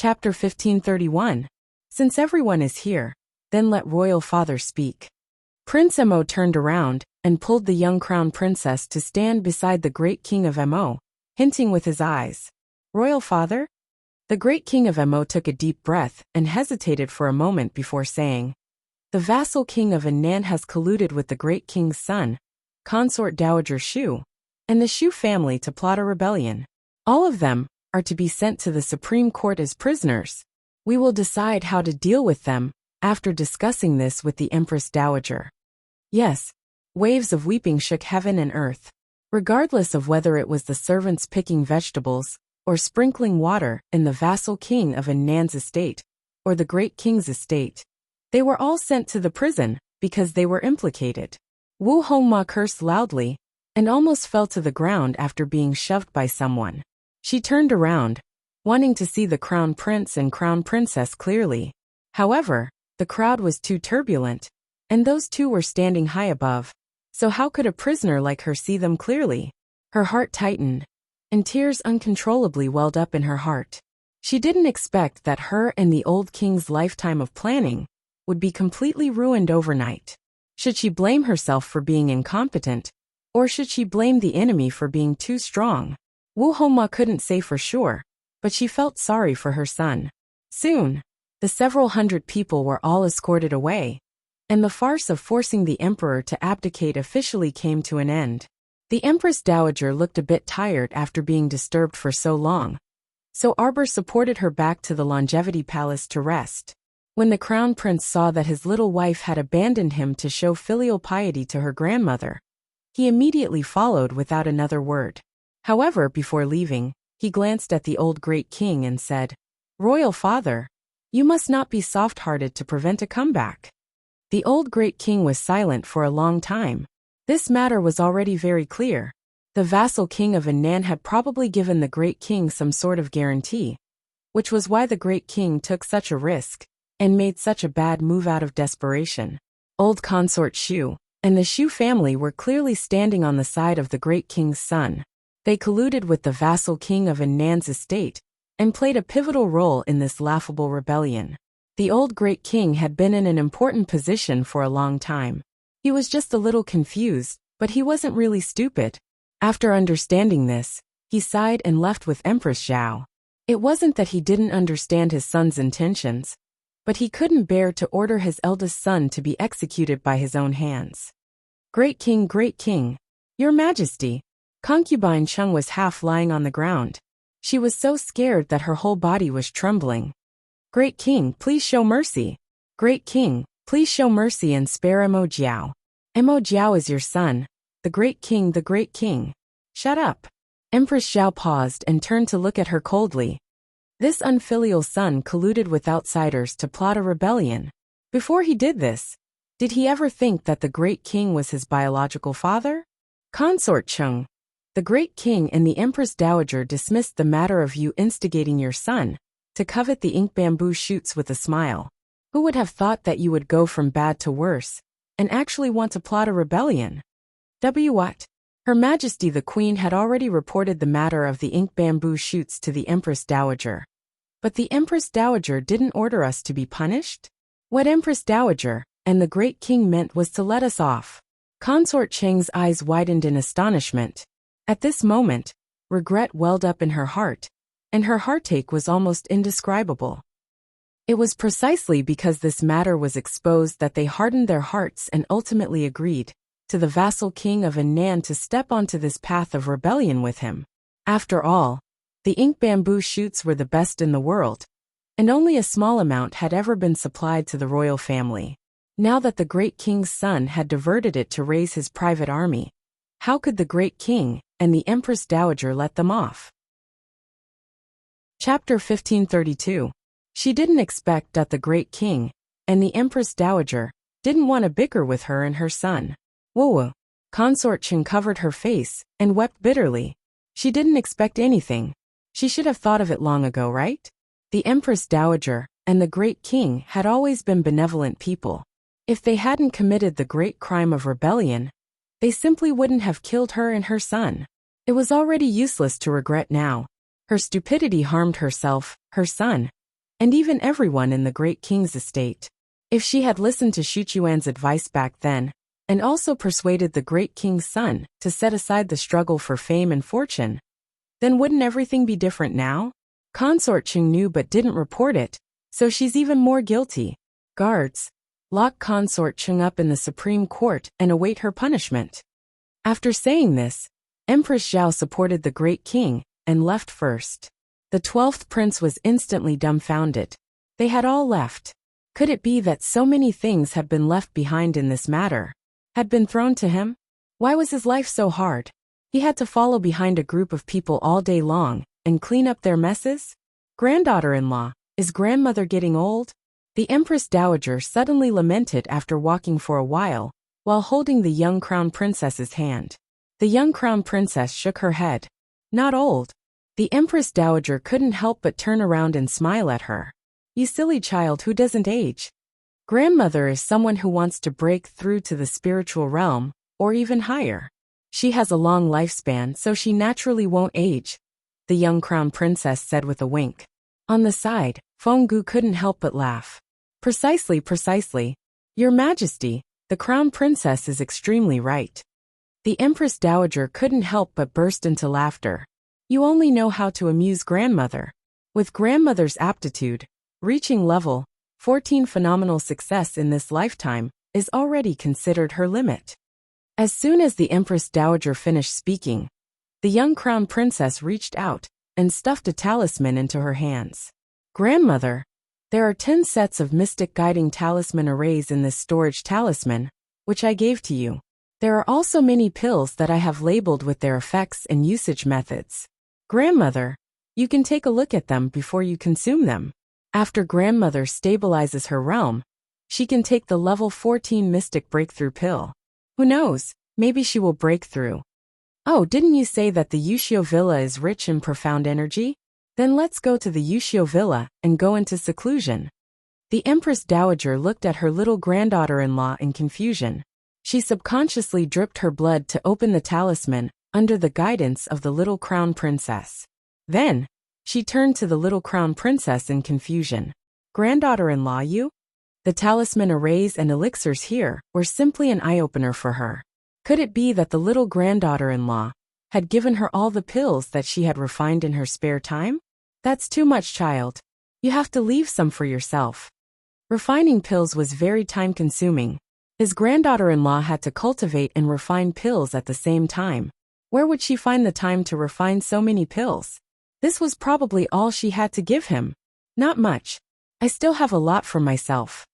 Chapter 1531. Since everyone is here, then let royal father speak. Prince Mo turned around and pulled the young crown princess to stand beside the great king of Mo, hinting with his eyes. Royal father? The great king of Mo took a deep breath and hesitated for a moment before saying, the vassal king of Nan has colluded with the great king's son, consort dowager Shu, and the Shu family to plot a rebellion. All of them are to be sent to the Supreme Court as prisoners. We will decide how to deal with them after discussing this with the Empress Dowager. Yes, waves of weeping shook heaven and earth. Regardless of whether it was the servants picking vegetables or sprinkling water in the vassal king of Nan's estate or the great king's estate, they were all sent to the prison because they were implicated. Wu Hongma cursed loudly and almost fell to the ground after being shoved by someone. She turned around, wanting to see the crown prince and crown princess clearly. However, the crowd was too turbulent, and those two were standing high above, so how could a prisoner like her see them clearly? Her heart tightened, and tears uncontrollably welled up in her heart. She didn't expect that her and the old king's lifetime of planning would be completely ruined overnight. Should she blame herself for being incompetent, or should she blame the enemy for being too strong? Wu Hongma couldn't say for sure, but she felt sorry for her son. Soon, the several hundred people were all escorted away, and the farce of forcing the emperor to abdicate officially came to an end. The Empress Dowager looked a bit tired after being disturbed for so long, so Arbor supported her back to the Longevity Palace to rest. When the crown prince saw that his little wife had abandoned him to show filial piety to her grandmother, he immediately followed without another word. However, before leaving, he glanced at the old great king and said, Royal father, you must not be soft-hearted to prevent a comeback. The old great king was silent for a long time. This matter was already very clear. The vassal king of Nan had probably given the great king some sort of guarantee, which was why the great king took such a risk and made such a bad move out of desperation. Old consort Shu and the Shu family were clearly standing on the side of the great king's son. They colluded with the vassal king of Nan's estate and played a pivotal role in this laughable rebellion. The old great king had been in an important position for a long time. He was just a little confused, but he wasn't really stupid. After understanding this, he sighed and left with Empress Zhao. It wasn't that he didn't understand his son's intentions, but he couldn't bear to order his eldest son to be executed by his own hands. Great King, Your Majesty. Concubine Cheng was half lying on the ground. She was so scared that her whole body was trembling. Great King, please show mercy. Great King, please show mercy and spare Mo Jiao. Mo Jiao is your son, the Great King. Shut up. Empress Zhao paused and turned to look at her coldly. This unfilial son colluded with outsiders to plot a rebellion. Before he did this, did he ever think that the Great King was his biological father? Consort Cheng. The Great King and the Empress Dowager dismissed the matter of you instigating your son to covet the ink bamboo shoots with a smile. Who would have thought that you would go from bad to worse and actually want to plot a rebellion? What? Her Majesty the Queen had already reported the matter of the ink bamboo shoots to the Empress Dowager. But the Empress Dowager didn't order us to be punished? What Empress Dowager and the Great King meant was to let us off. Consort Cheng's eyes widened in astonishment. At this moment, regret welled up in her heart, and her heartache was almost indescribable. It was precisely because this matter was exposed that they hardened their hearts and ultimately agreed to the vassal king of Nan to step onto this path of rebellion with him. After all, the ink bamboo shoots were the best in the world, and only a small amount had ever been supplied to the royal family. Now that the great king's son had diverted it to raise his private army, how could the great king and the Empress Dowager let them off? Chapter 1532. She didn't expect that the great king and the Empress Dowager didn't want to bicker with her and her son. Whoa! Consort Chen covered her face and wept bitterly. She didn't expect anything. She should have thought of it long ago, right? The Empress Dowager and the great king had always been benevolent people. If they hadn't committed the great crime of rebellion, they simply wouldn't have killed her and her son. It was already useless to regret now. Her stupidity harmed herself, her son, and even everyone in the great king's estate. If she had listened to Shuchuan's advice back then, and also persuaded the great king's son to set aside the struggle for fame and fortune, then wouldn't everything be different now? Consort Chung knew but didn't report it, so she's even more guilty. Guards, lock Consort Chung up in the Supreme Court and await her punishment. After saying this, Empress Zhao supported the great king and left first. The 12th prince was instantly dumbfounded. They had all left. Could it be that so many things had been left behind in this matter? Had been thrown to him? Why was his life so hard? He had to follow behind a group of people all day long and clean up their messes? Granddaughter-in-law, is grandmother getting old? The Empress Dowager suddenly lamented after walking for a while holding the young crown princess's hand. The young crown princess shook her head. Not old. The Empress Dowager couldn't help but turn around and smile at her. You silly child who doesn't age. Grandmother is someone who wants to break through to the spiritual realm, or even higher. She has a long lifespan, so she naturally won't age, the young crown princess said with a wink. On the side, Fenggu couldn't help but laugh. Precisely. Your Majesty, the crown princess is extremely right. The Empress Dowager couldn't help but burst into laughter. You only know how to amuse grandmother. With grandmother's aptitude, reaching level 14 phenomenal success in this lifetime is already considered her limit. As soon as the Empress Dowager finished speaking, the young crown princess reached out and stuffed a talisman into her hands. Grandmother, there are 10 sets of mystic guiding talisman arrays in this storage talisman, which I gave to you. There are also many pills that I have labeled with their effects and usage methods. Grandmother, you can take a look at them before you consume them. After grandmother stabilizes her realm, she can take the level 14 mystic breakthrough pill. Who knows, maybe she will break through. Oh, didn't you say that the Wuxia Villa is rich in profound energy? Then let's go to the Wuxia Villa and go into seclusion. The Empress Dowager looked at her little granddaughter-in-law in confusion. She subconsciously dripped her blood to open the talisman under the guidance of the little crown princess. Then, she turned to the little crown princess in confusion. Granddaughter-in-law, you? The talisman arrays and elixirs here were simply an eye-opener for her. Could it be that the little granddaughter-in-law had given her all the pills that she had refined in her spare time? That's too much, child. You have to leave some for yourself. Refining pills was very time-consuming. His granddaughter-in-law had to cultivate and refine pills at the same time. Where would she find the time to refine so many pills? This was probably all she had to give him. Not much. I still have a lot for myself.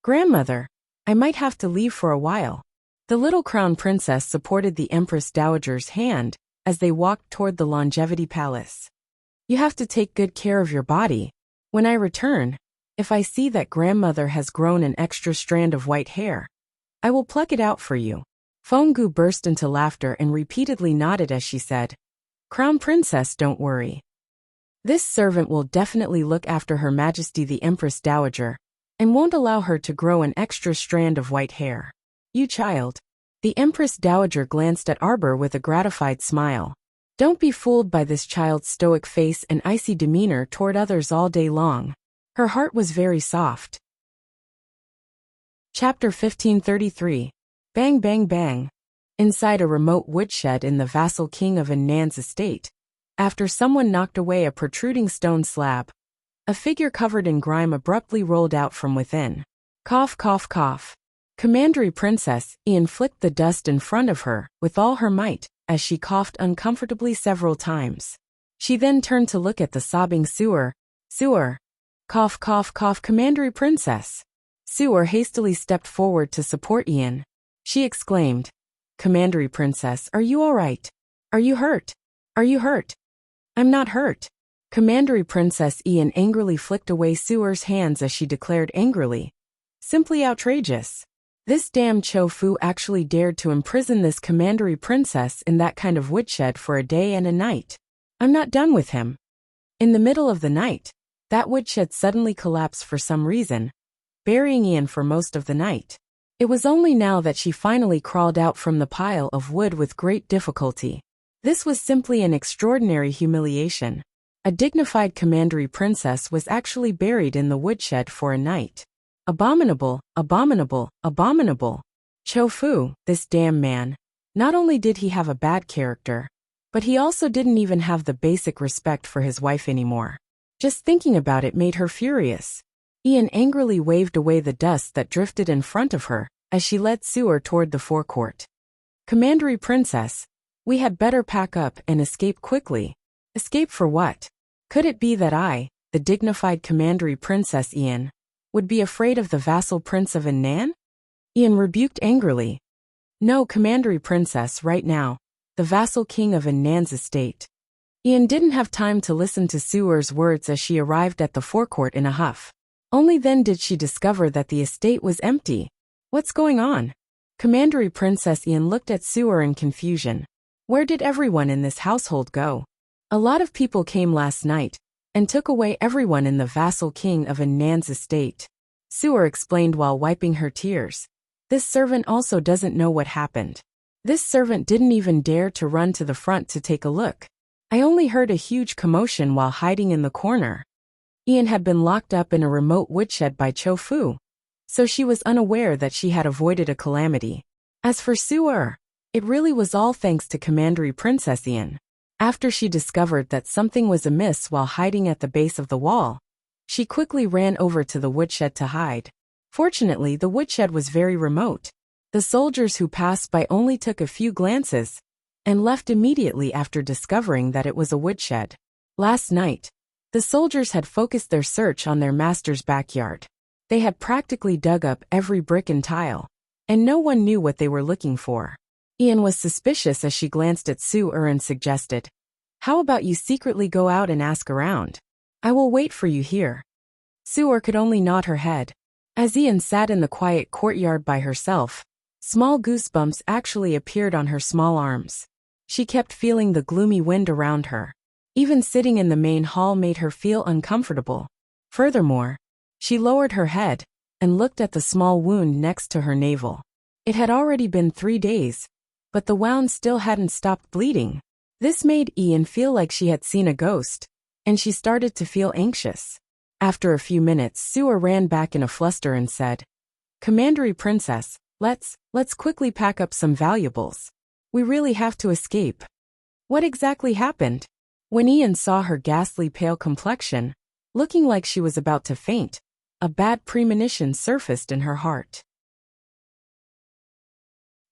Grandmother, I might have to leave for a while. The little crown princess supported the Empress Dowager's hand as they walked toward the Longevity Palace. You have to take good care of your body. When I return, if I see that grandmother has grown an extra strand of white hair, I will pluck it out for you. Fenggu burst into laughter and repeatedly nodded as she said, Crown Princess, don't worry. This servant will definitely look after Her Majesty the Empress Dowager, and won't allow her to grow an extra strand of white hair. You child. The Empress Dowager glanced at Arbor with a gratified smile. Don't be fooled by this child's stoic face and icy demeanor toward others all day long. Her heart was very soft. Chapter 1533. Bang bang bang. Inside a remote woodshed in the vassal king of Annan's estate, after someone knocked away a protruding stone slab, a figure covered in grime abruptly rolled out from within. Cough cough cough. Commandery Princess Ian flicked the dust in front of her with all her might as she coughed uncomfortably several times. She then turned to look at the sobbing Sewer. Cough cough cough. Commandery Princess. Sewer hastily stepped forward to support Ian. She exclaimed, Commandery Princess, are you all right? Are you hurt? Are you hurt? I'm not hurt. Commandery Princess Ian angrily flicked away Sewer's hands as she declared angrily. Simply outrageous. This damn Cho Fu actually dared to imprison this Commandery Princess in that kind of woodshed for a day and a night. I'm not done with him. In the middle of the night, that woodshed suddenly collapsed for some reason, burying Ian for most of the night. It was only now that she finally crawled out from the pile of wood with great difficulty. This was simply an extraordinary humiliation. A dignified commandery princess was actually buried in the woodshed for a night. Abominable, abominable, abominable. Cho Fu, this damn man. Not only did he have a bad character, but he also didn't even have the basic respect for his wife anymore. Just thinking about it made her furious. Ian angrily waved away the dust that drifted in front of her as she led Sewer toward the forecourt. Commandery princess, we had better pack up and escape quickly. Escape for what? Could it be that I, the dignified commandery princess Ian, would be afraid of the vassal prince of Annan? Ian rebuked angrily. No, commandery princess, right now, the vassal king of Annan's estate. Ian didn't have time to listen to Sewer's words as she arrived at the forecourt in a huff. Only then did she discover that the estate was empty. What's going on? Commandery princess Ian looked at Sewer in confusion. Where did everyone in this household go? A lot of people came last night and took away everyone in the vassal king of Annan's estate. Sewer explained while wiping her tears. This servant also doesn't know what happened. This servant didn't even dare to run to the front to take a look. I only heard a huge commotion while hiding in the corner. Ian had been locked up in a remote woodshed by Cho Fu, so she was unaware that she had avoided a calamity. As for Sewer, it really was all thanks to Commandery Princess Ian. After she discovered that something was amiss while hiding at the base of the wall, she quickly ran over to the woodshed to hide. Fortunately, the woodshed was very remote. The soldiers who passed by only took a few glances and left immediately after discovering that it was a woodshed. Last night, the soldiers had focused their search on their master's backyard. They had practically dug up every brick and tile, and no one knew what they were looking for. Ian was suspicious as she glanced at Sewer and suggested, "How about you secretly go out and ask around? I will wait for you here." Sewer could only nod her head. As Ian sat in the quiet courtyard by herself, small goosebumps actually appeared on her small arms. She kept feeling the gloomy wind around her. Even sitting in the main hall made her feel uncomfortable. Furthermore, she lowered her head and looked at the small wound next to her navel. It had already been 3 days, but the wound still hadn't stopped bleeding. This made Ian feel like she had seen a ghost, and she started to feel anxious. After a few minutes, Sewer ran back in a fluster and said, "Commandery princess, let's quickly pack up some valuables. We really have to escape." What exactly happened? When Ian saw her ghastly pale complexion, looking like she was about to faint, a bad premonition surfaced in her heart.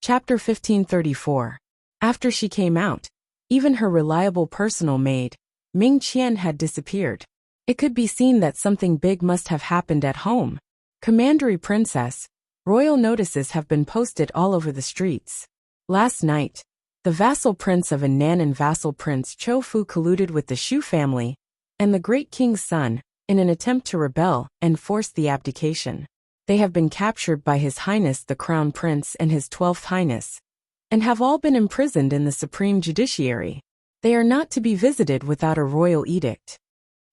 Chapter 1534. After she came out, even her reliable personal maid, Ming Qian, had disappeared. It could be seen that something big must have happened at home. Commandery princess, royal notices have been posted all over the streets. Last night, the vassal prince of Annan and vassal prince Cho Fu colluded with the Shu family and the great king's son in an attempt to rebel and force the abdication. They have been captured by His Highness the Crown Prince and His 12th Highness, and have all been imprisoned in the Supreme Judiciary. They are not to be visited without a royal edict.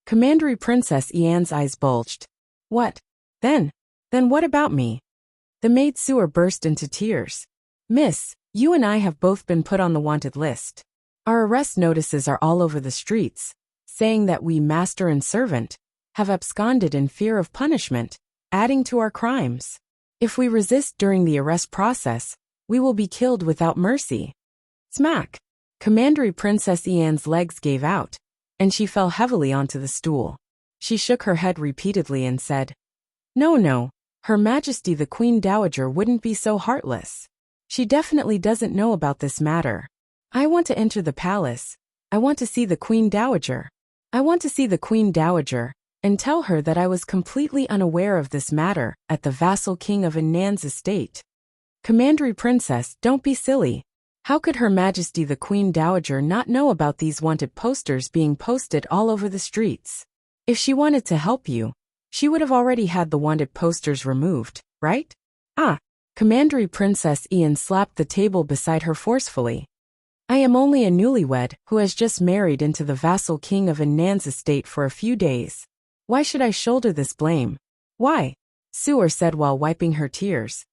Commandery Princess Ian's eyes bulged. What? Then what about me? The maid Sewer burst into tears. "Miss, you and I have both been put on the wanted list. Our arrest notices are all over the streets, saying that we, master and servant, have absconded in fear of punishment, adding to our crimes. If we resist during the arrest process, we will be killed without mercy." Smack! Commandery Princess Ian's legs gave out, and she fell heavily onto the stool. She shook her head repeatedly and said, No, Her Majesty the Queen Dowager wouldn't be so heartless. She definitely doesn't know about this matter. I want to enter the palace. I want to see the Queen Dowager. I want to see the Queen Dowager and tell her that I was completely unaware of this matter at the vassal king of Annan's estate. Commandery Princess, don't be silly. How could Her Majesty the Queen Dowager not know about these wanted posters being posted all over the streets? If she wanted to help you, she would have already had the wanted posters removed, right? Commandery Princess Ian slapped the table beside her forcefully. I am only a newlywed who has just married into the vassal king of Annan's estate for a few days. Why should I shoulder this blame? Why? Sewer said while wiping her tears.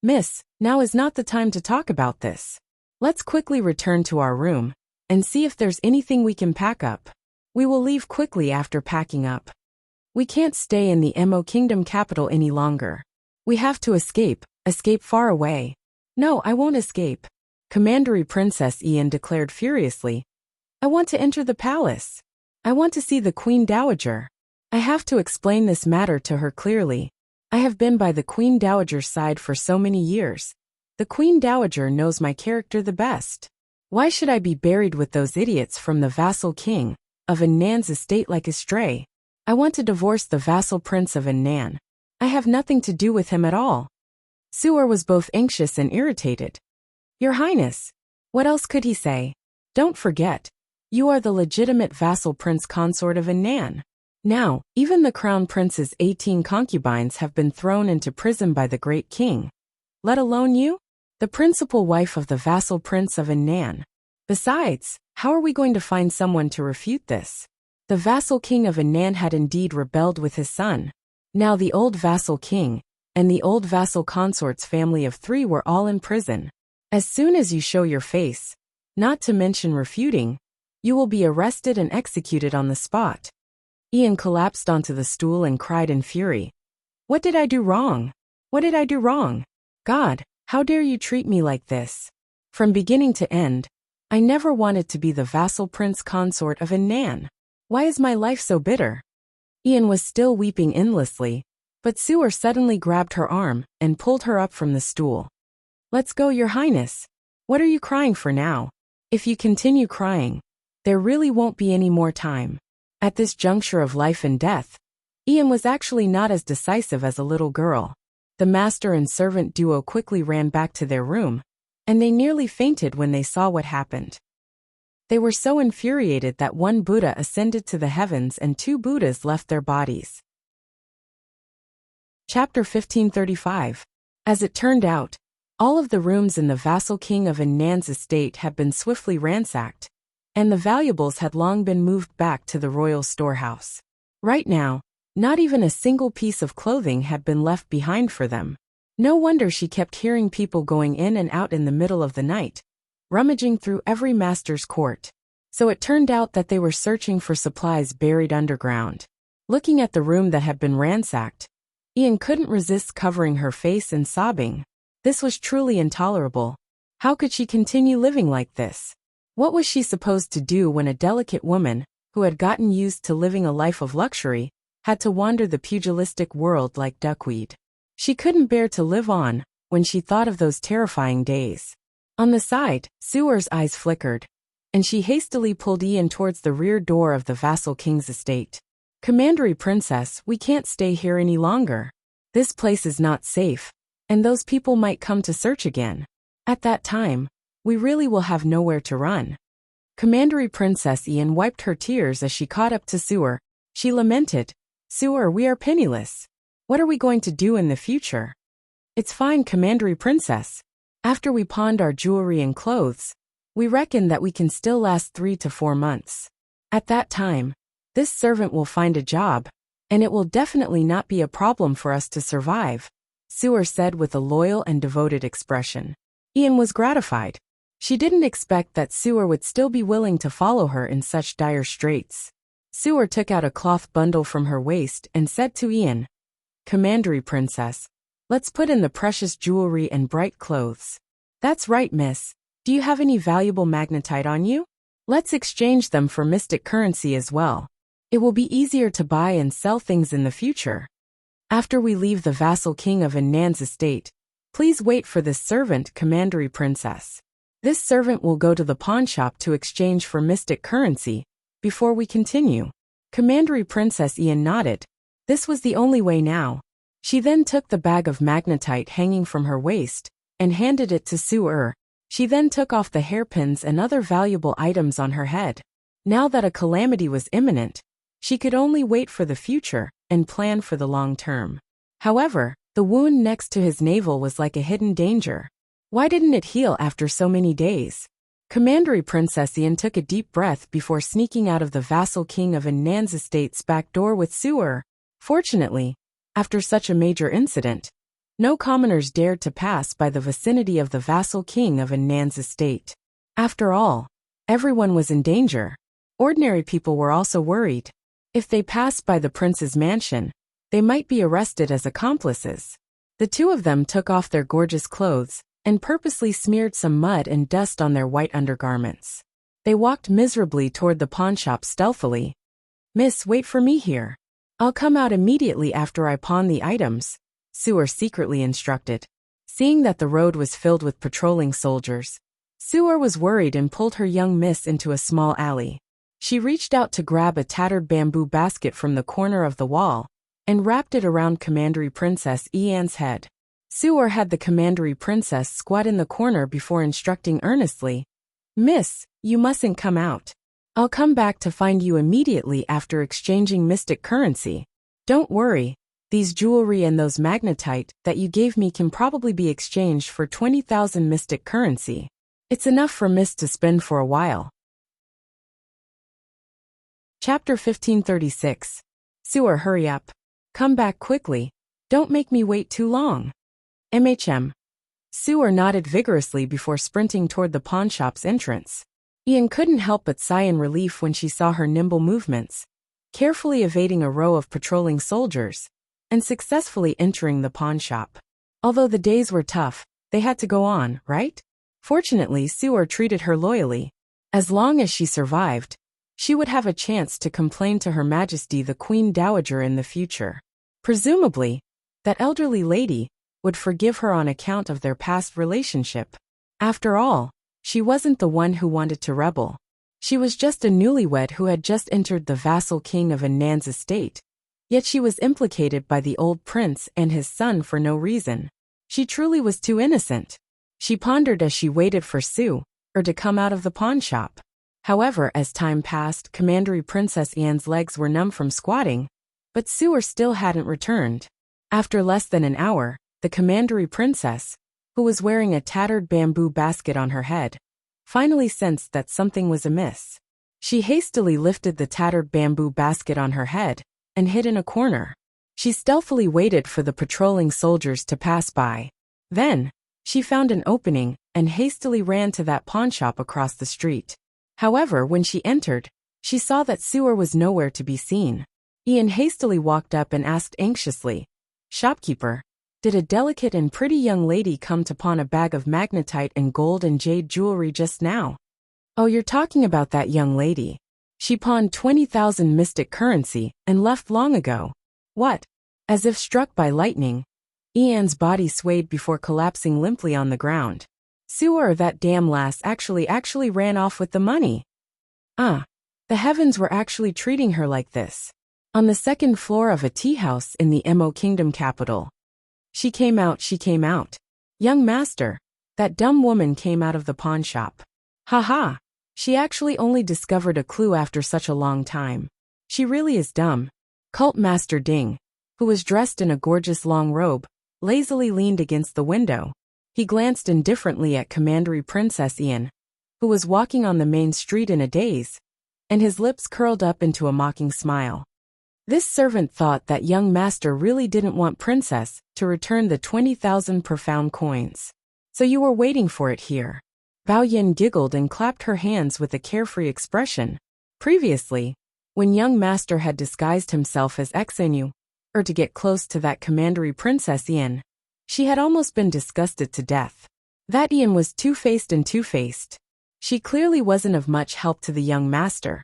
Miss, now is not the time to talk about this. Let's quickly return to our room and see if there's anything we can pack up. We will leave quickly after packing up. We can't stay in the Mo Kingdom capital any longer. We have to escape far away. No, I won't escape. Commandery Princess Ian declared furiously. I want to enter the palace. I want to see the Queen Dowager. I have to explain this matter to her clearly. I have been by the Queen Dowager's side for so many years. The Queen Dowager knows my character the best. Why should I be buried with those idiots from the vassal king of Annan's estate like a stray? I want to divorce the vassal prince of Annan. I have nothing to do with him at all. Suor was both anxious and irritated. Your Highness, what else could he say? Don't forget, you are the legitimate vassal prince consort of Annan. Now, even the crown prince's 18 concubines have been thrown into prison by the great king. Let alone you, the principal wife of the vassal prince of Annan. Besides, how are we going to find someone to refute this? The vassal king of Annan had indeed rebelled with his son. Now the old vassal king and the old vassal consort's family of 3 were all in prison. As soon as you show your face, not to mention refuting, you will be arrested and executed on the spot. Ian collapsed onto the stool and cried in fury. What did I do wrong? What did I do wrong? God, how dare you treat me like this? From beginning to end, I never wanted to be the vassal prince consort of Annan. Why is my life so bitter? Ian was still weeping endlessly, but Suor suddenly grabbed her arm and pulled her up from the stool. Let's go, Your Highness. What are you crying for now? If you continue crying, there really won't be any more time. At this juncture of life and death, Ian was actually not as decisive as a little girl. The master and servant duo quickly ran back to their room, and they nearly fainted when they saw what happened. They were so infuriated that one Buddha ascended to the heavens and 2 Buddhas left their bodies. Chapter 1535. As it turned out, all of the rooms in the vassal king of Annan's estate had been swiftly ransacked, and the valuables had long been moved back to the royal storehouse. Right now, not even a single piece of clothing had been left behind for them. No wonder she kept hearing people going in and out in the middle of the night, rummaging through every master's court. So it turned out that they were searching for supplies buried underground. Looking at the room that had been ransacked, Ian couldn't resist covering her face and sobbing. This was truly intolerable. How could she continue living like this? What was she supposed to do when a delicate woman, who had gotten used to living a life of luxury, had to wander the pugilistic world like duckweed? She couldn't bear to live on when she thought of those terrifying days. On the side, Suor's eyes flickered, and she hastily pulled Ian towards the rear door of the vassal king's estate. Commandery Princess, we can't stay here any longer. This place is not safe, and those people might come to search again. At that time, we really will have nowhere to run. Commandery Princess Ian wiped her tears as she caught up to Suor. She lamented, Suor, we are penniless. What are we going to do in the future? It's fine, Commandery Princess. After we pawned our jewelry and clothes, we reckon that we can still last 3 to 4 months. At that time, this servant will find a job, and it will definitely not be a problem for us to survive, Suor said with a loyal and devoted expression. Ian was gratified. She didn't expect that Suor would still be willing to follow her in such dire straits. Suor took out a cloth bundle from her waist and said to Ian, Commandery Princess, let's put in the precious jewelry and bright clothes. That's right, miss. Do you have any valuable magnetite on you? Let's exchange them for mystic currency as well. It will be easier to buy and sell things in the future. After we leave the vassal king of Annan's estate, please wait for this servant, Commandery Princess. This servant will go to the pawn shop to exchange for mystic currency before we continue. Commandery Princess Ian nodded. This was the only way now. She then took the bag of magnetite hanging from her waist and handed it to Suor. She then took off the hairpins and other valuable items on her head. Now that a calamity was imminent, she could only wait for the future and plan for the long term. However, the wound next to his navel was like a hidden danger. Why didn't it heal after so many days? Commandery Princess Ian took a deep breath before sneaking out of the vassal king of Annan's estate's back door with Suor. Fortunately, after such a major incident, no commoners dared to pass by the vicinity of the vassal king of Annan's estate. After all, everyone was in danger. Ordinary people were also worried. If they passed by the prince's mansion, they might be arrested as accomplices. The two of them took off their gorgeous clothes and purposely smeared some mud and dust on their white undergarments. They walked miserably toward the pawnshop stealthily. "Miss, wait for me here. I'll come out immediately after I pawn the items," Sewer secretly instructed. Seeing that the road was filled with patrolling soldiers, Sewer was worried and pulled her young miss into a small alley. She reached out to grab a tattered bamboo basket from the corner of the wall and wrapped it around Commandery Princess Ian's head. Sewer had the Commandery Princess squat in the corner before instructing earnestly, "Miss, you mustn't come out. I'll come back to find you immediately after exchanging mystic currency. Don't worry, these jewelry and those magnetite that you gave me can probably be exchanged for 20,000 mystic currency. It's enough for Miss to spend for a while." Chapter 1536. Sewer, hurry up. Come back quickly. Don't make me wait too long. Sewer nodded vigorously before sprinting toward the pawnshop's entrance. Ian couldn't help but sigh in relief when she saw her nimble movements, carefully evading a row of patrolling soldiers, and successfully entering the pawnshop. Although the days were tough, they had to go on, right? Fortunately, Sewer treated her loyally. As long as she survived, she would have a chance to complain to Her Majesty the Queen Dowager in the future. Presumably, that elderly lady would forgive her on account of their past relationship. After all, she wasn't the one who wanted to rebel. She was just a newlywed who had just entered the vassal king of Anan's estate. Yet she was implicated by the old prince and his son for no reason. She truly was too innocent. She pondered as she waited for Sewer to come out of the pawnshop. However, as time passed, Commandery Princess Ian's legs were numb from squatting, but Sewer still hadn't returned. After less than an hour, the Commandery Princess, who was wearing a tattered bamboo basket on her head, finally sensed that something was amiss. She hastily lifted the tattered bamboo basket on her head and hid in a corner. She stealthily waited for the patrolling soldiers to pass by. Then, she found an opening and hastily ran to that pawnshop across the street. However, when she entered, she saw that Sewer was nowhere to be seen. Ian hastily walked up and asked anxiously, "Shopkeeper, did a delicate and pretty young lady come to pawn a bag of magnetite and gold and jade jewelry just now?" "Oh, you're talking about that young lady. She pawned 20,000 mystic currency and left long ago." "What?" As if struck by lightning, Ian's body swayed before collapsing limply on the ground. "Sewer, that damn lass actually ran off with the money." The heavens were actually treating her like this. On the second floor of a tea house in the Mo Kingdom capital. She came out. "Young master, that dumb woman came out of the pawn shop." "Ha. She actually only discovered a clue after such a long time. She really is dumb." Cult Master Ding, who was dressed in a gorgeous long robe, lazily leaned against the window. He glanced indifferently at Commandery Princess Ian, who was walking on the main street in a daze, and his lips curled up into a mocking smile. This servant thought that young master really didn't want Princess to return the 20,000 profound coins. "So you were waiting for it here." Bao Yin giggled and clapped her hands with a carefree expression. Previously, when young master had disguised himself as Xenu, to get close to that Commandery Princess Ian, she had almost been disgusted to death. That Ian was two-faced. She clearly wasn't of much help to the young master.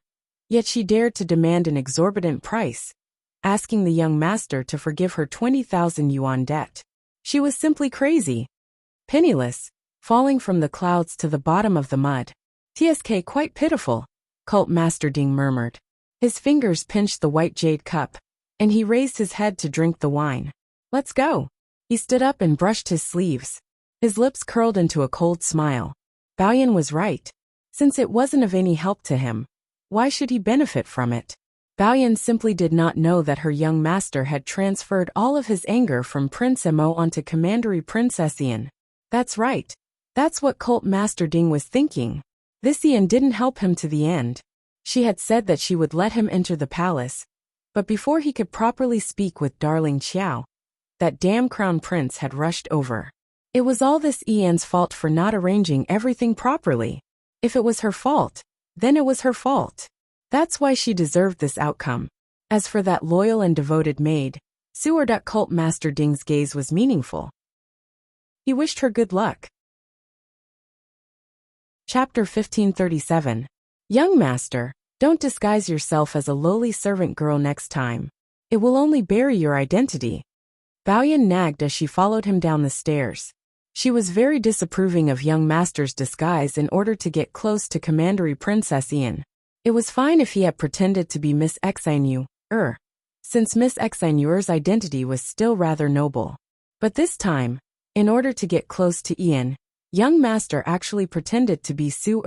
Yet she dared to demand an exorbitant price, asking the young master to forgive her 20,000 yuan debt. She was simply crazy. Penniless, falling from the clouds to the bottom of the mud. "Tsk, quite pitiful," Cult Master Ding murmured. His fingers pinched the white jade cup, and he raised his head to drink the wine. "Let's go." He stood up and brushed his sleeves. His lips curled into a cold smile. Bao Yin was right. Since it wasn't of any help to him, why should he benefit from it? Bao Yin simply did not know that her young master had transferred all of his anger from Prince Mo onto Commandery Princess Ian. That's right. That's what Cult Master Ding was thinking. This Ian didn't help him to the end. She had said that she would let him enter the palace, but before he could properly speak with darling Xiao, that damn crown prince had rushed over. It was all this Ian's fault for not arranging everything properly. If it was her fault, then it was her fault. That's why she deserved this outcome. As for that loyal and devoted maid, Seward, Cult Master Ding's gaze was meaningful. He wished her good luck. Chapter 1537. Young Master, don't disguise yourself as a lowly servant girl next time. It will only bury your identity. Baoyan nagged as she followed him down the stairs. She was very disapproving of young Master's disguise in order to get close to Commandery Princess Ian. It was fine if he had pretended to be Miss Xinyu, since Miss Xinyu's identity was still rather noble. But this time, in order to get close to Ian, young Master actually pretended to be Su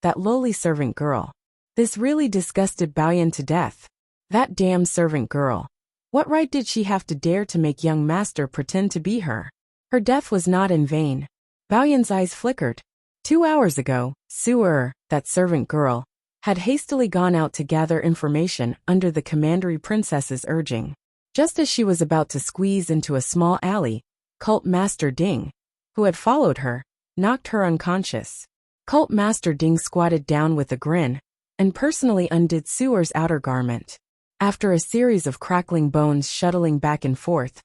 that lowly servant girl. This really disgusted Baoyan to death. That damn servant girl. What right did she have to dare to make young Master pretend to be her? Her death was not in vain. Baoyan's eyes flickered. 2 hours ago, Su that servant girl, had hastily gone out to gather information under the Commandery Princess's urging. Just as she was about to squeeze into a small alley, Cult Master Ding, who had followed her, knocked her unconscious. Cult Master Ding squatted down with a grin, and personally undid Suer's outer garment. After a series of crackling bones shuttling back and forth,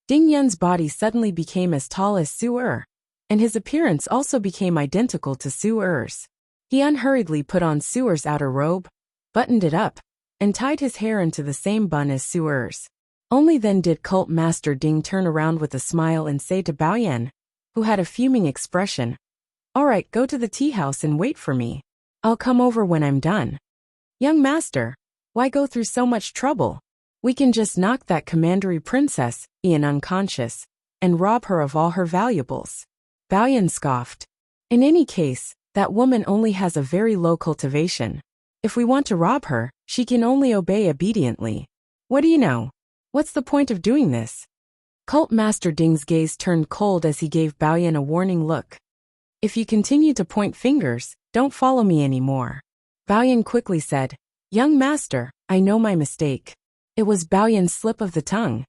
Ding Yun's body suddenly became as tall as Su and his appearance also became identical to Suer's. He unhurriedly put on Suer's outer robe, buttoned it up, and tied his hair into the same bun as Suer's. Only then did Cult Master Ding turn around with a smile and say to Baoyan, who had a fuming expression, "All right, go to the tea house and wait for me. I'll come over when I'm done." "Young Master, why go through so much trouble? We can just knock that Commandery Princess, Ian, unconscious, and rob her of all her valuables." Baoyan scoffed. "In any case, that woman only has a very low cultivation. If we want to rob her, she can only obey obediently. What do you know? What's the point of doing this?" Cult Master Ding's gaze turned cold as he gave Baoyan a warning look. "If you continue to point fingers, don't follow me anymore." Baoyan quickly said, "Young Master, I know my mistake." It was Baoyan's slip of the tongue.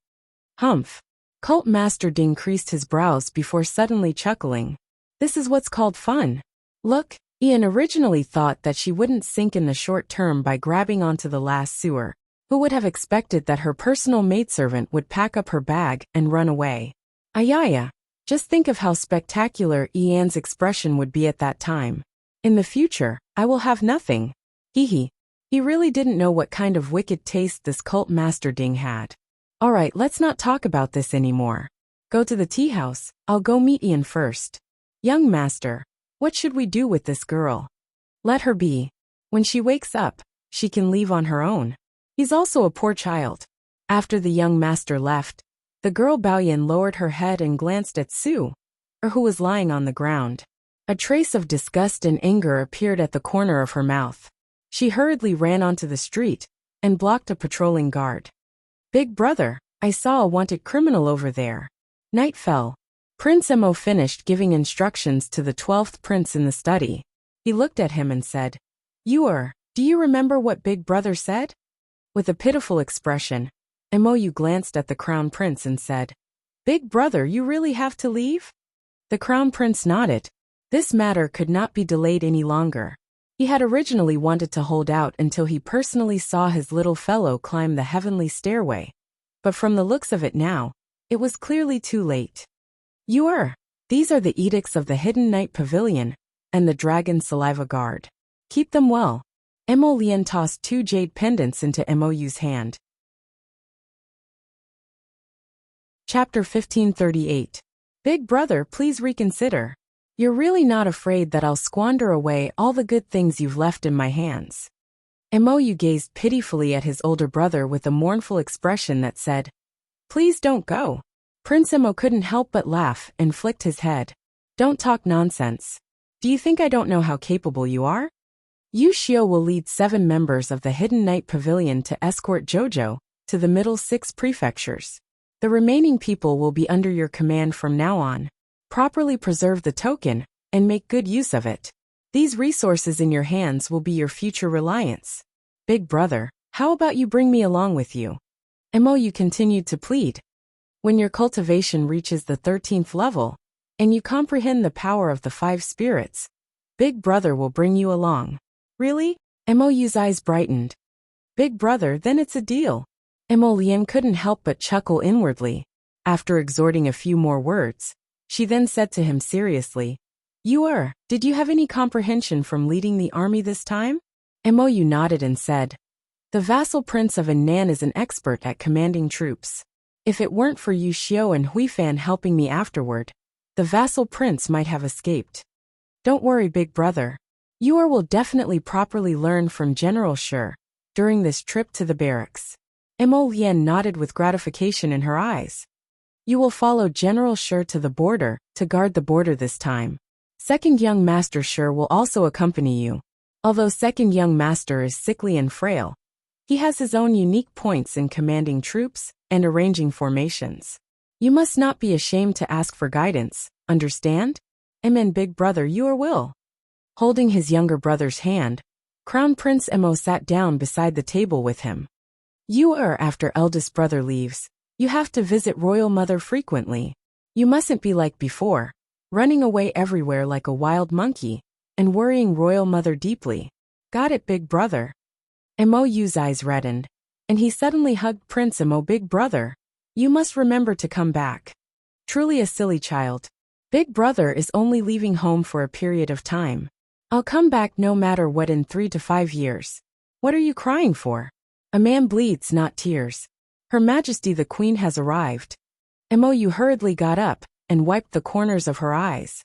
Humph. Cult Master Ding creased his brows before suddenly chuckling. "This is what's called fun. Look, Ian originally thought that she wouldn't sink in the short term by grabbing onto the last sewer. Who would have expected that her personal maidservant would pack up her bag and run away? Ayaya, just think of how spectacular Ian's expression would be at that time. In the future, I will have nothing. Hee. He really didn't know what kind of wicked taste this Cult Master Ding had. All right, let's not talk about this anymore. Go to the tea house. I'll go meet Ian first. Young Master, what should we do with this girl? Let her be. When she wakes up, she can leave on her own. He's also a poor child." After the young master left, the girl Baoyan lowered her head and glanced at Su, who was lying on the ground. A trace of disgust and anger appeared at the corner of her mouth. She hurriedly ran onto the street and blocked a patrolling guard. "Big brother, I saw a wanted criminal over there." Night fell. Prince Mo finished giving instructions to the 12th prince in the study. He looked at him and said, do you remember what Big Brother said?" With a pitiful expression, Mo glanced at the Crown Prince and said, "Big Brother, you really have to leave?" The Crown Prince nodded. This matter could not be delayed any longer. He had originally wanted to hold out until he personally saw his little fellow climb the heavenly stairway. But from the looks of it now, it was clearly too late. These are the edicts of the Hidden Night Pavilion and the Dragon Saliva Guard. Keep them well." Mo Lian tossed 2 jade pendants into Mou's hand. Chapter 1538. Big brother, please reconsider. You're really not afraid that I'll squander away all the good things you've left in my hands? Mou gazed pitifully at his older brother with a mournful expression that said, "Please don't go." Prince Mo couldn't help but laugh and flicked his head. "Don't talk nonsense. Do you think I don't know how capable you are? Yu Xiu will lead 7 members of the Hidden Night Pavilion to escort Jojo to the middle 6 prefectures. The remaining people will be under your command from now on. Properly preserve the token and make good use of it. These resources in your hands will be your future reliance. Big brother, how about you bring me along with you?" Mou continued to plead. "When your cultivation reaches the 13th level, and you comprehend the power of the 5 spirits, Big brother will bring you along." "Really?" Mo's eyes brightened. Big brother, then it's a deal. Mo Lian couldn't help but chuckle inwardly. After exhorting a few more words, she then said to him seriously, did you have any comprehension from leading the army this time? Mou nodded and said, the vassal prince of Nan is an expert at commanding troops. If it weren't for Yu Xiu and Huifan helping me afterward, the vassal prince might have escaped. Don't worry, big brother. You will definitely properly learn from General Shi during this trip to the barracks. Mo Lian nodded with gratification in her eyes. You will follow General Shi to the border, to guard the border this time. Second young master Shi will also accompany you. Although second young master is sickly and frail, he has his own unique points in commanding troops and arranging formations. You must not be ashamed to ask for guidance, understand? And big brother you will. Holding his younger brother's hand, Crown Prince Mo sat down beside the table with him. After eldest brother leaves, you have to visit royal mother frequently. You mustn't be like before, running away everywhere like a wild monkey, and worrying royal mother deeply. Got it, big brother? Mo's eyes reddened, and he suddenly hugged Prince Mo. Big brother, you must remember to come back. Truly a silly child. Big brother is only leaving home for a period of time. I'll come back no matter what in 3 to 5 years. What are you crying for? A man bleeds, not tears. Her Majesty the Queen has arrived. Mou hurriedly got up and wiped the corners of her eyes.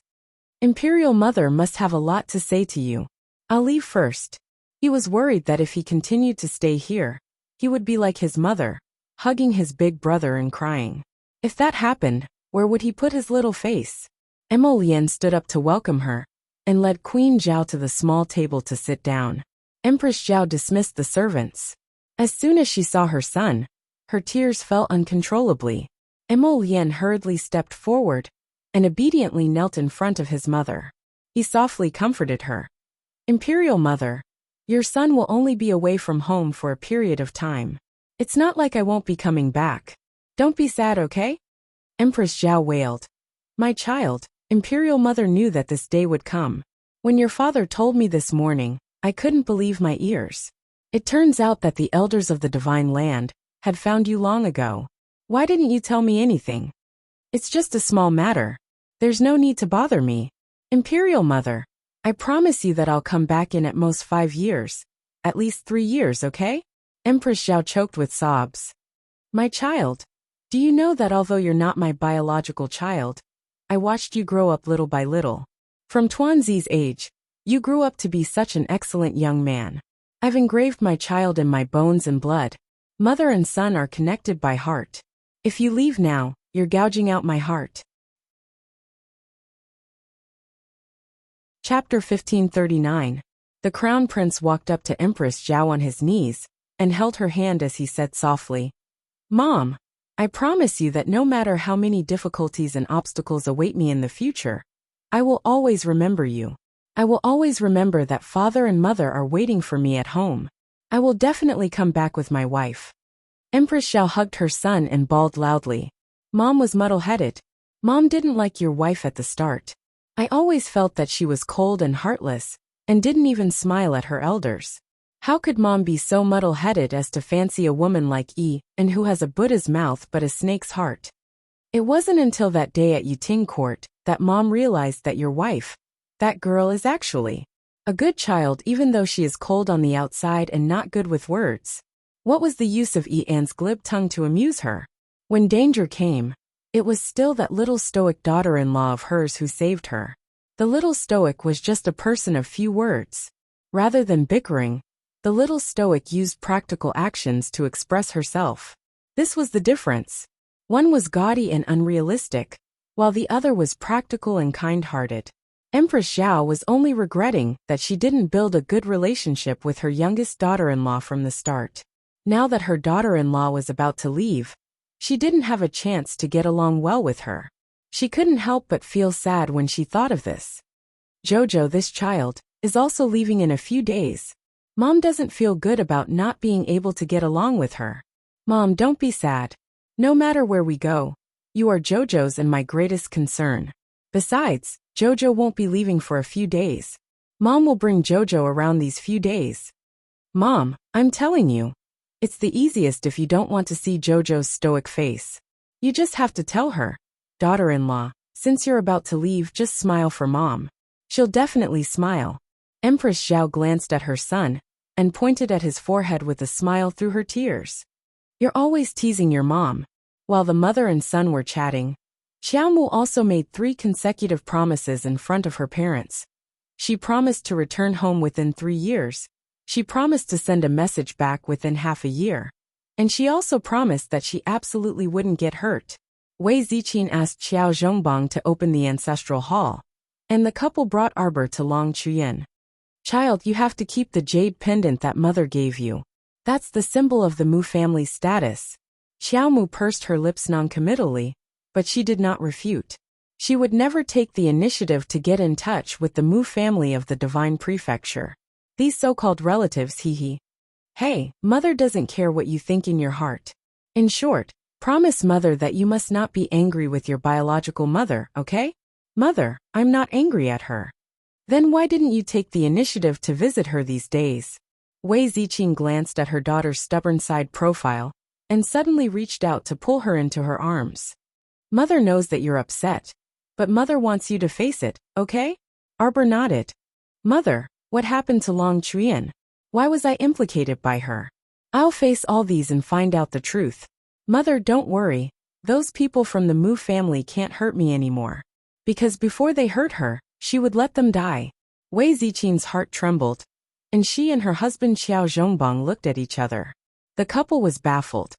Imperial Mother must have a lot to say to you. I'll leave first. He was worried that if he continued to stay here, he would be like his mother, hugging his big brother and crying. If that happened, where would he put his little face? Mo Lian stood up to welcome her, and led Queen Zhao to the small table to sit down. Empress Zhao dismissed the servants. As soon as she saw her son, her tears fell uncontrollably. Mo Lian hurriedly stepped forward, and obediently knelt in front of his mother. He softly comforted her. Imperial Mother, your son will only be away from home for a period of time. It's not like I won't be coming back. Don't be sad, okay? Empress Zhao wailed. My child, Imperial Mother knew that this day would come. When your father told me this morning, I couldn't believe my ears. It turns out that the elders of the Divine Land had found you long ago. Why didn't you tell me anything? It's just a small matter. There's no need to bother me. Imperial Mother, I promise you that I'll come back in at most 5 years. At least 3 years, okay? Empress Zhao choked with sobs. My child, do you know that although you're not my biological child, I watched you grow up little by little. From Tuanzi's age, you grew up to be such an excellent young man. I've engraved my child in my bones and blood. Mother and son are connected by heart. If you leave now, you're gouging out my heart. Chapter 1539. The Crown Prince walked up to Empress Zhao on his knees, and held her hand as he said softly, Mom, I promise you that no matter how many difficulties and obstacles await me in the future, I will always remember you. I will always remember that father and mother are waiting for me at home. I will definitely come back with my wife. Empress Zhao hugged her son and bawled loudly. Mom was muddle-headed. Mom didn't like your wife at the start. I always felt that she was cold and heartless, and didn't even smile at her elders. How could Mom be so muddle-headed as to fancy a woman like and who has a Buddha's mouth but a snake's heart? It wasn't until that day at Yuting Court that Mom realized that your wife, that girl, is actually a good child even though she is cold on the outside and not good with words. What was the use of Anne's glib tongue to amuse her? When danger came, it was still that little stoic daughter-in-law of hers who saved her. The little stoic was just a person of few words. Rather than bickering, the little stoic used practical actions to express herself. This was the difference. One was gaudy and unrealistic, while the other was practical and kind-hearted. Empress Zhao was only regretting that she didn't build a good relationship with her youngest daughter-in-law from the start. Now that her daughter-in-law was about to leave, she didn't have a chance to get along well with her. She couldn't help but feel sad when she thought of this. Jojo, this child, is also leaving in a few days. Mom doesn't feel good about not being able to get along with her. Mom, don't be sad. No matter where we go, you are Jojo's and my greatest concern. Besides, Jojo won't be leaving for a few days. Mom will bring Jojo around these few days. Mom, I'm telling you. It's the easiest if you don't want to see Jojo's stoic face. You just have to tell her. Daughter-in-law, since you're about to leave, just smile for Mom. She'll definitely smile. Empress Zhao glanced at her son and pointed at his forehead with a smile through her tears. You're always teasing your mom. While the mother and son were chatting, Xiaomu also made 3 consecutive promises in front of her parents. She promised to return home within 3 years. She promised to send a message back within half a year. And she also promised that she absolutely wouldn't get hurt. Wei Ziqin asked Xiao Zhongbang to open the ancestral hall, and the couple brought Arbor to Long Chuyin. Child, you have to keep the jade pendant that mother gave you. That's the symbol of the Mu family's status. Xiaomu pursed her lips noncommittally, but she did not refute. She would never take the initiative to get in touch with the Mu family of the Divine Prefecture. These so-called relatives, hee. Hey, mother doesn't care what you think in your heart. In short, promise mother that you must not be angry with your biological mother, okay? Mother, I'm not angry at her. Then why didn't you take the initiative to visit her these days? Wei Ziqing glanced at her daughter's stubborn side profile and suddenly reached out to pull her into her arms. Mother knows that you're upset, but mother wants you to face it, okay? Arbor nodded. Mother, what happened to Long Chuyin? Why was I implicated by her? I'll face all these and find out the truth. Mother, don't worry. Those people from the Mu family can't hurt me anymore. Because before they hurt her, she would let them die. Wei Ziqing's heart trembled, and she and her husband Xiao Zhongbang looked at each other. The couple was baffled,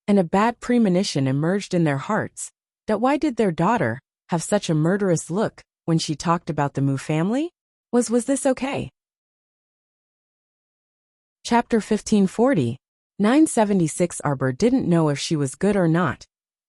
and a bad premonition emerged in their hearts. That why did their daughter have such a murderous look when she talked about the Mu family? Was this okay? Chapter 1540. 976 Arbor didn't know if she was good or not,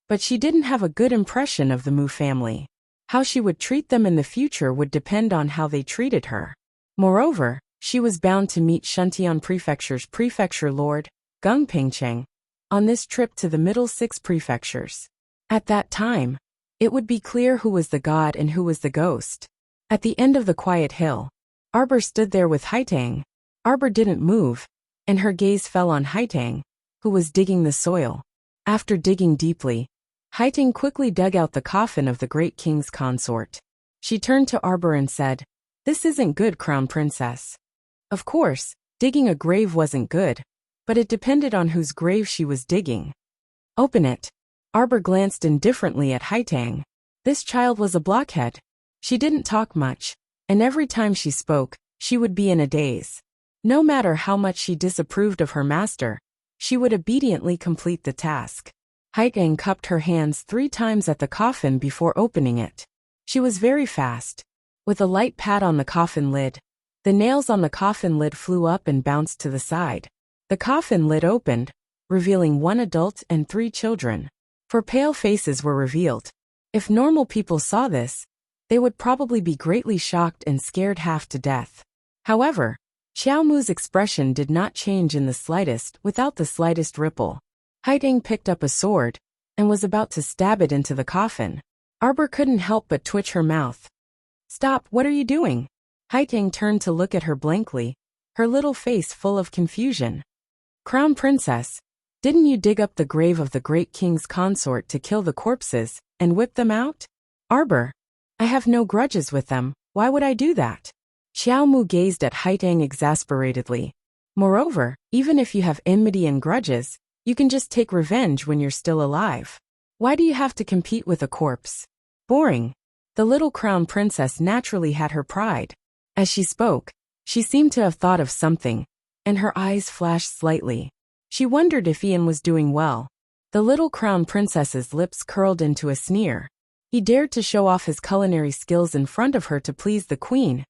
but she didn't have a good impression of the Mu family. How she would treat them in the future would depend on how they treated her. Moreover, she was bound to meet Shuntian Prefecture's Prefecture Lord, Gung Pingcheng, on this trip to the middle 6 prefectures. At that time, it would be clear who was the god and who was the ghost. At the end of the quiet hill, Arbor stood there with Haitang. Arbor didn't move, and her gaze fell on Haitang, who was digging the soil. After digging deeply, Haitang quickly dug out the coffin of the great king's consort. She turned to Arbor and said, "This isn't good, Crown Princess." Of course, digging a grave wasn't good, but it depended on whose grave she was digging. "Open it." Arbor glanced indifferently at Haitang. This child was a blockhead. She didn't talk much, and every time she spoke, she would be in a daze. No matter how much she disapproved of her master, she would obediently complete the task. Haitang cupped her hands 3 times at the coffin before opening it. She was very fast. With a light pat on the coffin lid, the nails on the coffin lid flew up and bounced to the side. The coffin lid opened, revealing 1 adult and 3 children. 4 pale faces were revealed. If normal people saw this, they would probably be greatly shocked and scared half to death. However, Xiaomu's expression did not change in the slightest without the slightest ripple. Haitang picked up a sword and was about to stab it into the coffin. Arbor couldn't help but twitch her mouth. "Stop, what are you doing?" Haitang turned to look at her blankly, her little face full of confusion. "Crown Princess, didn't you dig up the grave of the great king's consort to kill the corpses and whip them out?" "Arbor, I have no grudges with them, why would I do that?" Xiaomu gazed at Haitang exasperatedly. "Moreover, even if you have enmity and grudges, you can just take revenge when you're still alive. Why do you have to compete with a corpse? Boring." The little crown princess naturally had her pride. As she spoke, she seemed to have thought of something, and her eyes flashed slightly. She wondered if Ian was doing well. The little crown princess's lips curled into a sneer. He dared to show off his culinary skills in front of her to please the queen,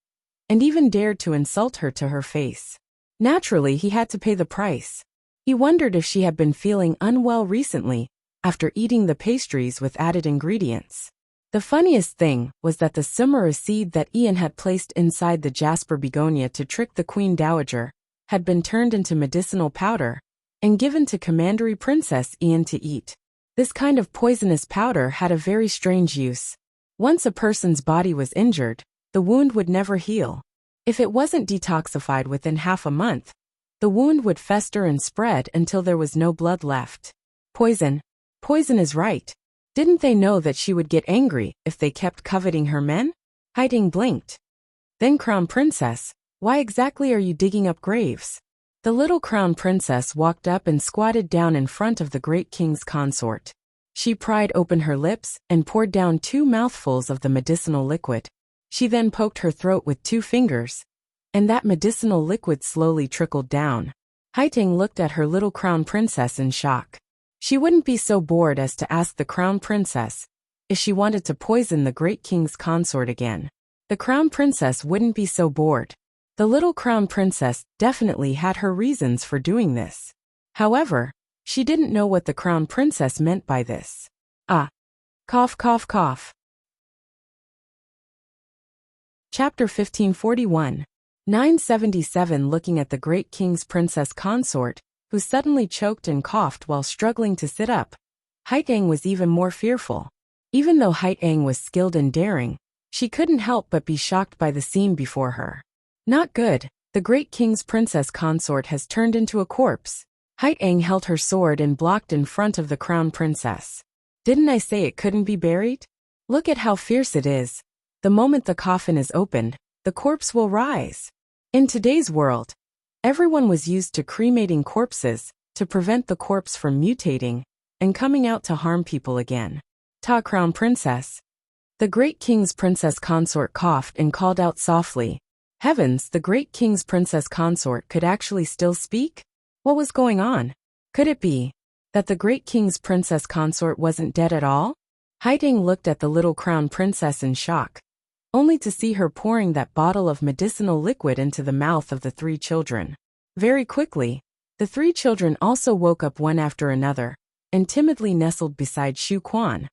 and even dared to insult her to her face. Naturally, he had to pay the price. He wondered if she had been feeling unwell recently, after eating the pastries with added ingredients. The funniest thing was that the Sumera seed that Ian had placed inside the jasper begonia to trick the Queen Dowager had been turned into medicinal powder and given to Commandery Princess Ian to eat. This kind of poisonous powder had a very strange use. Once a person's body was injured, the wound would never heal. If it wasn't detoxified within half a month, The wound would fester and spread until there was no blood left. Poison. Poison is right. Didn't they know that she would get angry if they kept coveting her men? Haiteng blinked. Then Crown Princess, why exactly are you digging up graves? The little Crown Princess walked up and squatted down in front of the great king's consort. She pried open her lips and poured down 2 mouthfuls of the medicinal liquid. She then poked her throat with 2 fingers, and that medicinal liquid slowly trickled down. Haiteng looked at her little Crown Princess in shock. She wouldn't be so bored as to ask the Crown Princess if she wanted to poison the great king's consort again. The Crown Princess wouldn't be so bored. The little Crown Princess definitely had her reasons for doing this. However, she didn't know what the Crown Princess meant by this. Ah. Cough, cough, cough. Chapter 1541. 977. Looking at the great king's princess consort, who suddenly choked and coughed while struggling to sit up, Haiteng was even more fearful. Even though Haiteng was skilled and daring, she couldn't help but be shocked by the scene before her. Not good. The great king's princess consort has turned into a corpse. Haiteng held her sword and blocked in front of the crown princess. Didn't I say it couldn't be buried? Look at how fierce it is. The moment the coffin is opened, the corpse will rise. In today's world, everyone was used to cremating corpses to prevent the corpse from mutating and coming out to harm people again. Ta, Crown Princess. The great king's princess consort coughed and called out softly. Heavens, the great king's princess consort could actually still speak? What was going on? Could it be that the great king's princess consort wasn't dead at all? Haiteng looked at the little crown princess in shock, only to see her pouring that bottle of medicinal liquid into the mouth of the 3 children. Very quickly, the 3 children also woke up one after another and timidly nestled beside Shu Quan,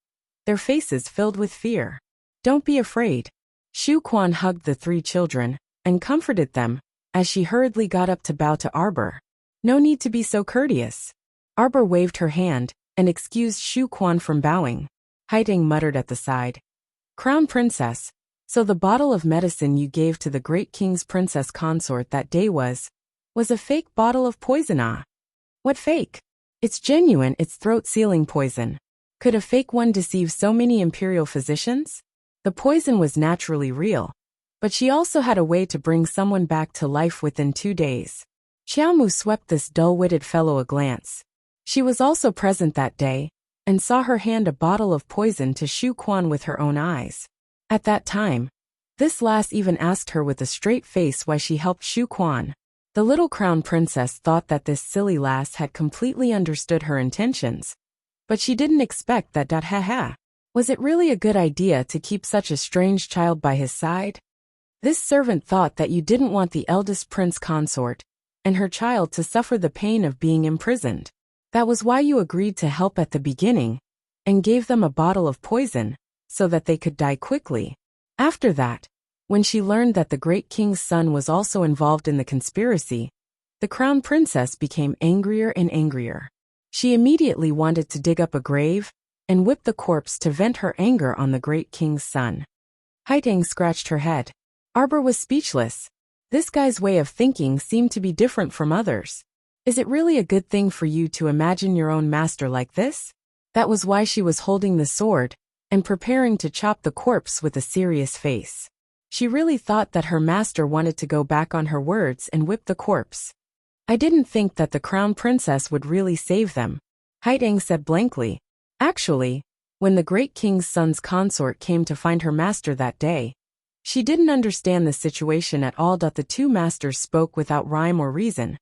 their faces filled with fear. Don't be afraid. Shu Quan hugged the 3 children and comforted them as she hurriedly got up to bow to Arbor. No need to be so courteous. Arbor waved her hand and excused Shu Quan from bowing. Haiteng muttered at the side. Crown Princess, so the bottle of medicine you gave to the great king's princess consort that day was a fake bottle of poison. Ah. What fake? It's genuine, it's throat-sealing poison. Could a fake one deceive so many imperial physicians? The poison was naturally real, but she also had a way to bring someone back to life within 2 days. Xiaomu swept this dull-witted fellow a glance. She was also present that day, and saw her hand a bottle of poison to Shu Quan with her own eyes. At that time, this lass even asked her with a straight face why she helped Shu Quan. The little crown princess thought that this silly lass had completely understood her intentions, but she didn't expect that. Haha. Was it really a good idea to keep such a strange child by his side? This servant thought that you didn't want the eldest prince consort and her child to suffer the pain of being imprisoned. That was why you agreed to help at the beginning and gave them a bottle of poison so that they could die quickly. After that, when she learned that the great king's son was also involved in the conspiracy, the crown princess became angrier and angrier. She immediately wanted to dig up a grave and whip the corpse to vent her anger on the great king's son. Haiteng scratched her head. Arbor was speechless. This guy's way of thinking seemed to be different from others. Is it really a good thing for you to imagine your own master like this? That was why she was holding the sword and preparing to chop the corpse with a serious face. She really thought that her master wanted to go back on her words and whip the corpse. I didn't think that the crown princess would really save them, Haiteng said blankly. Actually, when the great king's son's consort came to find her master that day, she didn't understand the situation at all. The 2 masters spoke without rhyme or reason,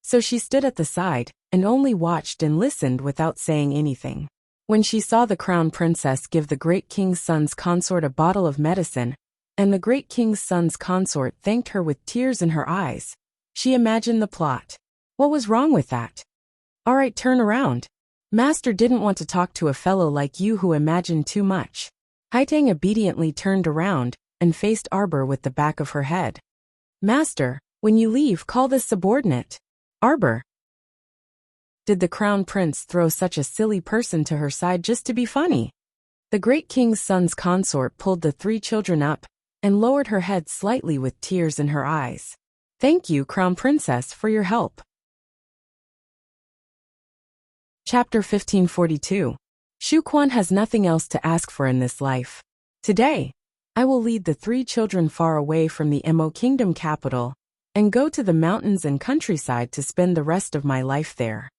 so she stood at the side and only watched and listened without saying anything. When she saw the crown princess give the great king's son's consort a bottle of medicine, and the great king's son's consort thanked her with tears in her eyes, she imagined the plot. What was wrong with that? All right, turn around. Master didn't want to talk to a fellow like you who imagined too much. Haiteng obediently turned around and faced Arbor with the back of her head. Master, when you leave, call this subordinate Arbor. Did the crown prince throw such a silly person to her side just to be funny? The great king's son's consort pulled the 3 children up and lowered her head slightly with tears in her eyes. Thank you, Crown Princess, for your help. Chapter 1542. Shu Quan has nothing else to ask for in this life. Today, I will lead the 3 children far away from the Mo Kingdom capital and go to the mountains and countryside to spend the rest of my life there.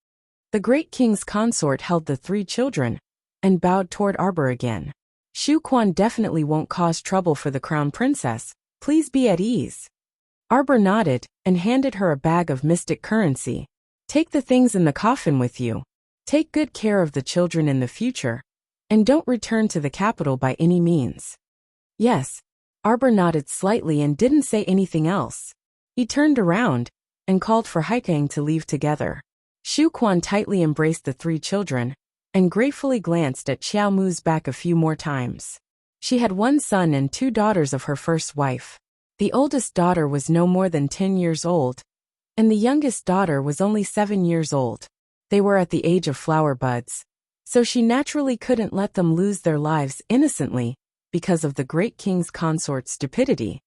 The great king's consort held the 3 children and bowed toward Arbor again. Shu Quan definitely won't cause trouble for the crown princess. Please be at ease. Arbor nodded and handed her a bag of mystic currency. Take the things in the coffin with you. Take good care of the children in the future, and don't return to the capital by any means. Yes. Arbor nodded slightly and didn't say anything else. He turned around and called for Haikang to leave together. Shu Quan tightly embraced the 3 children and gratefully glanced at Xiao Mu's back a few more times. She had 1 son and 2 daughters of her first wife. The oldest daughter was no more than 10 years old, and the youngest daughter was only 7 years old. They were at the age of flower buds, so she naturally couldn't let them lose their lives innocently because of the great king's consort's stupidity.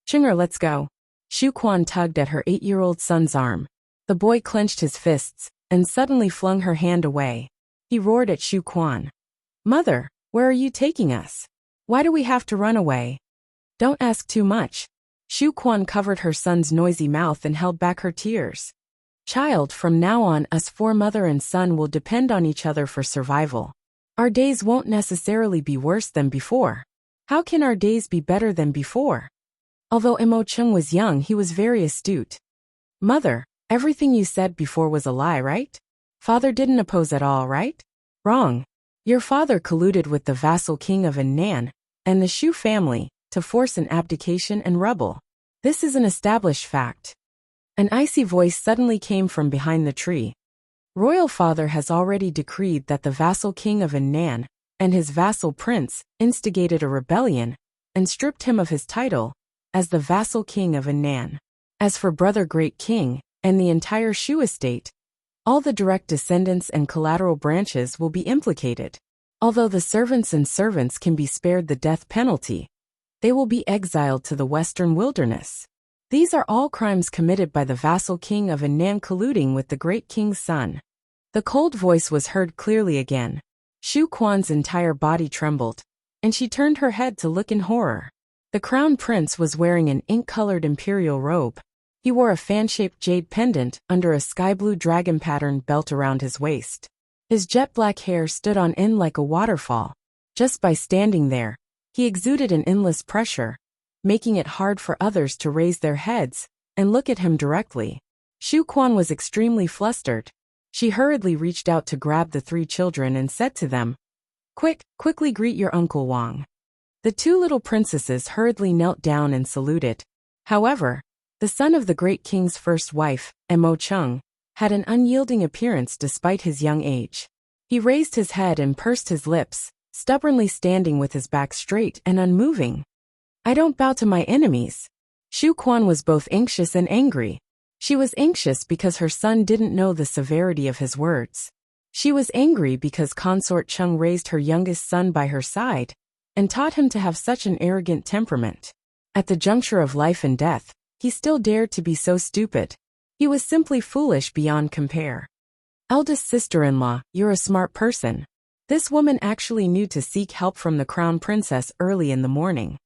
Chinger, let's go. Shu Quan tugged at her 8-year-old son's arm. The boy clenched his fists and suddenly flung her hand away. He roared at Shu Quan. Mother, where are you taking us? Why do we have to run away? Don't ask too much. Shu Quan covered her son's noisy mouth and held back her tears. Child, from now on us 4 mother and son will depend on each other for survival. Our days won't necessarily be worse than before. How can our days be better than before? Although Mo Chung was young, he was very astute. Mother, everything you said before was a lie, right? Father didn't oppose at all, right? Wrong. Your father colluded with the vassal king of Nan and the Shu family to force an abdication and rebel. This is an established fact. An icy voice suddenly came from behind the tree. Royal father has already decreed that the vassal king of Nan and his vassal prince instigated a rebellion and stripped him of his title as the vassal king of Nan. As for brother great king and the entire Shu estate, all the direct descendants and collateral branches will be implicated. Although the servants can be spared the death penalty, they will be exiled to the western wilderness. These are all crimes committed by the vassal king of Nan colluding with the great king's son. The cold voice was heard clearly again. Shu Quan's entire body trembled, and she turned her head to look in horror. The crown prince was wearing an ink-colored imperial robe. He wore a fan-shaped jade pendant under a sky-blue dragon pattern belt around his waist. His jet-black hair stood on end like a waterfall. Just by standing there, he exuded an endless pressure, making it hard for others to raise their heads and look at him directly. Shu Quan was extremely flustered. She hurriedly reached out to grab the 3 children and said to them, Quickly greet your Uncle Wang. The 2 little princesses hurriedly knelt down and saluted. However, the son of the great king's first wife, Mo Chung, had an unyielding appearance despite his young age. He raised his head and pursed his lips, stubbornly standing with his back straight and unmoving. I don't bow to my enemies. Shu Quan was both anxious and angry. She was anxious because her son didn't know the severity of his words. She was angry because Consort Chung raised her youngest son by her side and taught him to have such an arrogant temperament. At the juncture of life and death, he still dared to be so stupid. He was simply foolish beyond compare. Eldest sister-in-law, you're a smart person. This woman actually knew to seek help from the crown princess early in the morning.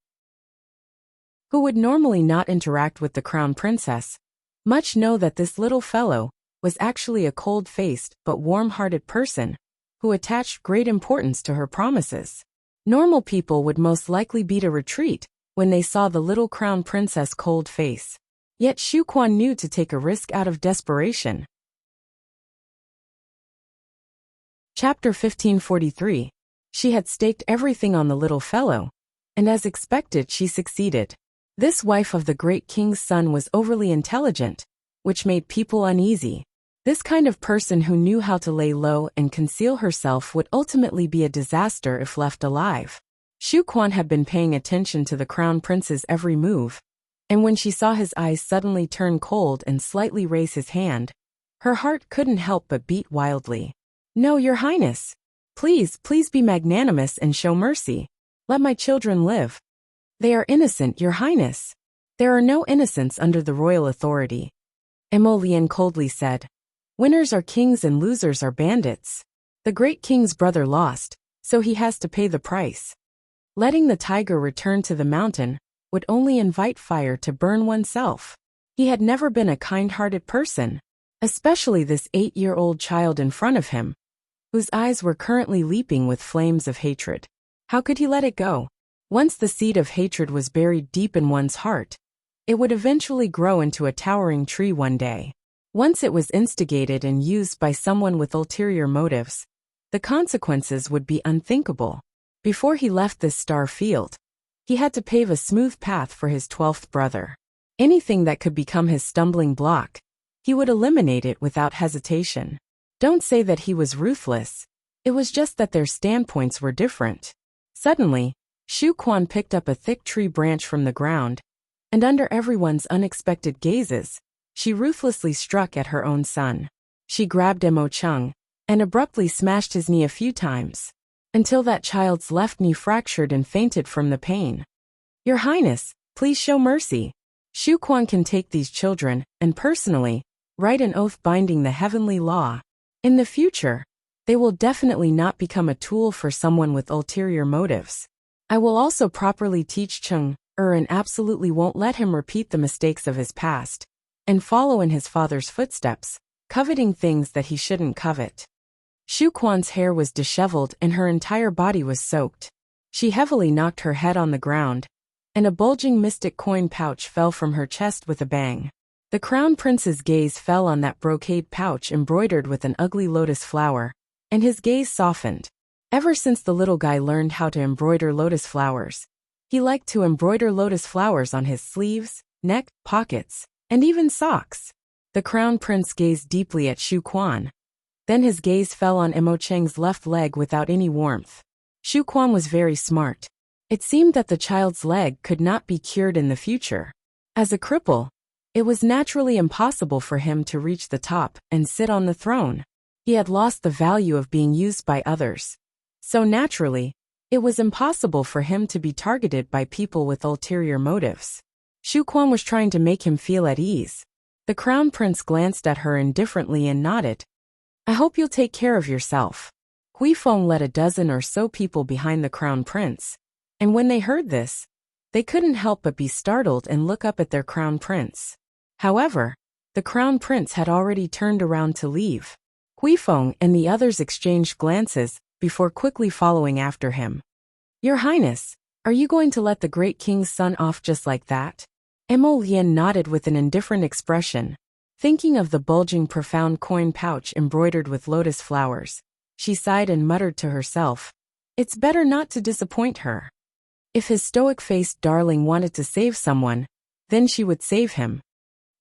Who would normally not interact with the crown princess, much know that this little fellow was actually a cold-faced but warm-hearted person who attached great importance to her promises. Normal people would most likely beat a retreat when they saw the little crown princess' cold face. Yet Shu Quan knew to take a risk out of desperation. Chapter 1543. She had staked everything on the little fellow, and as expected she succeeded. This wife of the great king's son was overly intelligent, which made people uneasy. This kind of person who knew how to lay low and conceal herself would ultimately be a disaster if left alive. Shu Quan had been paying attention to the crown prince's every move, and when she saw his eyes suddenly turn cold and slightly raise his hand, her heart couldn't help but beat wildly. No, your highness. Please be magnanimous and show mercy. Let my children live. They are innocent, your highness. There are no innocents under the royal authority. Emolian coldly said. Winners are kings and losers are bandits. The great king's brother lost, so he has to pay the price. Letting the tiger return to the mountain would only invite fire to burn oneself. He had never been a kind-hearted person, especially this 8-year-old child in front of him, whose eyes were currently leaping with flames of hatred. How could he let it go? Once the seed of hatred was buried deep in one's heart, it would eventually grow into a towering tree one day. Once it was instigated and used by someone with ulterior motives, the consequences would be unthinkable. Before he left this star field, he had to pave a smooth path for his 12th brother. Anything that could become his stumbling block, he would eliminate it without hesitation. Don't say that he was ruthless, it was just that their standpoints were different. Suddenly, Shu Quan picked up a thick tree branch from the ground, and under everyone's unexpected gazes, she ruthlessly struck at her own son. She grabbed Emo Chung and abruptly smashed his knee a few times, until that child's left knee fractured and fainted from the pain. Your Highness, please show mercy. Shu Quan can take these children and personally write an oath binding the heavenly law. In the future, they will definitely not become a tool for someone with ulterior motives. I will also properly teach Chung and absolutely won't let him repeat the mistakes of his past and follow in his father's footsteps, coveting things that he shouldn't covet. Shu Quan's hair was disheveled and her entire body was soaked. She heavily knocked her head on the ground, and a bulging mystic coin pouch fell from her chest with a bang. The crown prince's gaze fell on that brocade pouch embroidered with an ugly lotus flower, and his gaze softened. Ever since the little guy learned how to embroider lotus flowers, he liked to embroider lotus flowers on his sleeves, neck, pockets, and even socks. The crown prince gazed deeply at Shu Quan. Then his gaze fell on Emo Cheng's left leg without any warmth. Shu Quan was very smart. It seemed that the child's leg could not be cured in the future. As a cripple, it was naturally impossible for him to reach the top and sit on the throne. He had lost the value of being used by others. So naturally, it was impossible for him to be targeted by people with ulterior motives. Shu Quan was trying to make him feel at ease. The crown prince glanced at her indifferently and nodded. I hope you'll take care of yourself. Hui Feng led a dozen or so people behind the crown prince, and when they heard this, they couldn't help but be startled and look up at their crown prince. However, the crown prince had already turned around to leave. Hui Feng and the others exchanged glances before quickly following after him. Your Highness, are you going to let the great king's son off just like that? Emo Lien nodded with an indifferent expression. Thinking of the bulging profound coin pouch embroidered with lotus flowers, she sighed and muttered to herself, it's better not to disappoint her. If his stoic-faced darling wanted to save someone, then she would save him.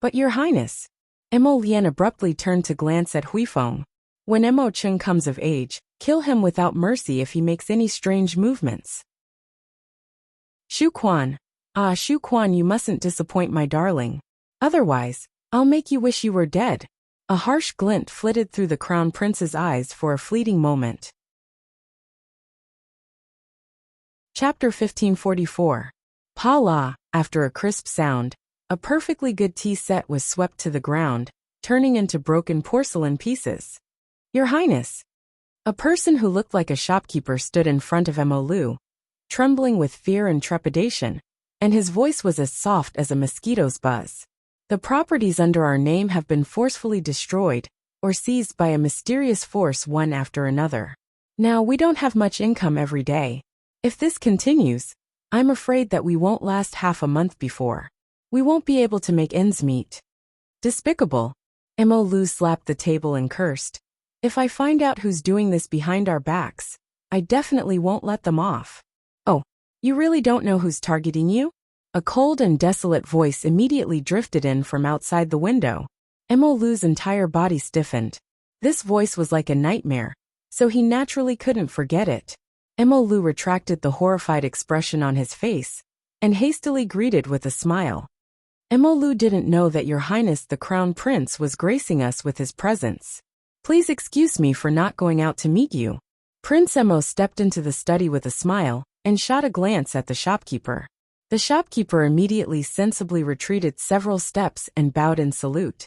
But Your Highness, Emo Lien abruptly turned to glance at Hui Feng. When Emo Chung comes of age, kill him without mercy if he makes any strange movements. Shu Quan, Shu Quan, you mustn't disappoint my darling. Otherwise, I'll make you wish you were dead. A harsh glint flitted through the crown prince's eyes for a fleeting moment. Chapter 1544. Pa la, after a crisp sound, a perfectly good tea set was swept to the ground, turning into broken porcelain pieces. Your Highness. A person who looked like a shopkeeper stood in front of Emo Lu, trembling with fear and trepidation, and his voice was as soft as a mosquito's buzz. The properties under our name have been forcefully destroyed or seized by a mysterious force one after another. Now we don't have much income every day. If this continues, I'm afraid that we won't last half a month before. We won't be able to make ends meet. Despicable. Emo Lu slapped the table and cursed. If I find out who's doing this behind our backs, I definitely won't let them off. Oh, you really don't know who's targeting you? A cold and desolate voice immediately drifted in from outside the window. Emo Lu's entire body stiffened. This voice was like a nightmare, so he naturally couldn't forget it. Emo Lu retracted the horrified expression on his face and hastily greeted with a smile. Emo Lu didn't know that Your Highness the Crown Prince was gracing us with his presence. Please excuse me for not going out to meet you. Prince Emo stepped into the study with a smile and shot a glance at the shopkeeper. The shopkeeper immediately sensibly retreated several steps and bowed in salute.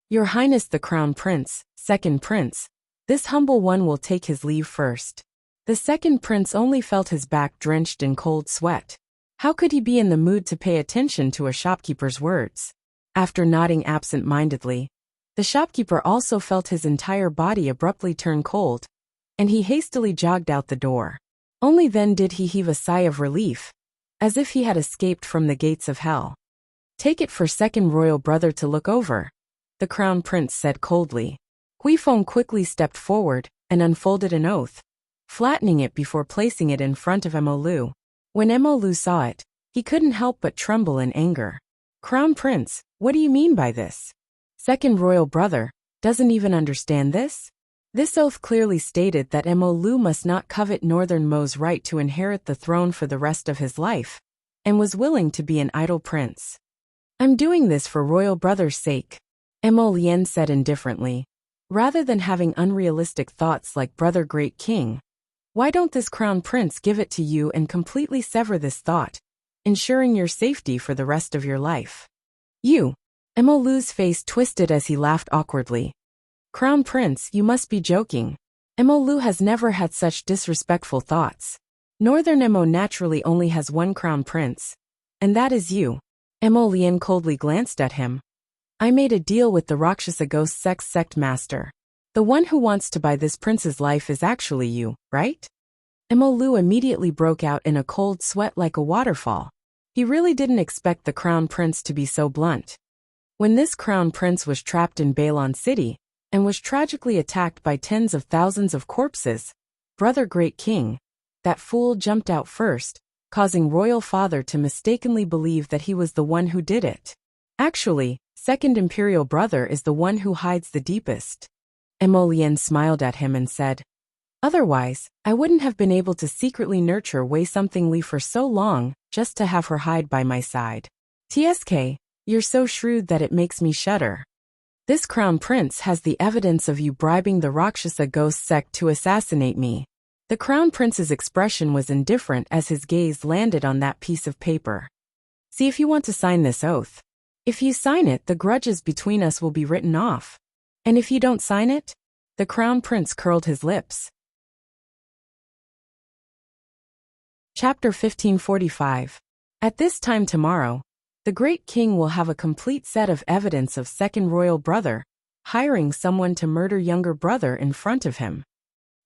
Your Highness the Crown Prince, second prince, this humble one will take his leave first. The second prince only felt his back drenched in cold sweat. How could he be in the mood to pay attention to a shopkeeper's words? After nodding absent-mindedly, the shopkeeper also felt his entire body abruptly turn cold, and he hastily jogged out the door. Only then did he heave a sigh of relief, as if he had escaped from the gates of hell. Take it for second royal brother to look over, the crown prince said coldly. Huifeng quickly stepped forward and unfolded an oath, flattening it before placing it in front of Emolu. When Emolu saw it, he couldn't help but tremble in anger. Crown Prince, what do you mean by this? Second royal brother doesn't even understand this? This oath clearly stated that Emolu must not covet Northern Mo's right to inherit the throne for the rest of his life, and was willing to be an idle prince. I'm doing this for royal brother's sake, Emo Lien said indifferently. Rather than having unrealistic thoughts like brother great king, why don't this crown prince give it to you and completely sever this thought, ensuring your safety for the rest of your life? You. Emolu's face twisted as he laughed awkwardly. Crown Prince, you must be joking. Emolu has never had such disrespectful thoughts. Northern Emo naturally only has one crown prince, and that is you. Emo Lien coldly glanced at him. I made a deal with the Rakshasa Ghost sect master. The one who wants to buy this prince's life is actually you, right? Emolu immediately broke out in a cold sweat like a waterfall. He really didn't expect the crown prince to be so blunt. When this crown prince was trapped in Balon City, and was tragically attacked by tens of thousands of corpses, brother great king, that fool jumped out first, causing royal father to mistakenly believe that he was the one who did it. Actually, second imperial brother is the one who hides the deepest. Emo Lien smiled at him and said, otherwise, I wouldn't have been able to secretly nurture Wei Something Li for so long, just to have her hide by my side. TSK, you're so shrewd that it makes me shudder. This crown prince has the evidence of you bribing the Rakshasa Ghost sect to assassinate me. The crown prince's expression was indifferent as his gaze landed on that piece of paper. See if you want to sign this oath. If you sign it, the grudges between us will be written off. And if you don't sign it? The crown prince curled his lips. Chapter 1545. At this time tomorrow, the great king will have a complete set of evidence of second royal brother, hiring someone to murder younger brother in front of him.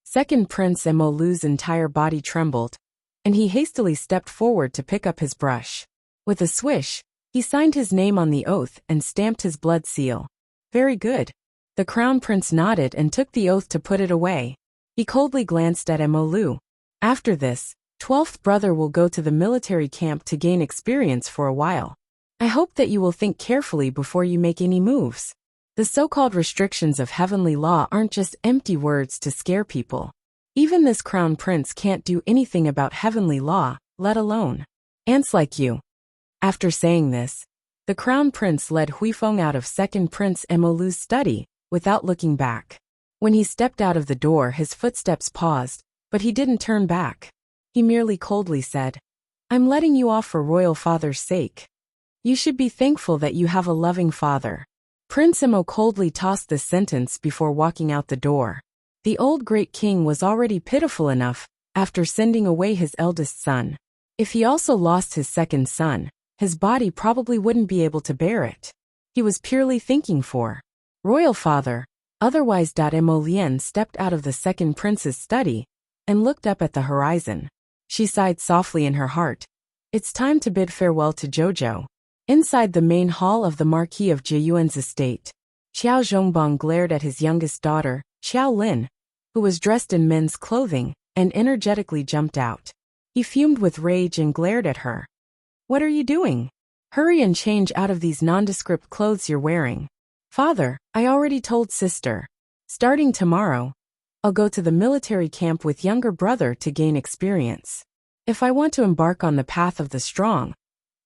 Second Prince Emolu's entire body trembled, and he hastily stepped forward to pick up his brush. With a swish, he signed his name on the oath and stamped his blood seal. Very good. The crown prince nodded and took the oath to put it away. He coldly glanced at Emolu. After this, 12th brother will go to the military camp to gain experience for a while. I hope that you will think carefully before you make any moves. The so-called restrictions of heavenly law aren't just empty words to scare people. Even this crown prince can't do anything about heavenly law, let alone ants like you. After saying this, the crown prince led Huifeng out of second prince Emolu's study, without looking back. When he stepped out of the door, his footsteps paused, but he didn't turn back. He merely coldly said, I'm letting you off for royal father's sake. You should be thankful that you have a loving father. Prince Emo coldly tossed this sentence before walking out the door. The old great king was already pitiful enough, after sending away his eldest son. If he also lost his second son, his body probably wouldn't be able to bear it. He was purely thinking for royal father. Otherwise, Emo Lien stepped out of the second prince's study and looked up at the horizon. She sighed softly in her heart. It's time to bid farewell to Jojo. Inside the main hall of the Marquis of Jiyuan's estate, Xiao Zhongbang glared at his youngest daughter, Xiao Lin, who was dressed in men's clothing, and energetically jumped out. He fumed with rage and glared at her. What are you doing? Hurry and change out of these nondescript clothes you're wearing. Father, I already told sister. Starting tomorrow, I'll go to the military camp with younger brother to gain experience. If I want to embark on the path of the strong,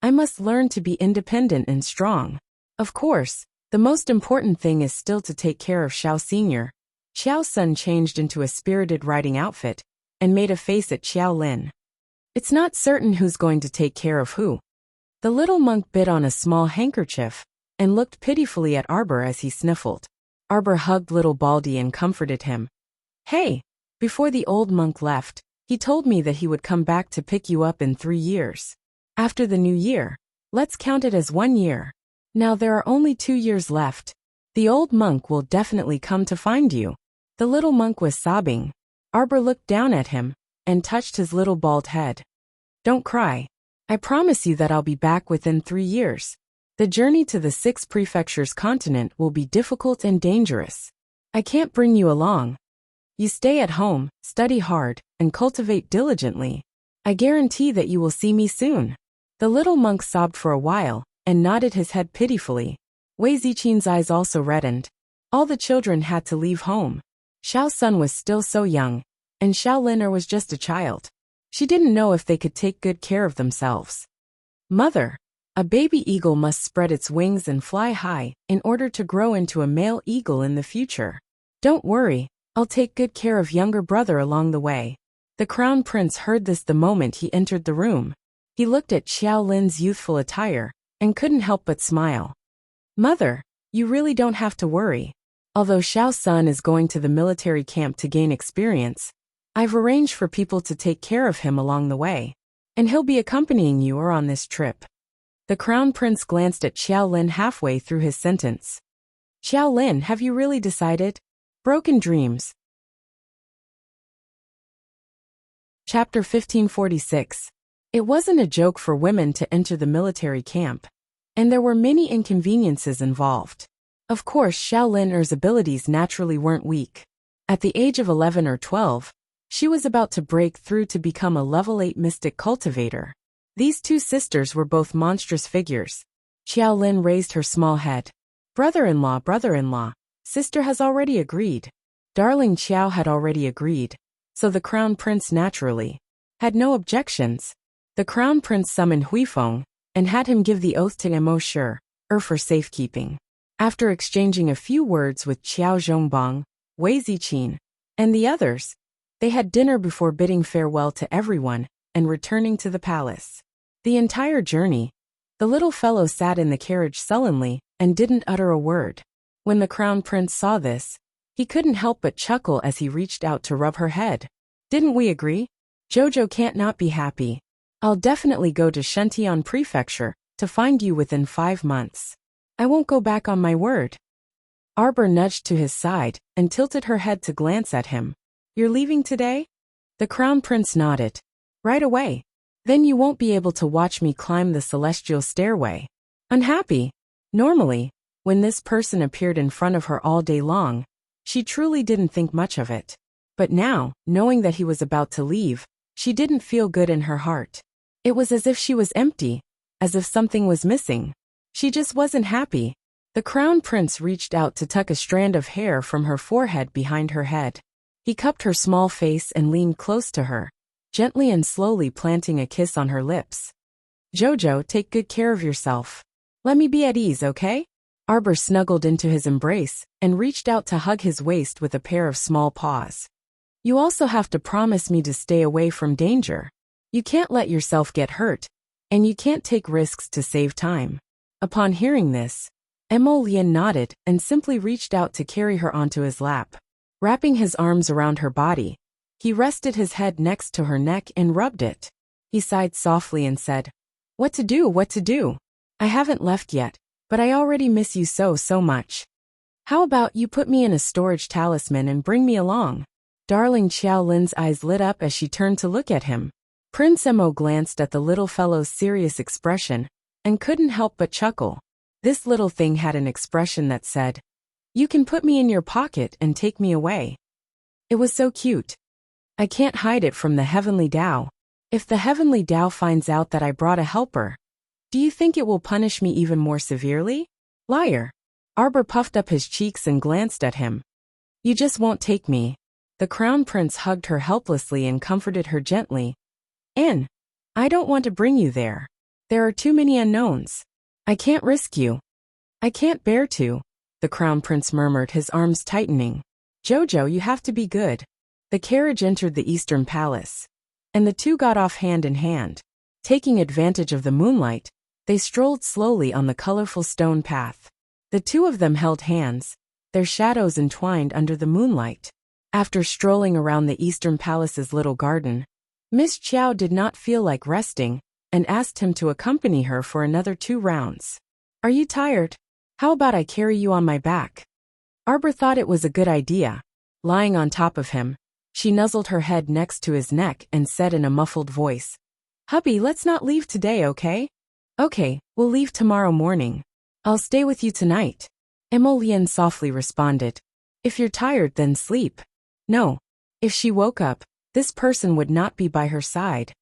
I must learn to be independent and strong. Of course, the most important thing is still to take care of Xiao Sr. Xiao's son changed into a spirited riding outfit and made a face at Xiao Lin. It's not certain who's going to take care of who, The little monk bit on a small handkerchief and looked pitifully at Arbor as he sniffled. Arbor hugged little Baldy and comforted him. Hey, before the old monk left, he told me that he would come back to pick you up in 3 years. After the new year, let's count it as 1 year. Now there are only 2 years left. The old monk will definitely come to find you. The little monk was sobbing. Arbor looked down at him and touched his little bald head. Don't cry. I promise you that I'll be back within 3 years. The journey to the 6 prefectures continent will be difficult and dangerous. I can't bring you along. You stay at home, study hard, and cultivate diligently. I guarantee that you will see me soon. The little monk sobbed for a while and nodded his head pitifully. Wei Zichin's eyes also reddened. All the children had to leave home. Xiao Sun was still so young, and Xiao Lin was just a child. She didn't know if they could take good care of themselves. Mother, a baby eagle must spread its wings and fly high in order to grow into a male eagle in the future. Don't worry, I'll take good care of younger brother along the way. The crown prince heard this the moment he entered the room. He looked at Xiao Lin's youthful attire and couldn't help but smile. Mother, you really don't have to worry. Although Xiao Sun is going to the military camp to gain experience, I've arranged for people to take care of him along the way, and he'll be accompanying you or on this trip. The crown prince glanced at Xiao Lin halfway through his sentence. Xiao Lin, have you really decided? Broken dreams. Chapter 1546. It wasn't a joke for women to enter the military camp, and there were many inconveniences involved. Of course, Xiao Lin's abilities naturally weren't weak. At the age of 11 or 12, she was about to break through to become a level 8 mystic cultivator. These 2 sisters were both monstrous figures. Xiao Lin raised her small head. Brother-in-law, sister has already agreed. Darling Xiao had already agreed, so the crown prince naturally had no objections. The crown prince summoned Huifeng and had him give the oath to Mo Shi, for safekeeping. After exchanging a few words with Qiao Zhongbang, Wei Zichin, and the others, they had dinner before bidding farewell to everyone and returning to the palace. The entire journey, the little fellow sat in the carriage sullenly and didn't utter a word. When the crown prince saw this, he couldn't help but chuckle as he reached out to rub her head. Didn't we agree? Jojo can't not be happy. I'll definitely go to Shentian Prefecture to find you within 5 months. I won't go back on my word. Arbor nudged to his side and tilted her head to glance at him. You're leaving today? The crown prince nodded. Right away. Then you won't be able to watch me climb the celestial stairway. Unhappy. Normally, when this person appeared in front of her all day long, she truly didn't think much of it. But now, knowing that he was about to leave, she didn't feel good in her heart. It was as if she was empty, as if something was missing. She just wasn't happy. The crown prince reached out to tuck a strand of hair from her forehead behind her head. He cupped her small face and leaned close to her, gently and slowly planting a kiss on her lips. Jojo, take good care of yourself. Let me be at ease, okay? Arbor snuggled into his embrace and reached out to hug his waist with a pair of small paws. You also have to promise me to stay away from danger. You can't let yourself get hurt, and you can't take risks to save time. Upon hearing this, Mo Lian nodded and simply reached out to carry her onto his lap. Wrapping his arms around her body, he rested his head next to her neck and rubbed it. He sighed softly and said, What to do? I haven't left yet, but I already miss you so much. How about you put me in a storage talisman and bring me along? Darling Xiao Lin's eyes lit up as she turned to look at him. Prince Mo glanced at the little fellow's serious expression and couldn't help but chuckle. This little thing had an expression that said, You can put me in your pocket and take me away. It was so cute. I can't hide it from the heavenly Tao. If the heavenly Tao finds out that I brought a helper, do you think it will punish me even more severely? Liar. Arbor puffed up his cheeks and glanced at him. You just won't take me. The crown prince hugged her helplessly and comforted her gently. I don't want to bring you there. There are too many unknowns. I can't risk you. I can't bear to, the crown prince murmured, his arms tightening. Jojo, you have to be good. The carriage entered the eastern palace, and the two got off hand in hand. Taking advantage of the moonlight, They strolled slowly on the colorful stone path. The two of them held hands, their shadows entwined under the moonlight. After strolling around the Eastern Palace's little garden, Miss Chiao did not feel like resting and asked him to accompany her for another 2 rounds. Are you tired? How about I carry you on my back? Arbor thought it was a good idea. Lying on top of him, she nuzzled her head next to his neck and said in a muffled voice, Hubby, let's not leave today, okay? Okay, we'll leave tomorrow morning. I'll stay with you tonight. Emolien softly responded. If you're tired, then sleep. No. If she woke up, this person would not be by her side.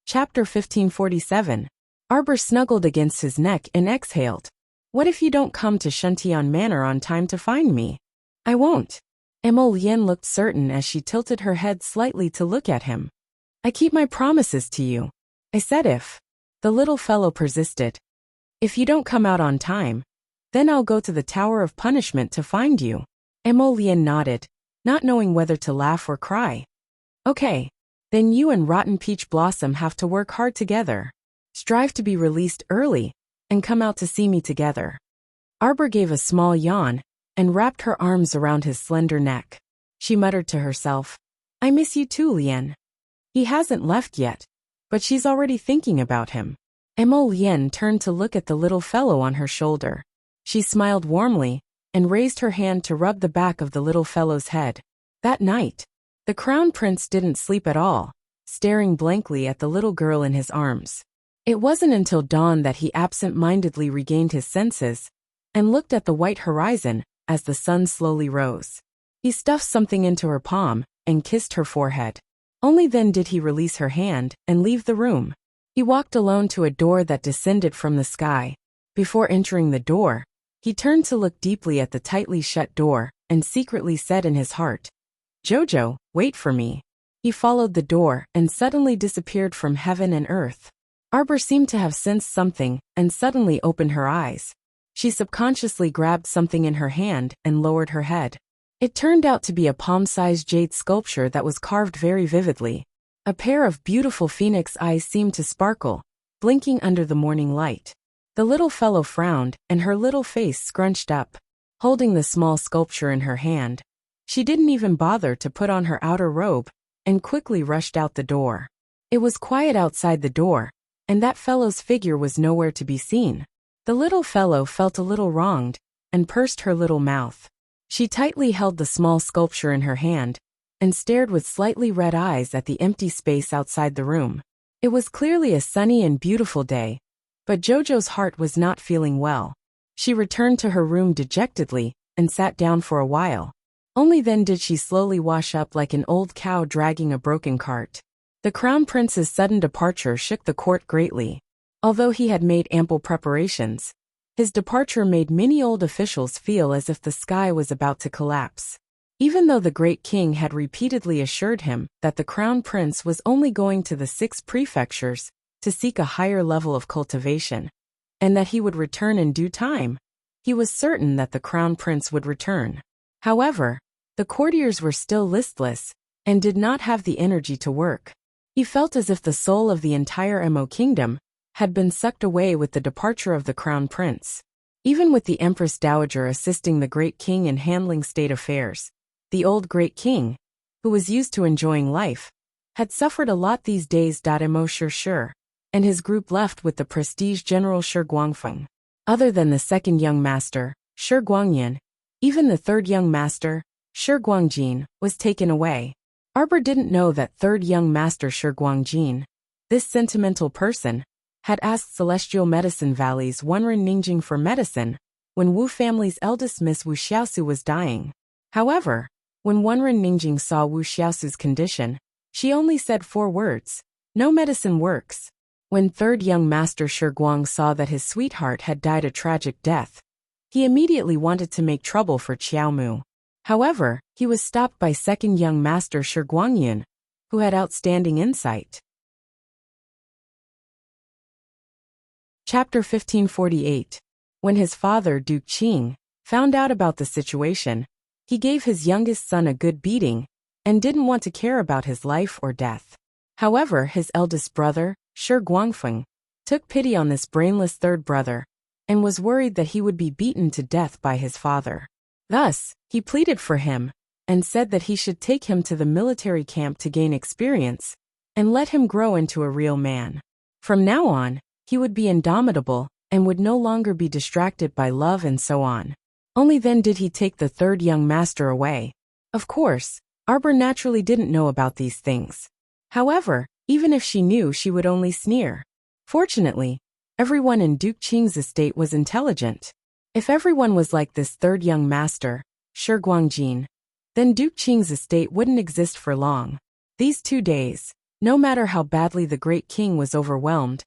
Chapter 1547. Arbor snuggled against his neck and exhaled. What if you don't come to Shuntian Manor on time to find me? I won't. Emolien looked certain as she tilted her head slightly to look at him. I keep my promises to you. I said if. The little fellow persisted. If you don't come out on time, then I'll go to the Tower of Punishment to find you. Emolien nodded, not knowing whether to laugh or cry. Okay. Then you and Rotten Peach Blossom have to work hard together. Strive to be released early, and come out to see me together. Arbor gave a small yawn, and wrapped her arms around his slender neck. She muttered to herself, I miss you too, Lien. He hasn't left yet, but she's already thinking about him. Emolien turned to look at the little fellow on her shoulder. She smiled warmly, and raised her hand to rub the back of the little fellow's head. That night, the Crown Prince didn't sleep at all, staring blankly at the little girl in his arms. It wasn't until dawn that he absent-mindedly regained his senses, and looked at the white horizon as the sun slowly rose. He stuffed something into her palm, and kissed her forehead. Only then did he release her hand and leave the room. He walked alone to a door that descended from the sky. Before entering the door, he turned to look deeply at the tightly shut door, and secretly said in his heart, Jojo, wait for me. He followed the door and suddenly disappeared from heaven and earth. Arbor seemed to have sensed something and suddenly opened her eyes. She subconsciously grabbed something in her hand and lowered her head. It turned out to be a palm-sized jade sculpture that was carved very vividly. A pair of beautiful phoenix eyes seemed to sparkle, blinking under the morning light. The little fellow frowned, and her little face scrunched up. Holding the small sculpture in her hand, she didn't even bother to put on her outer robe, and quickly rushed out the door. It was quiet outside the door, and that fellow's figure was nowhere to be seen. The little fellow felt a little wronged, and pursed her little mouth. She tightly held the small sculpture in her hand, and stared with slightly red eyes at the empty space outside the room. It was clearly a sunny and beautiful day, but Jojo's heart was not feeling well. She returned to her room dejectedly, and sat down for a while. Only then did she slowly wash up like an old cow dragging a broken cart. The Crown Prince's sudden departure shook the court greatly. Although he had made ample preparations, his departure made many old officials feel as if the sky was about to collapse. Even though the great king had repeatedly assured him that the Crown Prince was only going to the 6 prefectures to seek a higher level of cultivation, and that he would return in due time, he was certain that the Crown Prince would return. However, the courtiers were still listless, and did not have the energy to work. He felt as if the soul of the entire Mo kingdom had been sucked away with the departure of the Crown Prince. Even with the Empress Dowager assisting the great king in handling state affairs, the old great king, who was used to enjoying life, had suffered a lot these days. Mo Sure, and his group left with the prestige General Shi Guangfeng. Other than the second young master, Shi Guangyan, even the third young master, Shi Guangjin, was taken away. Arbor didn't know that third young master Shi Guangjin, this sentimental person, had asked Celestial Medicine Valley's Wenren Ningjing for medicine when Wu family's eldest Miss Wu Xiaosu was dying. However, when Wenren Ningjing saw Wu Xiaosu's condition, she only said 4 words, "No medicine works." When third young master Shi Guang saw that his sweetheart had died a tragic death, he immediately wanted to make trouble for Qiaomu. However, he was stopped by second young master Shi Guangyun, who had outstanding insight. Chapter 1548. When his father, Duke Qing, found out about the situation, he gave his youngest son a good beating, and didn't want to care about his life or death. However, his eldest brother, Shi Guangfeng, took pity on this brainless third brother, and was worried that he would be beaten to death by his father. Thus, he pleaded for him, and said that he should take him to the military camp to gain experience, and let him grow into a real man. From now on, he would be indomitable, and would no longer be distracted by love and so on. Only then did he take the third young master away. Of course, Arbor naturally didn't know about these things. However, even if she knew, she would only sneer. Fortunately, everyone in Duke Qing's estate was intelligent. If everyone was like this third young master, Shi Guangjin, then Duke Qing's estate wouldn't exist for long. These 2 days, no matter how badly the great king was overwhelmed,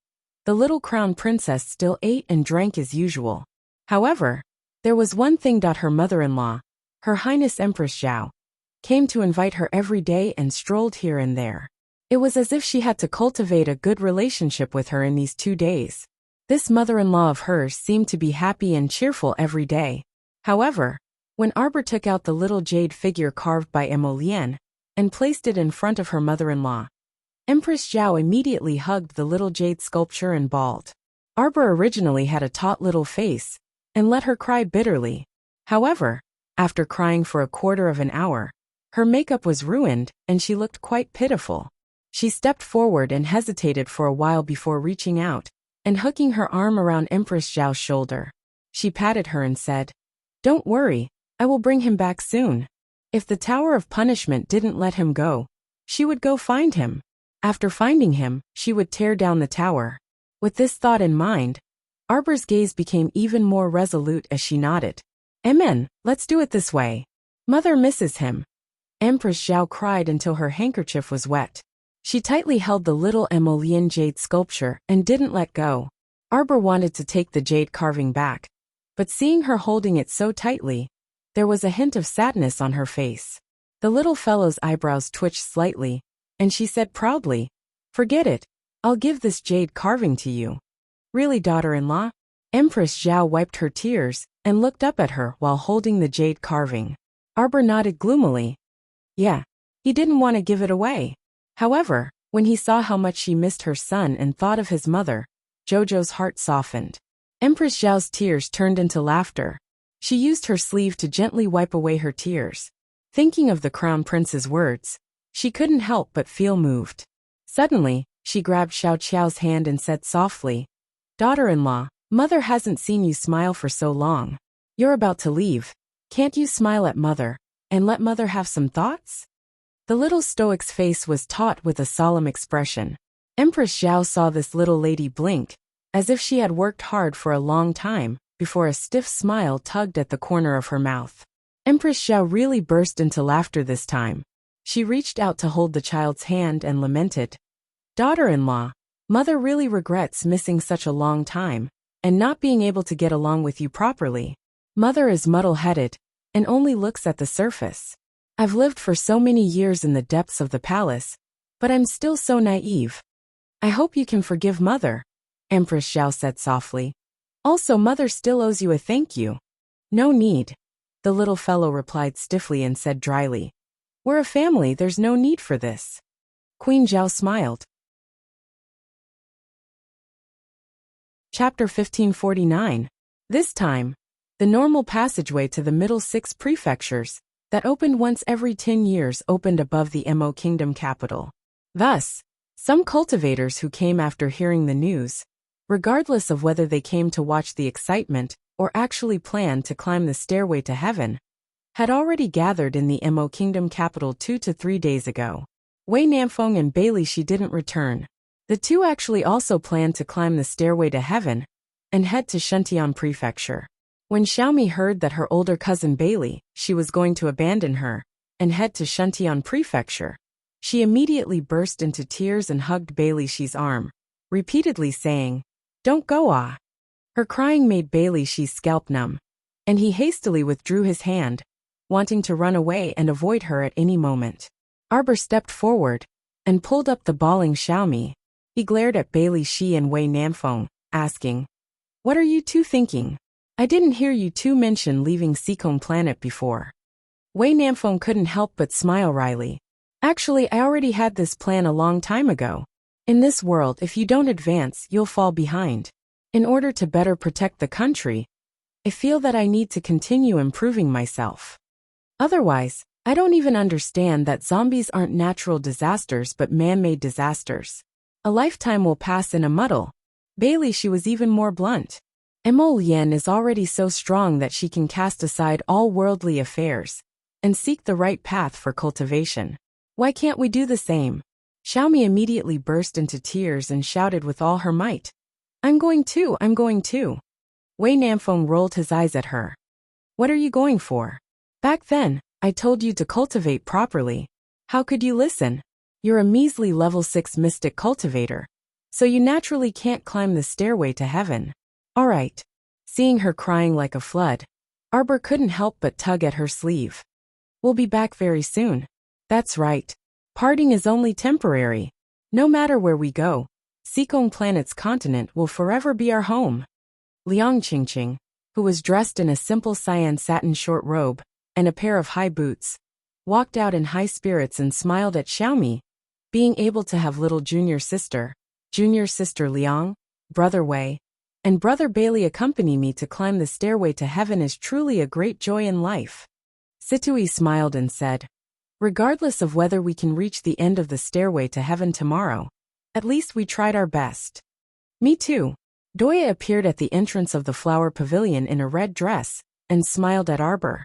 the little crown princess still ate and drank as usual. However, there was one thing: her mother-in-law, Her Highness Empress Zhao, came to invite her every day and strolled here and there. It was as if she had to cultivate a good relationship with her in these 2 days. This mother-in-law of hers seemed to be happy and cheerful every day. However, when Arbor took out the little jade figure carved by Emolian and placed it in front of her mother-in-law, Empress Zhao immediately hugged the little jade sculpture and bawled. Arbor originally had a taut little face and let her cry bitterly. However, after crying for a quarter of an hour, her makeup was ruined and she looked quite pitiful. She stepped forward and hesitated for a while before reaching out and hooking her arm around Empress Zhao's shoulder. She patted her and said, "Don't worry, I will bring him back soon." If the Tower of Punishment didn't let him go, she would go find him. After finding him, she would tear down the tower. With this thought in mind, Arbor's gaze became even more resolute as she nodded. "Amen, let's do it this way. Mother misses him." Empress Zhao cried until her handkerchief was wet. She tightly held the little Emolian jade sculpture and didn't let go. Arbor wanted to take the jade carving back, but seeing her holding it so tightly, there was a hint of sadness on her face. The little fellow's eyebrows twitched slightly, and she said proudly, "Forget it, I'll give this jade carving to you." "Really, daughter-in-law?" Empress Zhao wiped her tears and looked up at her while holding the jade carving. Arbor nodded gloomily. Yeah, he didn't want to give it away. However, when he saw how much she missed her son and thought of his mother, Jojo's heart softened. Empress Zhao's tears turned into laughter. She used her sleeve to gently wipe away her tears. Thinking of the crown prince's words, she couldn't help but feel moved. Suddenly, she grabbed Xiao Qiao's hand and said softly, "Daughter-in-law, mother hasn't seen you smile for so long. You're about to leave. Can't you smile at mother, and let mother have some thoughts?" The little stoic's face was taut with a solemn expression. Empress Zhao saw this little lady blink, as if she had worked hard for a long time, before a stiff smile tugged at the corner of her mouth. Empress Zhao really burst into laughter this time. She reached out to hold the child's hand and lamented, "Daughter-in-law, mother really regrets missing such a long time, and not being able to get along with you properly. Mother is muddle-headed, and only looks at the surface. I've lived for so many years in the depths of the palace, but I'm still so naive. I hope you can forgive mother," Empress Zhao said softly. "Also, mother still owes you a thank you." "No need," the little fellow replied stiffly and said dryly. "We're a family, there's no need for this." Queen Zhao smiled. Chapter 1549. This time, the normal passageway to the middle 6 prefectures, that opened once every 10 years, opened above the Mo Kingdom capital. Thus, some cultivators who came after hearing the news, regardless of whether they came to watch the excitement or actually planned to climb the stairway to heaven, had already gathered in the Mo Kingdom capital 2 to 3 days ago. Wei Namfeng and Bailey Shi didn't return. The two actually also planned to climb the stairway to heaven and head to Shuntian Prefecture. When Xiaomi heard that her older cousin Bailey Shi was going to abandon her and head to Shuntian Prefecture, she immediately burst into tears and hugged Bailey Shi's arm, repeatedly saying, "Don't go, ah." Her crying made Bailey Shi's scalp numb, and he hastily withdrew his hand, wanting to run away and avoid her at any moment. Arbor stepped forward and pulled up the bawling Xiaomi. He glared at Bailey Shi and Wei Namfeng, asking, "What are you two thinking? I didn't hear you two mention leaving Seacombe Planet before." Wei Namfeng couldn't help but smile wryly. "Actually, I already had this plan a long time ago. In this world, if you don't advance, you'll fall behind. In order to better protect the country, I feel that I need to continue improving myself. Otherwise, I don't even understand that zombies aren't natural disasters but man-made disasters. A lifetime will pass in a muddle. Bailey, she was even more blunt. Mo Lian is already so strong that she can cast aside all worldly affairs and seek the right path for cultivation. Why can't we do the same? Xiaomi immediately burst into tears and shouted with all her might. I'm going to. Wei Nanfeng rolled his eyes at her. What are you going for? Back then, I told you to cultivate properly. How could you listen? You're a measly level 6 mystic cultivator, so you naturally can't climb the stairway to heaven. Alright. Seeing her crying like a flood, Arbor couldn't help but tug at her sleeve. We'll be back very soon. That's right. Parting is only temporary. No matter where we go, Sikong Planet's continent will forever be our home. Liang Qingqing, who was dressed in a simple cyan satin short robe and a pair of high boots, walked out in high spirits and smiled at Xiaomi. Being able to have little junior sister Liang, brother Wei, and brother Bailey accompany me to climb the stairway to heaven is truly a great joy in life. Situi smiled and said, regardless of whether we can reach the end of the stairway to heaven tomorrow, at least we tried our best. Me too. Doya appeared at the entrance of the flower pavilion in a red dress and smiled at Arbor.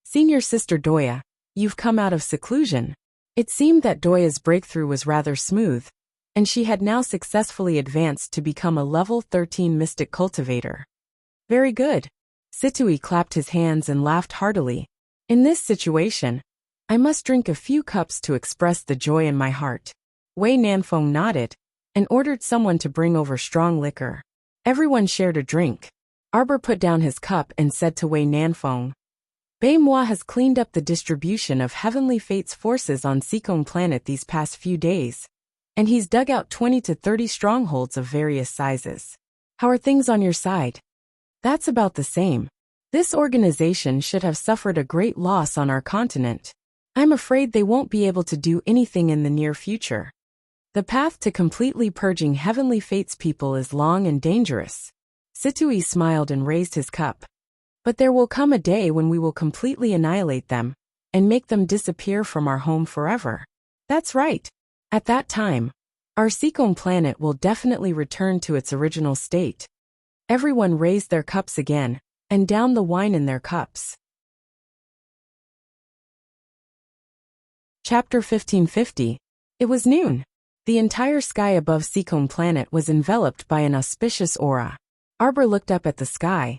Senior sister Doya, you've come out of seclusion. It seemed that Doya's breakthrough was rather smooth, and she had now successfully advanced to become a level 13 mystic cultivator. Very good. Situi clapped his hands and laughed heartily. In this situation, I must drink a few cups to express the joy in my heart. Wei Nanfeng nodded and ordered someone to bring over strong liquor. Everyone shared a drink. Arbor put down his cup and said to Wei Nanfeng, Bei Moi has cleaned up the distribution of Heavenly Fate's forces on Sikong Planet these past few days, and he's dug out 20 to 30 strongholds of various sizes. How are things on your side? That's about the same. This organization should have suffered a great loss on our continent. I'm afraid they won't be able to do anything in the near future. The path to completely purging Heavenly Fate's people is long and dangerous. Situi smiled and raised his cup. But there will come a day when we will completely annihilate them and make them disappear from our home forever. That's right. At that time, our Sikong planet will definitely return to its original state. Everyone raised their cups again and downed the wine in their cups. Chapter 1550. It was noon. The entire sky above Sikong Planet was enveloped by an auspicious aura. Arbor looked up at the sky,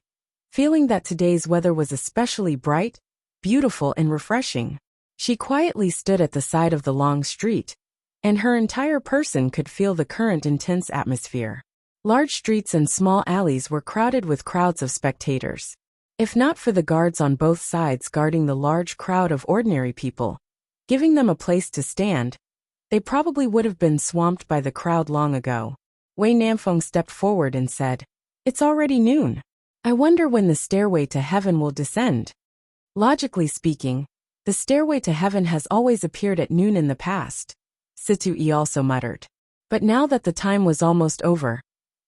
feeling that today's weather was especially bright, beautiful and refreshing. She quietly stood at the side of the long street, and her entire person could feel the current intense atmosphere. Large streets and small alleys were crowded with crowds of spectators. If not for the guards on both sides guarding the large crowd of ordinary people, giving them a place to stand, they probably would have been swamped by the crowd long ago. Wei Nanfeng stepped forward and said, It's already noon. I wonder when the stairway to heaven will descend. Logically speaking, the stairway to heaven has always appeared at noon in the past, Situi also muttered. But now that the time was almost over,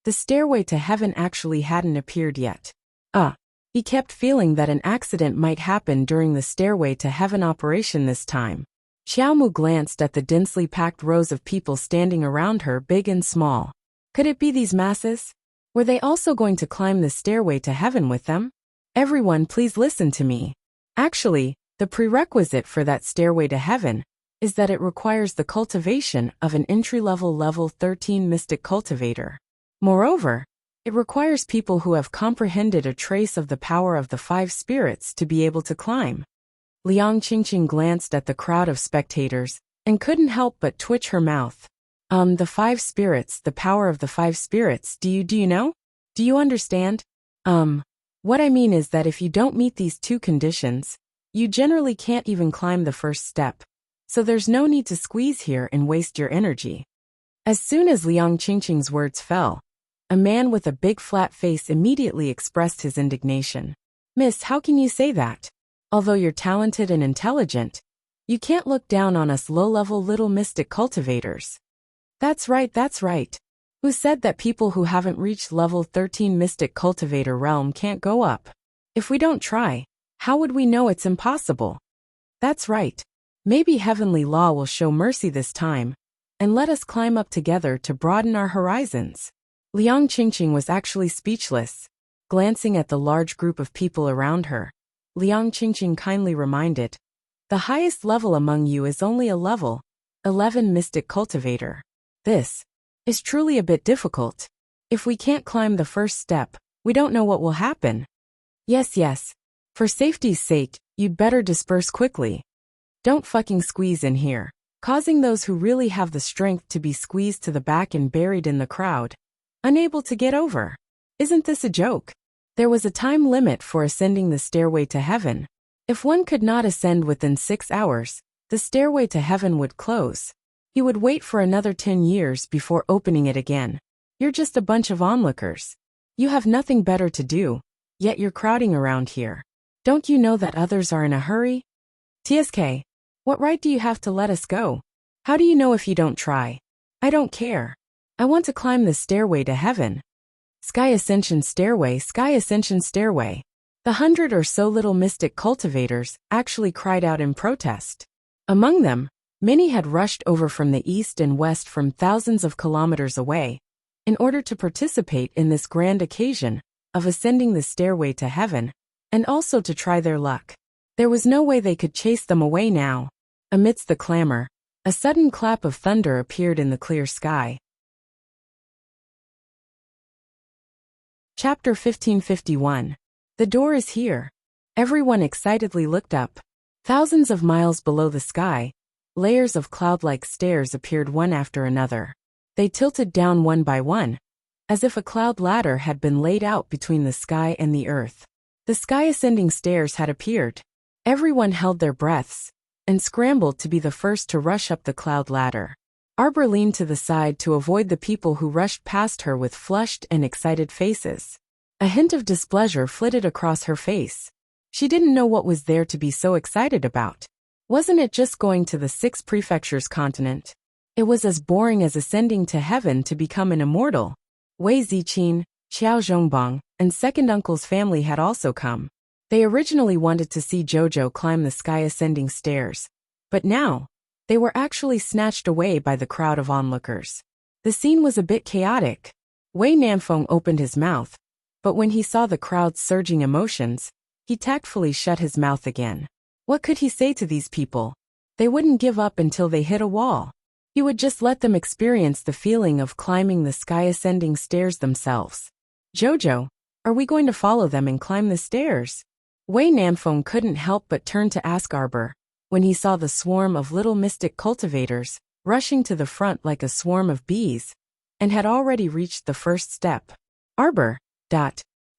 the stairway to heaven actually hadn't appeared yet. He kept feeling that an accident might happen during the stairway to heaven operation this time. Xiaomu glanced at the densely packed rows of people standing around her, big and small. Could it be these masses? Were they also going to climb the stairway to heaven with them? Everyone, please listen to me. Actually, the prerequisite for that stairway to heaven is that it requires the cultivation of an entry-level level 13 mystic cultivator. Moreover, it requires people who have comprehended a trace of the power of the 5 spirits to be able to climb. Liang Qingqing glanced at the crowd of spectators and couldn't help but twitch her mouth. The 5 spirits, the power of the 5 spirits, do you know? Do you understand? What I mean is that if you don't meet these 2 conditions, you generally can't even climb the first step. So there's no need to squeeze here and waste your energy. As soon as Liang Qingqing's words fell, a man with a big flat face immediately expressed his indignation. Miss, how can you say that? Although you're talented and intelligent, you can't look down on us low-level little mystic cultivators. That's right, that's right. Who said that people who haven't reached level 13 Mystic Cultivator realm can't go up? If we don't try, how would we know it's impossible? That's right. Maybe Heavenly Law will show mercy this time, and let us climb up together to broaden our horizons. Liang Qingqing was actually speechless. Glancing at the large group of people around her, Liang Qingqing kindly reminded, the highest level among you is only a level 11 Mystic Cultivator. This is truly a bit difficult. If we can't climb the first step, we don't know what will happen. Yes. For safety's sake, you'd better disperse quickly. Don't fucking squeeze in here, causing those who really have the strength to be squeezed to the back and buried in the crowd, unable to get over. Isn't this a joke? There was a time limit for ascending the stairway to heaven. If one could not ascend within 6 hours, the stairway to heaven would close. He would wait for another 10 years before opening it again. You're just a bunch of onlookers. You have nothing better to do, yet you're crowding around here. Don't you know that others are in a hurry? TSK, what right do you have to let us go? How do you know if you don't try? I don't care. I want to climb the stairway to heaven. Sky Ascension Stairway, Sky Ascension Stairway. The 100 or so little mystic cultivators actually cried out in protest. Among them, many had rushed over from the east and west from thousands of kilometers away, in order to participate in this grand occasion of ascending the stairway to heaven, and also to try their luck. There was no way they could chase them away now. Amidst the clamor, a sudden clap of thunder appeared in the clear sky. Chapter 1551. The door is here. Everyone excitedly looked up. Thousands of miles below the sky, layers of cloud-like stairs appeared one after another. They tilted down one by one, as if a cloud ladder had been laid out between the sky and the earth. The sky-ascending stairs had appeared. Everyone held their breaths and scrambled to be the first to rush up the cloud ladder. Arbor leaned to the side to avoid the people who rushed past her with flushed and excited faces. A hint of displeasure flitted across her face. She didn't know what was there to be so excited about. Wasn't it just going to the 6 prefectures continent? It was as boring as ascending to heaven to become an immortal. Wei Ziqin, Xiao Zhongbang, and second uncle's family had also come. They originally wanted to see Jojo climb the sky-ascending stairs, but now, they were actually snatched away by the crowd of onlookers. The scene was a bit chaotic. Wei Nanfeng opened his mouth, but when he saw the crowd's surging emotions, he tactfully shut his mouth again. What could he say to these people? They wouldn't give up until they hit a wall. He would just let them experience the feeling of climbing the sky-ascending stairs themselves. Jojo, are we going to follow them and climb the stairs? Wei Nanfeng couldn't help but turn to ask Arbor, when he saw the swarm of little mystic cultivators rushing to the front like a swarm of bees, and had already reached the first step. Arbor,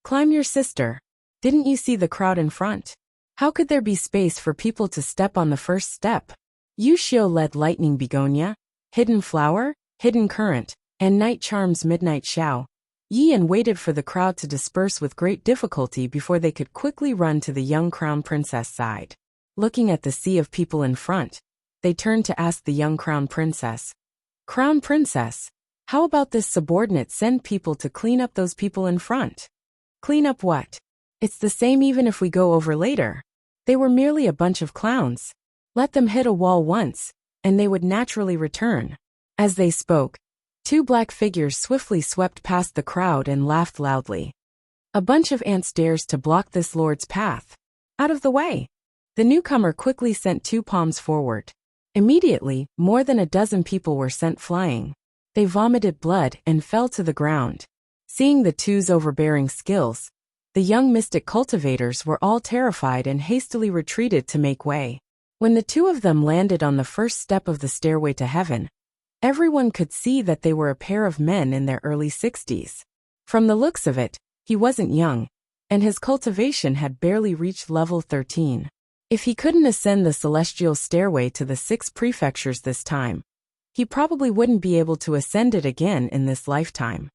climb your sister. Didn't you see the crowd in front? How could there be space for people to step on the first step? Yu Xiu led Lightning Begonia, Hidden Flower, Hidden Current, and Night Charm's Midnight Xiao. Yian waited for the crowd to disperse with great difficulty before they could quickly run to the young crown princess side. Looking at the sea of people in front, they turned to ask the young crown princess. Crown princess, how about this subordinate send people to clean up those people in front? Clean up what? It's the same even if we go over later. They were merely a bunch of clowns. Let them hit a wall once, and they would naturally return. As they spoke, 2 black figures swiftly swept past the crowd and laughed loudly. A bunch of ants dares to block this lord's path. Out of the way! The newcomer quickly sent 2 palms forward. Immediately, more than a dozen people were sent flying. They vomited blood and fell to the ground. Seeing the 2's overbearing skills, the young mystic cultivators were all terrified and hastily retreated to make way. When the 2 of them landed on the first step of the stairway to heaven, everyone could see that they were a pair of men in their early 60s. From the looks of it, he wasn't young, and his cultivation had barely reached level 13. If he couldn't ascend the celestial stairway to the 6 prefectures this time, he probably wouldn't be able to ascend it again in this lifetime.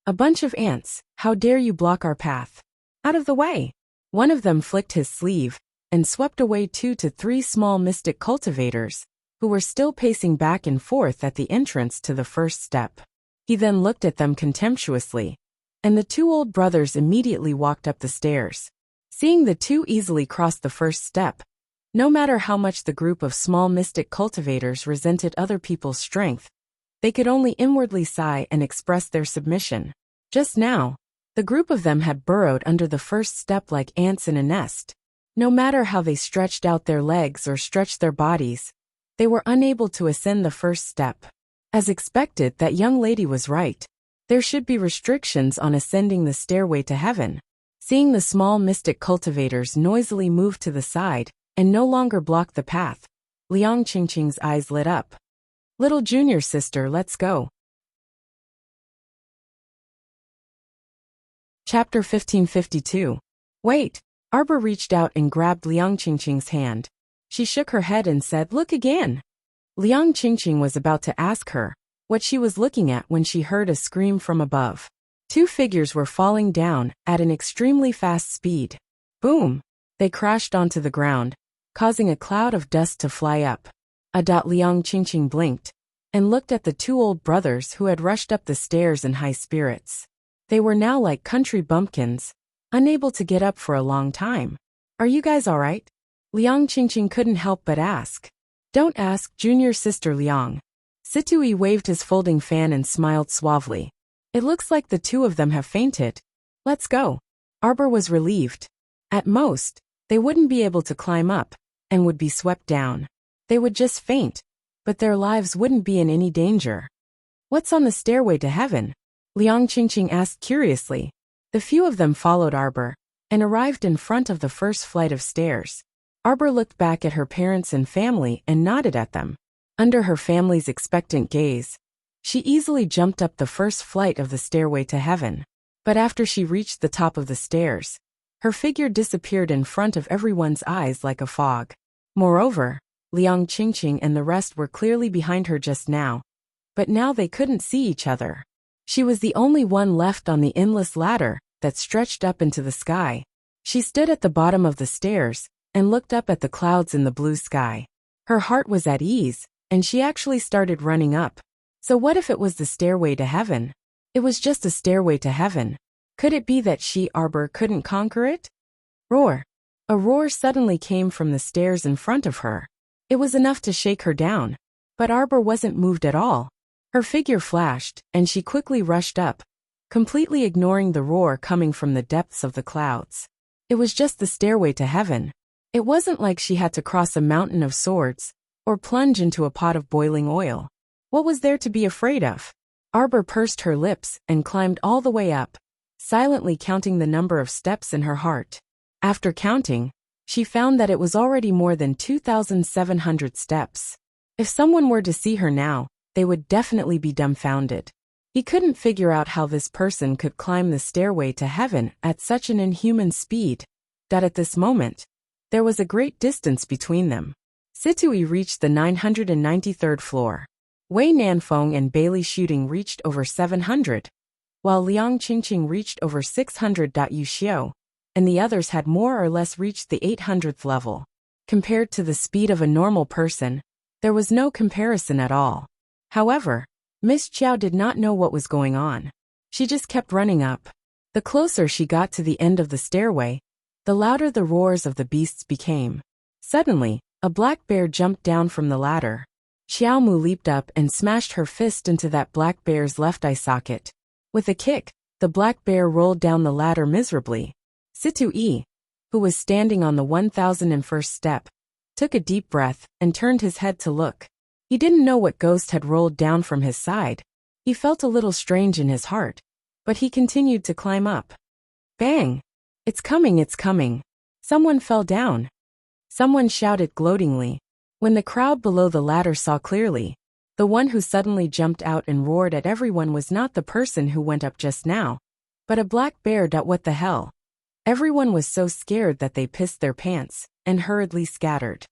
A bunch of ants, how dare you block our path? Out of the way! One of them flicked his sleeve and swept away 2 to 3 small mystic cultivators who were still pacing back and forth at the entrance to the first step. He then looked at them contemptuously, and the two old brothers immediately walked up the stairs. Seeing the two easily cross the first step, no matter how much the group of small mystic cultivators resented other people's strength, they could only inwardly sigh and express their submission. Just now, the group of them had burrowed under the first step like ants in a nest. No matter how they stretched out their legs or stretched their bodies, they were unable to ascend the first step. As expected, that young lady was right. There should be restrictions on ascending the stairway to heaven. Seeing the small mystic cultivators noisily move to the side and no longer block the path, Liang Qingqing's eyes lit up. Little junior sister, let's go. Chapter 1552. Wait! Arbor reached out and grabbed Liang Qingqing's hand. She shook her head and said, "Look again." Liang Qingqing was about to ask her what she was looking at when she heard a scream from above. Two figures were falling down at an extremely fast speed. Boom! They crashed onto the ground, causing a cloud of dust to fly up. Liang Qingqing blinked and looked at the two old brothers who had rushed up the stairs in high spirits. They were now like country bumpkins, unable to get up for a long time. "Are you guys all right?" Liang Qingqing couldn't help but ask. "Don't ask, junior sister Liang." Situi waved his folding fan and smiled suavely. "It looks like the two of them have fainted. Let's go." Arbor was relieved. At most, they wouldn't be able to climb up and would be swept down. They would just faint, but their lives wouldn't be in any danger. "What's on the stairway to heaven?" Liang Qingqing asked curiously. The few of them followed Arbor and arrived in front of the first flight of stairs. Arbor looked back at her parents and family and nodded at them. Under her family's expectant gaze, she easily jumped up the first flight of the stairway to heaven. But after she reached the top of the stairs, her figure disappeared in front of everyone's eyes like a fog. Moreover, Liang Qingqing and the rest were clearly behind her just now, but now they couldn't see each other. She was the only one left on the endless ladder that stretched up into the sky. She stood at the bottom of the stairs and looked up at the clouds in the blue sky. Her heart was at ease, and she actually started running up. So what if it was the stairway to heaven? It was just a stairway to heaven. Could it be that she, Arbor, couldn't conquer it? Roar! A roar suddenly came from the stairs in front of her. It was enough to shake her down, but Arbor wasn't moved at all. Her figure flashed, and she quickly rushed up, completely ignoring the roar coming from the depths of the clouds. It was just the stairway to heaven. It wasn't like she had to cross a mountain of swords or plunge into a pot of boiling oil. What was there to be afraid of? Arbor pursed her lips and climbed all the way up, silently counting the number of steps in her heart. After counting, she found that it was already more than 2,700 steps. If someone were to see her now, they would definitely be dumbfounded. He couldn't figure out how this person could climb the stairway to heaven at such an inhuman speed, that at this moment, there was a great distance between them. Situi reached the 993rd floor. Wei Nanfeng and Bailey Shooting reached over 700, while Liang Qingqing reached over 600. Yuxiu and the others had more or less reached the 800th level. Compared to the speed of a normal person, there was no comparison at all. However, Miss Chiao did not know what was going on. She just kept running up. The closer she got to the end of the stairway, the louder the roars of the beasts became. Suddenly, a black bear jumped down from the ladder. Xiaomu leaped up and smashed her fist into that black bear's left eye socket. With a kick, the black bear rolled down the ladder miserably. Situi, who was standing on the 1001st step, took a deep breath and turned his head to look. He didn't know what ghost had rolled down from his side. He felt a little strange in his heart, but he continued to climb up. Bang! It's coming, it's coming. Someone fell down. Someone shouted gloatingly. When the crowd below the ladder saw clearly, the one who suddenly jumped out and roared at everyone was not the person who went up just now, but a black bear. What the hell? Everyone was so scared that they pissed their pants and hurriedly scattered.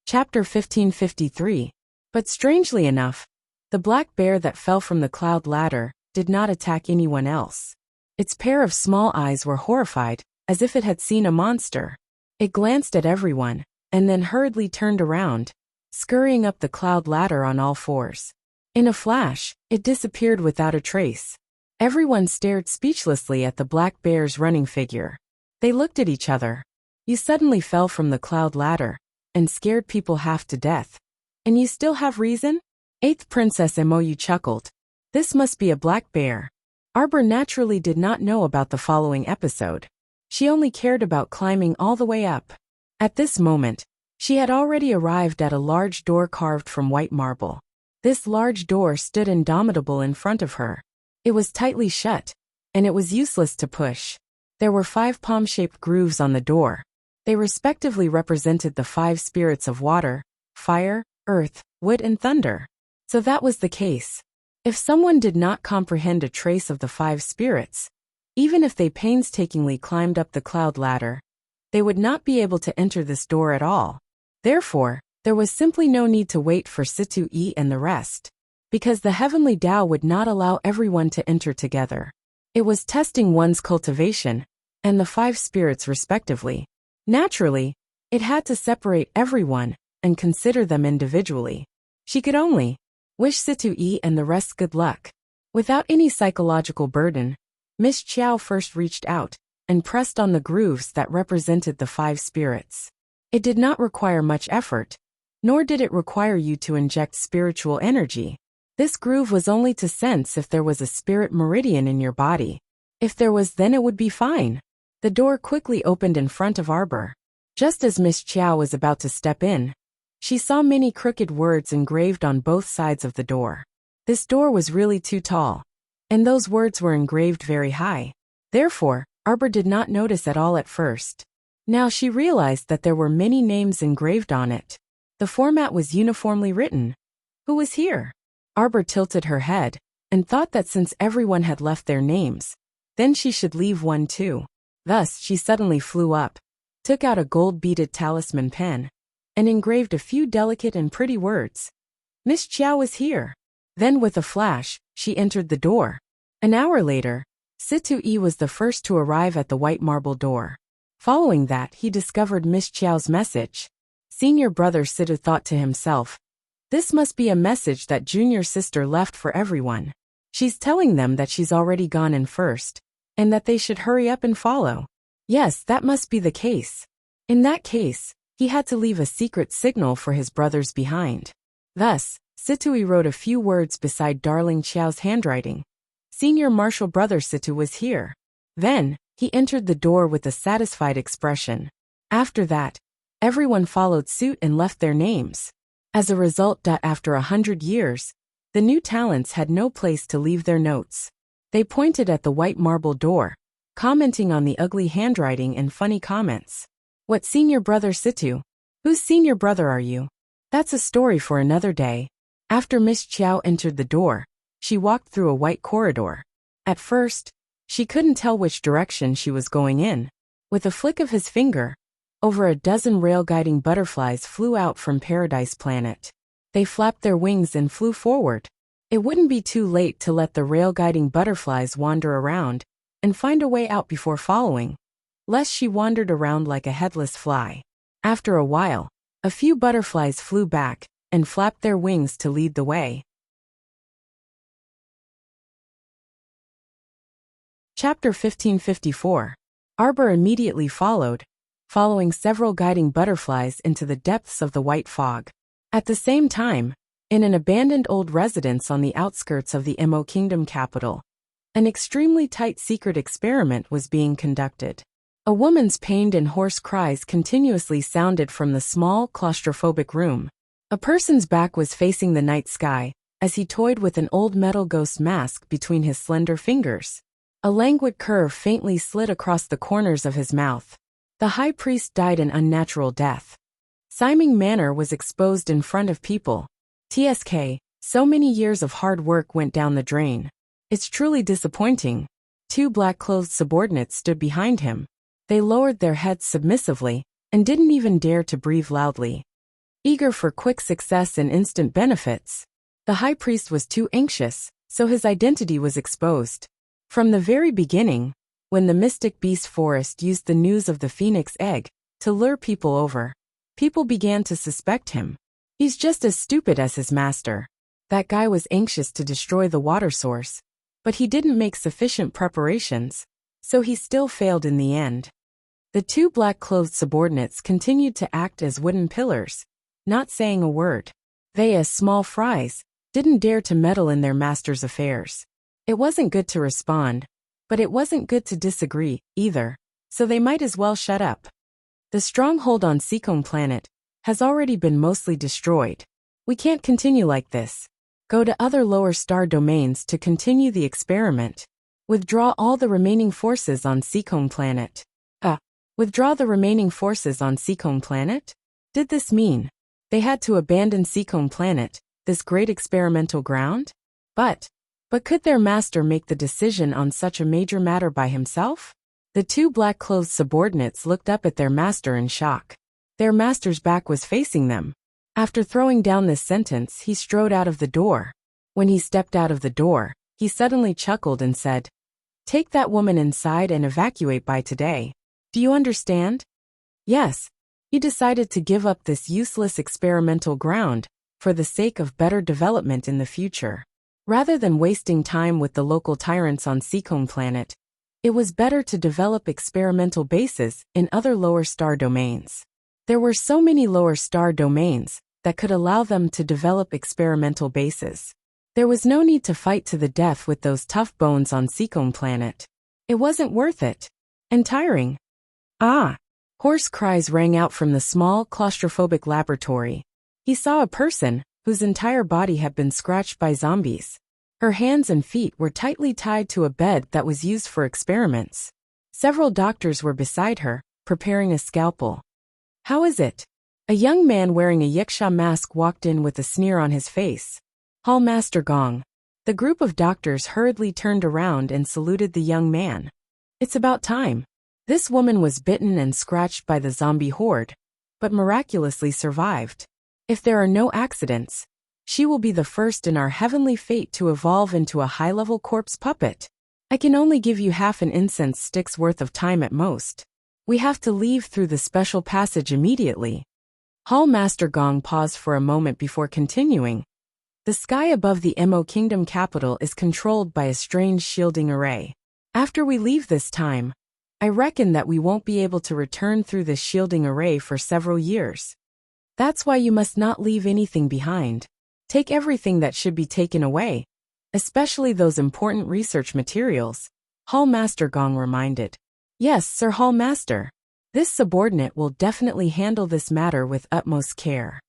Chapter 1553. But strangely enough, the black bear that fell from the cloud ladder did not attack anyone else. Its pair of small eyes were horrified, as if it had seen a monster. It glanced at everyone, and then hurriedly turned around, scurrying up the cloud ladder on all fours. In a flash, it disappeared without a trace. Everyone stared speechlessly at the black bear's running figure. They looked at each other. You suddenly fell from the cloud ladder, and scared people half to death. And you still have reason? 8th Princess Mou chuckled. This must be a black bear. Arbor naturally did not know about the following episode. She only cared about climbing all the way up. At this moment, she had already arrived at a large door carved from white marble. This large door stood indomitable in front of her. It was tightly shut, and it was useless to push. There were 5 palm-shaped grooves on the door. They respectively represented the 5 spirits of water, fire, earth, wood and thunder. So that was the case. If someone did not comprehend a trace of the 5 spirits, even if they painstakingly climbed up the cloud ladder, they would not be able to enter this door at all. Therefore, there was simply no need to wait for Situ Yi and the rest, because the heavenly Tao would not allow everyone to enter together. It was testing one's cultivation, and the 5 spirits respectively. Naturally, it had to separate everyone, and consider them individually. She could only wish Situ Yi and the rest good luck. Without any psychological burden, Miss Chiao first reached out, and pressed on the grooves that represented the 5 spirits. It did not require much effort, nor did it require you to inject spiritual energy. This groove was only to sense if there was a spirit meridian in your body. If there was, then it would be fine. The door quickly opened in front of Arbor. Just as Miss Chiao was about to step in, she saw many crooked words engraved on both sides of the door. This door was really too tall, and those words were engraved very high. Therefore, Arbor did not notice at all at first. Now she realized that there were many names engraved on it. The format was uniformly written. Who was here? Arbor tilted her head, and thought that since everyone had left their names, then she should leave one too. Thus she suddenly flew up, took out a gold-beaded talisman pen, and engraved a few delicate and pretty words. Miss Chiao was here. Then with a flash, she entered the door. An hour later, Situ Yi was the first to arrive at the white marble door. Following that, he discovered Miss Chiao's message. Senior brother Situ thought to himself, this must be a message that junior sister left for everyone. She's telling them that she's already gone in first, and that they should hurry up and follow. Yes, that must be the case. In that case, he had to leave a secret signal for his brothers behind. Thus, Situ wrote a few words beside Darling Chiao's handwriting. Senior martial brother Situ was here. Then, he entered the door with a satisfied expression. After that, everyone followed suit and left their names. As a result, after 100 years, the new talents had no place to leave their notes. They pointed at the white marble door, commenting on the ugly handwriting and funny comments. What senior brother Situ? Whose senior brother are you? That's a story for another day. After Miss Chiao entered the door, she walked through a white corridor. At first, she couldn't tell which direction she was going in. With a flick of his finger, over a dozen rail-guiding butterflies flew out from Paradise Planet. They flapped their wings and flew forward. It wouldn't be too late to let the rail-guiding butterflies wander around and find a way out before following, lest she wandered around like a headless fly. After a while, a few butterflies flew back and flapped their wings to lead the way. Chapter 1554. Arbor immediately followed, following several guiding butterflies into the depths of the white fog. At the same time, in an abandoned old residence on the outskirts of the Mo Kingdom capital, an extremely tight secret experiment was being conducted. A woman's pained and hoarse cries continuously sounded from the small, claustrophobic room. A person's back was facing the night sky, as he toyed with an old metal ghost mask between his slender fingers. A languid curve faintly slid across the corners of his mouth. The high priest died an unnatural death. Simon Manor was exposed in front of people. TSK, so many years of hard work went down the drain. It's truly disappointing. 2 black-clothed subordinates stood behind him. They lowered their heads submissively, and didn't even dare to breathe loudly. Eager for quick success and instant benefits, the high priest was too anxious, so his identity was exposed. From the very beginning, when the mystic beast forest used the news of the phoenix egg, to lure people over. People began to suspect him. He's just as stupid as his master. That guy was anxious to destroy the water source, but he didn't make sufficient preparations, so he still failed in the end. The two black-clothed subordinates continued to act as wooden pillars, not saying a word. They, as small fries, didn't dare to meddle in their master's affairs. It wasn't good to respond, but it wasn't good to disagree, either, so they might as well shut up. The stronghold on Seacombe Planet has already been mostly destroyed. We can't continue like this. Go to other lower star domains to continue the experiment. Withdraw all the remaining forces on Seacombe Planet. Withdraw the remaining forces on Seacombe Planet? Did this mean they had to abandon Seacombe Planet, this great experimental ground? But could their master make the decision on such a major matter by himself? The two black-clothed subordinates looked up at their master in shock. Their master's back was facing them. After throwing down this sentence, he strode out of the door. When he stepped out of the door, he suddenly chuckled and said, "Take that woman inside and evacuate by today. Do you understand?" Yes. He decided to give up this useless experimental ground for the sake of better development in the future. Rather than wasting time with the local tyrants on Seacombe Planet, it was better to develop experimental bases in other lower star domains. There were so many lower star domains that could allow them to develop experimental bases. There was no need to fight to the death with those tough bones on Seacombe Planet. It wasn't worth it. And tiring. Hoarse cries rang out from the small, claustrophobic laboratory. He saw a person whose entire body had been scratched by zombies. Her hands and feet were tightly tied to a bed that was used for experiments. Several doctors were beside her, preparing a scalpel. "How is it?" A young man wearing a Wuxia mask walked in with a sneer on his face. "Hall Master Gong." The group of doctors hurriedly turned around and saluted the young man. "It's about time." This woman was bitten and scratched by the zombie horde, but miraculously survived. If there are no accidents, she will be the first in our heavenly fate to evolve into a high-level corpse puppet. I can only give you half an incense stick's worth of time at most. We have to leave through the special passage immediately. Hall Master Gong paused for a moment before continuing. The sky above the Mo Kingdom capital is controlled by a strange shielding array. After we leave this time, I reckon that we won't be able to return through this shielding array for several years. That's why you must not leave anything behind. Take everything that should be taken away, especially those important research materials, Hall Master Gong reminded. Yes, Sir Hall Master. This subordinate will definitely handle this matter with utmost care.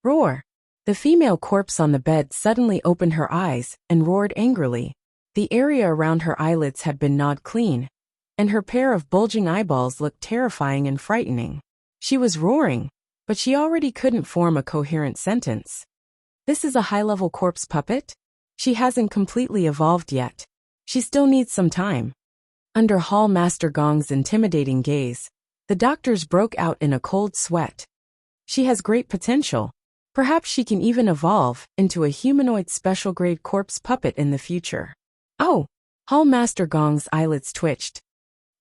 Roar! The female corpse on the bed suddenly opened her eyes and roared angrily. The area around her eyelids had been gnawed clean, and her pair of bulging eyeballs looked terrifying and frightening. She was roaring, but she already couldn't form a coherent sentence. This is a high-level corpse puppet? She hasn't completely evolved yet. She still needs some time. Under Hall Master Gong's intimidating gaze, the doctors broke out in a cold sweat. She has great potential. Perhaps she can even evolve into a humanoid special-grade corpse puppet in the future. Oh! Hall Master Gong's eyelids twitched.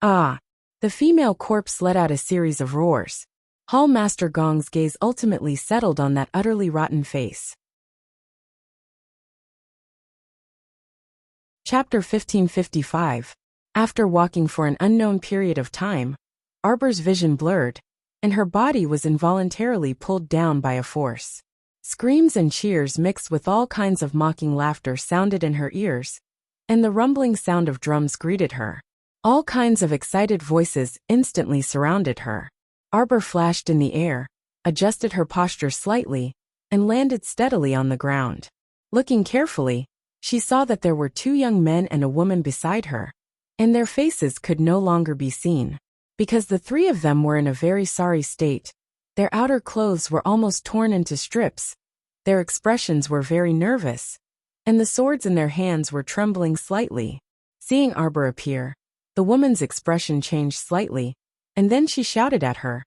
Ah! The female corpse let out a series of roars. Hall Master Gong's gaze ultimately settled on that utterly rotten face. Chapter 1555. After walking for an unknown period of time, Arbor's vision blurred, and her body was involuntarily pulled down by a force. Screams and cheers mixed with all kinds of mocking laughter sounded in her ears, and the rumbling sound of drums greeted her. All kinds of excited voices instantly surrounded her. Arbor flashed in the air, adjusted her posture slightly, and landed steadily on the ground. Looking carefully, she saw that there were two young men and a woman beside her, and their faces could no longer be seen. Because the three of them were in a very sorry state. Their outer clothes were almost torn into strips, their expressions were very nervous, and the swords in their hands were trembling slightly. Seeing Arbor appear, the woman's expression changed slightly, and then she shouted at her.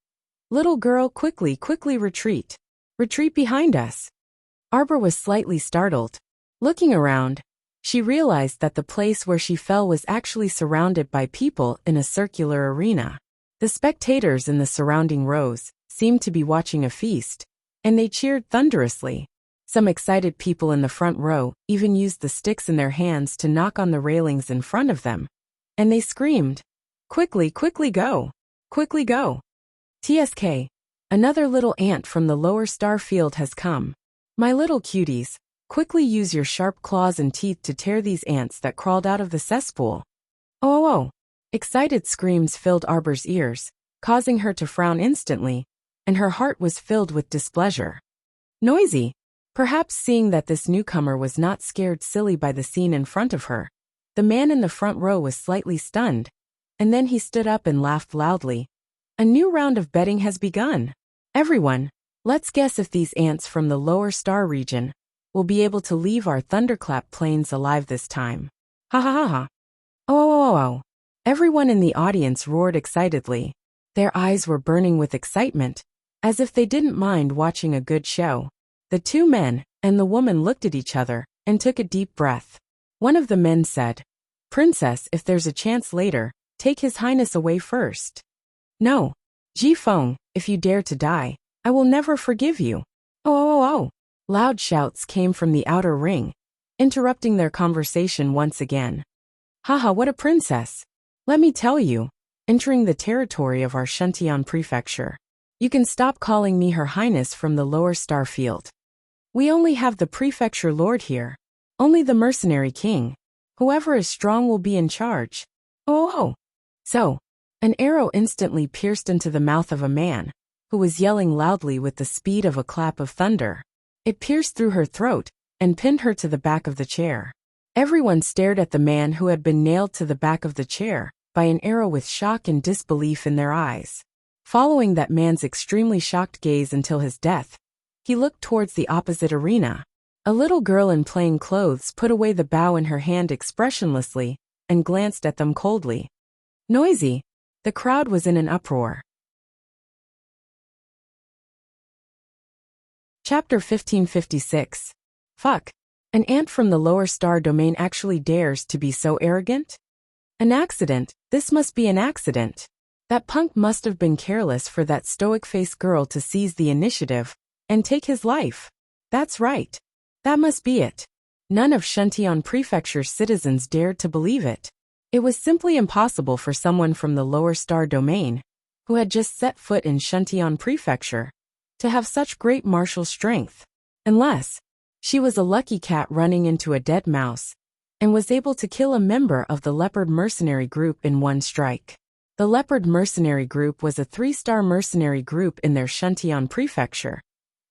"Little girl, quickly retreat. Retreat behind us." Arbor was slightly startled. Looking around, She realized that the place where she fell was actually surrounded by people in a circular arena. The spectators in the surrounding rows seemed to be watching a feast, and they cheered thunderously. Some excited people in the front row even used the sticks in their hands to knock on the railings in front of them, and they screamed, "Quickly, quickly go! Quickly go! TSK, another little ant from the lower star field has come. My little cuties, quickly use your sharp claws and teeth to tear these ants that crawled out of the cesspool." Oh, oh, oh! Excited screams filled Arbor's ears, causing her to frown instantly, and her heart was filled with displeasure. Noisy, perhaps seeing that this newcomer was not scared silly by the scene in front of her, the man in the front row was slightly stunned, and then he stood up and laughed loudly. A new round of betting has begun. Everyone, let's guess if these ants from the lower star region will be able to leave our thunderclap plains alive this time. Ha ha ha ha. Oh, oh, oh, oh. Everyone in the audience roared excitedly. Their eyes were burning with excitement, as if they didn't mind watching a good show. The two men and the woman looked at each other and took a deep breath. One of the men said, "Princess, if there's a chance later, take His Highness away first." "No. Ji Feng, if you dare to die, I will never forgive you." Oh, oh, oh. Loud shouts came from the outer ring, interrupting their conversation once again. "Haha, what a princess! Let me tell you, entering the territory of our Shuntian prefecture, you can stop calling me Her Highness from the lower star field. We only have the prefecture lord here, only the mercenary king. Whoever is strong will be in charge." Oh, oh. So, an arrow instantly pierced into the mouth of a man, who was yelling loudly with the speed of a clap of thunder. It pierced through her throat and pinned her to the back of the chair. Everyone stared at the man who had been nailed to the back of the chair by an arrow with shock and disbelief in their eyes. Following that man's extremely shocked gaze until his death, he looked towards the opposite arena. A little girl in plain clothes put away the bow in her hand expressionlessly and glanced at them coldly. Noisy. The crowd was in an uproar. Chapter 1556. Fuck. An ant from the lower star domain actually dares to be so arrogant? An accident. This must be an accident. That punk must have been careless for that stoic-faced girl to seize the initiative and take his life. That's right. That must be it. None of Shuntian Prefecture's citizens dared to believe it. It was simply impossible for someone from the lower star domain, who had just set foot in Shuntian Prefecture, to have such great martial strength, unless she was a lucky cat running into a dead mouse, and was able to kill a member of the Leopard Mercenary Group in one strike. The Leopard Mercenary Group was a 3-star mercenary group in their Shuntian Prefecture,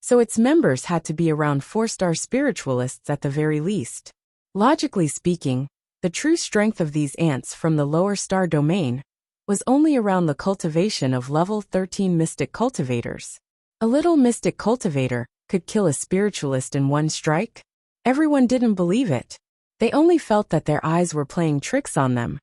so its members had to be around 4-star spiritualists at the very least. Logically speaking, the true strength of these ants from the lower star domain was only around the cultivation of level 13 mystic cultivators. A little mystic cultivator could kill a spiritualist in one strike? Everyone didn't believe it. They only felt that their eyes were playing tricks on them,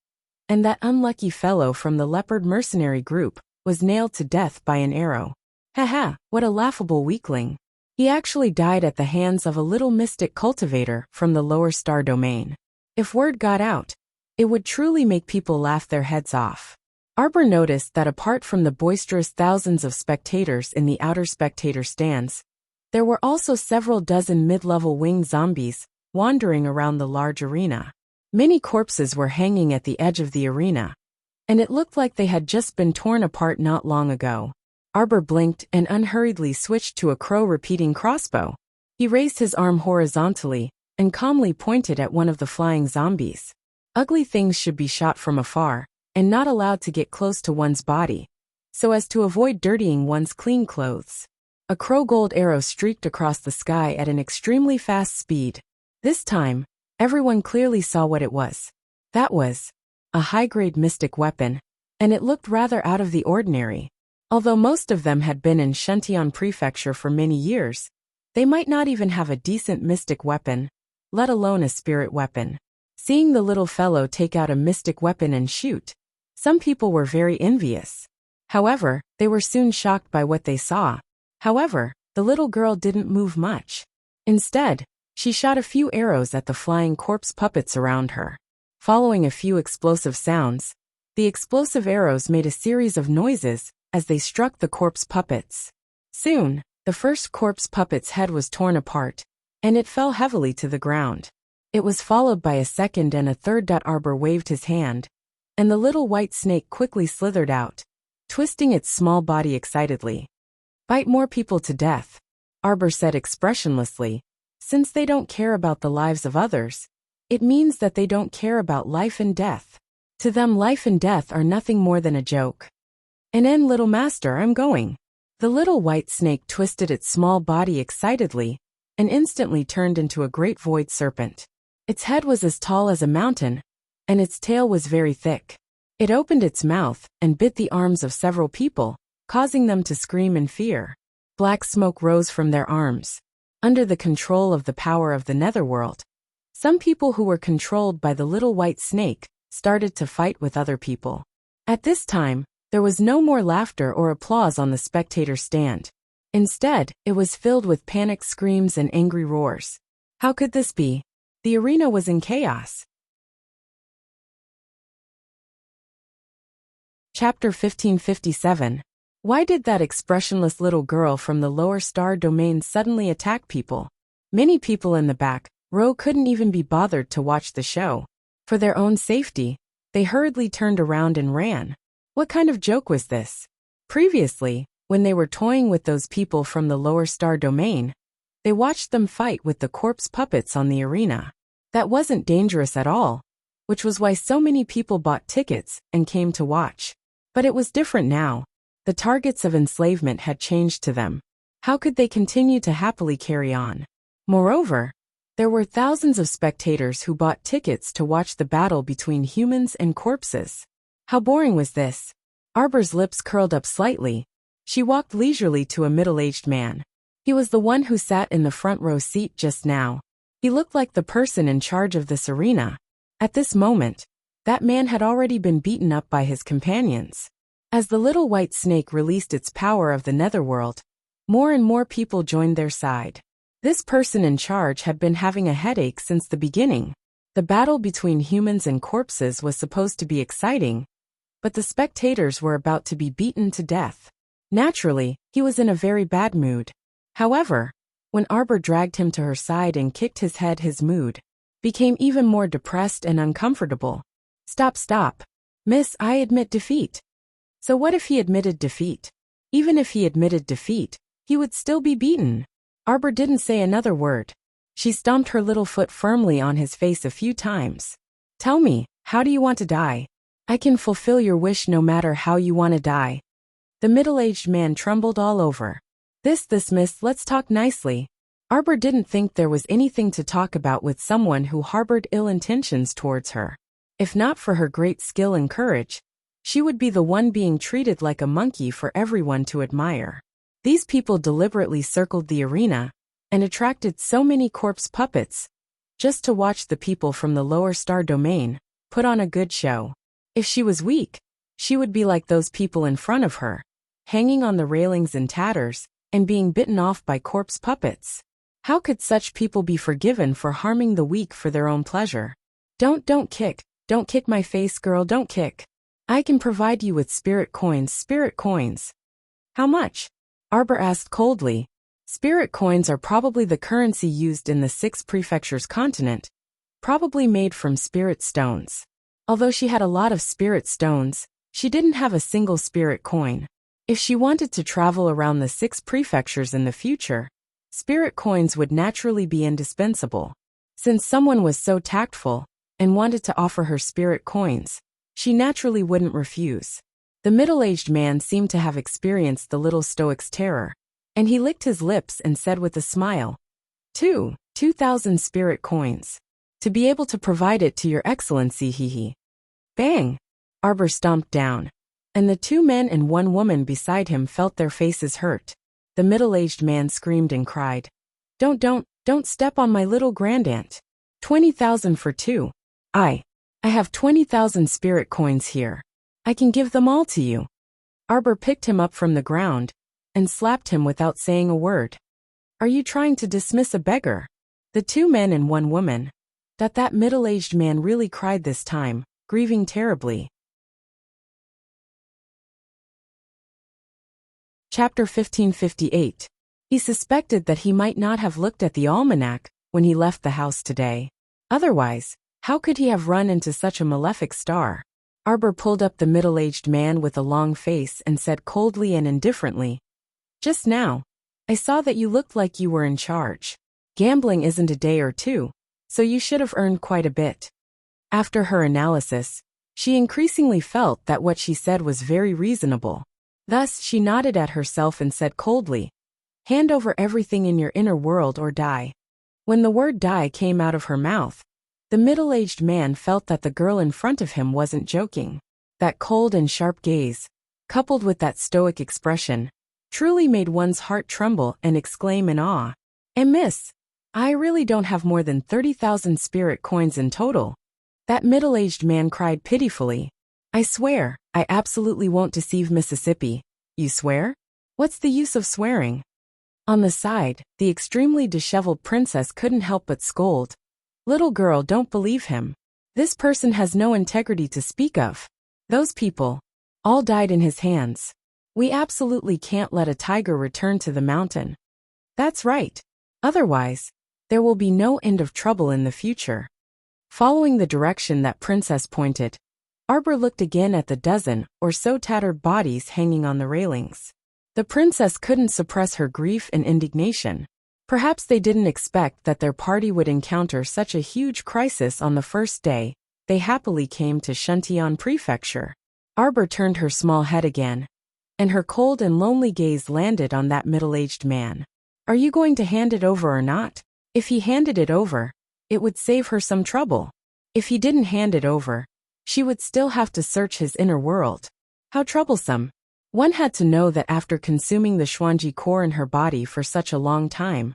and that unlucky fellow from the Leopard Mercenary Group was nailed to death by an arrow. Haha, what a laughable weakling. He actually died at the hands of a little mystic cultivator from the lower star domain. If word got out, it would truly make people laugh their heads off. Arbor noticed that apart from the boisterous thousands of spectators in the outer spectator stands, there were also several dozen mid-level winged zombies wandering around the large arena. Many corpses were hanging at the edge of the arena, and it looked like they had just been torn apart not long ago. Arbor blinked and unhurriedly switched to a crow-repeating crossbow. He raised his arm horizontally and calmly pointed at one of the flying zombies. Ugly things should be shot from afar and not allowed to get close to one's body, so as to avoid dirtying one's clean clothes. A crow-gold arrow streaked across the sky at an extremely fast speed. This time, everyone clearly saw what it was. That was a high-grade mystic weapon, and it looked rather out of the ordinary. Although most of them had been in Shuntian Prefecture for many years, they might not even have a decent mystic weapon, let alone a spirit weapon. Seeing the little fellow take out a mystic weapon and shoot, some people were very envious. However, they were soon shocked by what they saw. However, the little girl didn't move much. Instead, She shot a few arrows at the flying corpse puppets around her. Following a few explosive sounds, the explosive arrows made a series of noises as they struck the corpse puppets. Soon, the first corpse puppet's head was torn apart, and it fell heavily to the ground. It was followed by a second and a third. Arbor waved his hand, and the little white snake quickly slithered out, twisting its small body excitedly. Bite more people to death, Arbor said expressionlessly. Since they don't care about the lives of others, it means that they don't care about life and death. To them, life and death are nothing more than a joke. And in, little master, I'm going. The little white snake twisted its small body excitedly and instantly turned into a great void serpent. Its head was as tall as a mountain, and its tail was very thick. It opened its mouth and bit the arms of several people, causing them to scream in fear. Black smoke rose from their arms. Under the control of the power of the netherworld, some people who were controlled by the little white snake started to fight with other people. At this time, there was no more laughter or applause on the spectator stand. Instead, it was filled with panicked screams and angry roars. How could this be? The arena was in chaos. Chapter 1557. Why did that expressionless little girl from the lower star domain suddenly attack people? Many people in the back row couldn't even be bothered to watch the show. For their own safety, they hurriedly turned around and ran. What kind of joke was this? Previously, when they were toying with those people from the lower star domain, they watched them fight with the corpse puppets on the arena. That wasn't dangerous at all, which was why so many people bought tickets and came to watch. But it was different now. The targets of enslavement had changed to them. How could they continue to happily carry on? Moreover, there were thousands of spectators who bought tickets to watch the battle between humans and corpses. How boring was this? Arbor's lips curled up slightly. She walked leisurely to a middle-aged man. He was the one who sat in the front row seat just now. He looked like the person in charge of this arena. At this moment, that man had already been beaten up by his companions. As the little white snake released its power of the netherworld, more and more people joined their side. This person in charge had been having a headache since the beginning. The battle between humans and corpses was supposed to be exciting, but the spectators were about to be beaten to death. Naturally, he was in a very bad mood. However, when Arbor dragged him to her side and kicked his head, his mood became even more depressed and uncomfortable. Stop. Miss, I admit defeat. So what if he admitted defeat? Even if he admitted defeat, he would still be beaten. Arbor didn't say another word. She stomped her little foot firmly on his face a few times. Tell me, how do you want to die? I can fulfill your wish no matter how you want to die. The middle-aged man trembled all over. This miss, let's talk nicely. Arbor didn't think there was anything to talk about with someone who harbored ill intentions towards her. If not for her great skill and courage, she would be the one being treated like a monkey for everyone to admire. These people deliberately circled the arena and attracted so many corpse puppets just to watch the people from the lower star domain put on a good show. If she was weak, she would be like those people in front of her, hanging on the railings in tatters and being bitten off by corpse puppets. How could such people be forgiven for harming the weak for their own pleasure? Don't kick my face, girl, don't kick. I can provide you with spirit coins. How much? Arbor asked coldly. Spirit coins are probably the currency used in the 6 prefectures continent, probably made from spirit stones. Although she had a lot of spirit stones, she didn't have a single spirit coin. If she wanted to travel around the 6 prefectures in the future, spirit coins would naturally be indispensable. Since someone was so tactful and wanted to offer her spirit coins, she naturally wouldn't refuse. The middle-aged man seemed to have experienced the little stoic's terror, and he licked his lips and said with a smile, 2,000 spirit coins. To be able to provide it to your excellency, hee. Bang! Arbor stomped down, and the 2 men and 1 woman beside him felt their faces hurt. The middle-aged man screamed and cried, Don't step on my little grandaunt. 20,000 for 2. I have 20,000 spirit coins here. I can give them all to you. Arbor picked him up from the ground and slapped him without saying a word. Are you trying to dismiss a beggar? The two men and one woman. That middle-aged man really cried this time, grieving terribly. Chapter 1558. He suspected that he might not have looked at the almanac when he left the house today. Otherwise, how could he have run into such a malefic star? Arbor pulled up the middle-aged man with a long face and said coldly and indifferently, "Just now, I saw that you looked like you were in charge. Gambling isn't a day or two, so you should have earned quite a bit." After her analysis, she increasingly felt that what she said was very reasonable. Thus, she nodded at herself and said coldly, "Hand over everything in your inner world or die." When the word die came out of her mouth, the middle-aged man felt that the girl in front of him wasn't joking. That cold and sharp gaze, coupled with that stoic expression, truly made one's heart tremble and exclaim in awe, Miss, I really don't have more than 30,000 spirit coins in total." That middle-aged man cried pitifully, "I swear, I absolutely won't deceive Mississippi." "You swear? What's the use of swearing?" On the side, the extremely disheveled princess couldn't help but scold. "Little girl, don't believe him. This person has no integrity to speak of. Those people all died in his hands. We absolutely can't let a tiger return to the mountain." "That's right. Otherwise, there will be no end of trouble in the future." Following the direction that princess pointed, Arbor looked again at the dozen or so tattered bodies hanging on the railings. The princess couldn't suppress her grief and indignation. Perhaps they didn't expect that their party would encounter such a huge crisis on the first day they happily came to Shuntian Prefecture. Arbor turned her small head again, and her cold and lonely gaze landed on that middle-aged man. "Are you going to hand it over or not?" If he handed it over, it would save her some trouble. If he didn't hand it over, she would still have to search his inner world. How troublesome. One had to know that after consuming the Xuanji core in her body for such a long time,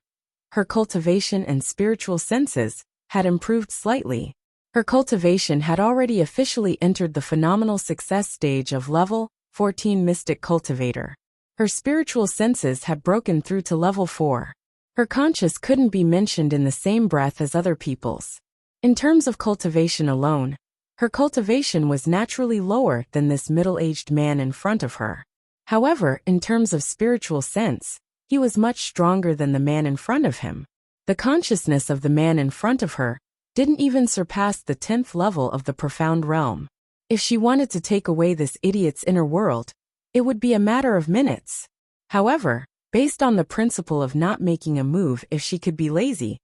her cultivation and spiritual senses had improved slightly. Her cultivation had already officially entered the phenomenal success stage of level 14 Mystic Cultivator. Her spiritual senses had broken through to level 4. Her conscience couldn't be mentioned in the same breath as other people's. In terms of cultivation alone, her cultivation was naturally lower than this middle-aged man in front of her. However, in terms of spiritual sense, he was much stronger than the man in front of him. The consciousness of the man in front of her didn't even surpass the 10th level of the profound realm. If she wanted to take away this idiot's inner world, it would be a matter of minutes. However, based on the principle of not making a move if she could be lazy,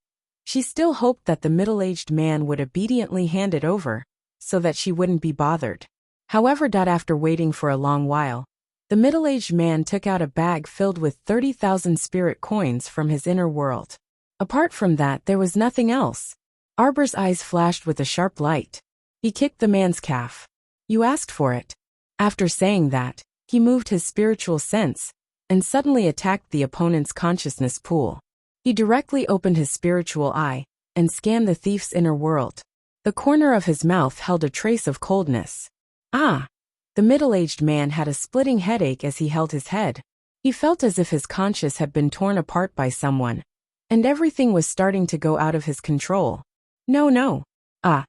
she still hoped that the middle-aged man would obediently hand it over, so that she wouldn't be bothered. However, after waiting for a long while, the middle-aged man took out a bag filled with 30,000 spirit coins from his inner world. Apart from that, there was nothing else. Arbor's eyes flashed with a sharp light. He kicked the man's calf. "You asked for it." After saying that, he moved his spiritual sense and suddenly attacked the opponent's consciousness pool. He directly opened his spiritual eye and scanned the thief's inner world. The corner of his mouth held a trace of coldness. "Ah!" The middle-aged man had a splitting headache as he held his head. He felt as if his conscience had been torn apart by someone, and everything was starting to go out of his control. No. Ah!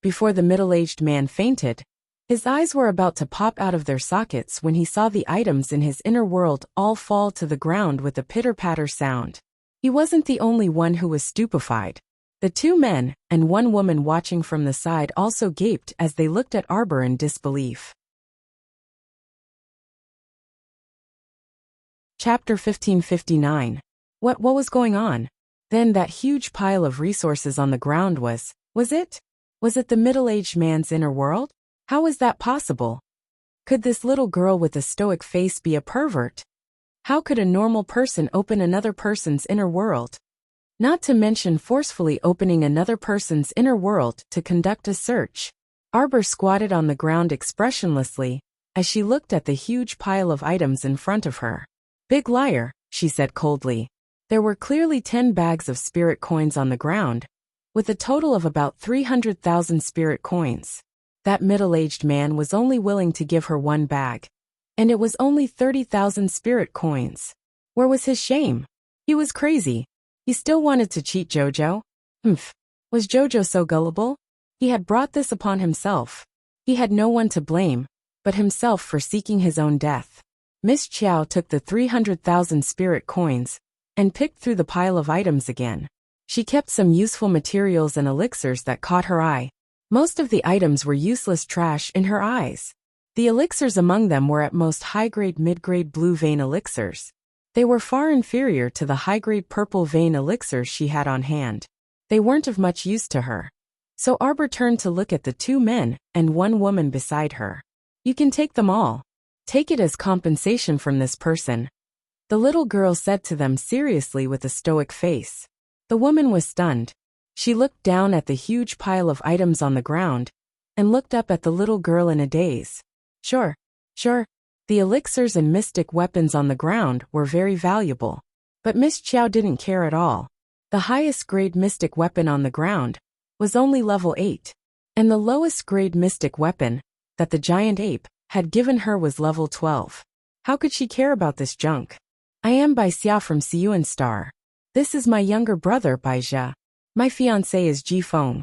Before the middle-aged man fainted, his eyes were about to pop out of their sockets when he saw the items in his inner world all fall to the ground with a pitter-patter sound. He wasn't the only one who was stupefied. The two men and one woman watching from the side also gaped as they looked at Arbor in disbelief. Chapter 1559. What was going on? Then that huge pile of resources on the ground was it? Was it the middle-aged man's inner world? How was that possible? Could this little girl with a stoic face be a pervert? How could a normal person open another person's inner world? Not to mention forcefully opening another person's inner world to conduct a search. Arbor squatted on the ground expressionlessly as she looked at the huge pile of items in front of her. "Big liar," she said coldly. There were clearly 10 bags of spirit coins on the ground, with a total of about 300,000 spirit coins. That middle-aged man was only willing to give her one bag, and it was only 30,000 spirit coins. Where was his shame? He was crazy. He still wanted to cheat Jojo. Humph. Was Jojo so gullible? He had brought this upon himself. He had no one to blame but himself for seeking his own death. Miss Chiao took the 300,000 spirit coins and picked through the pile of items again. She kept some useful materials and elixirs that caught her eye. Most of the items were useless trash in her eyes. The elixirs among them were at most high-grade mid-grade blue vein elixirs. They were far inferior to the high-grade purple vein elixirs she had on hand. They weren't of much use to her. So Arbor turned to look at the 2 men and 1 woman beside her. You can take them all. Take it as compensation from this person, the little girl said to them seriously with a stoic face. The woman was stunned. She looked down at the huge pile of items on the ground and looked up at the little girl in a daze. Sure. The elixirs and mystic weapons on the ground were very valuable. But Miss Chiao didn't care at all. The highest grade mystic weapon on the ground was only level 8. And the lowest grade mystic weapon that the giant ape had given her was level 12. How could she care about this junk? I am Bai Xia from Siyuan Star. This is my younger brother Bai Jia. My fiancé is Ji Feng.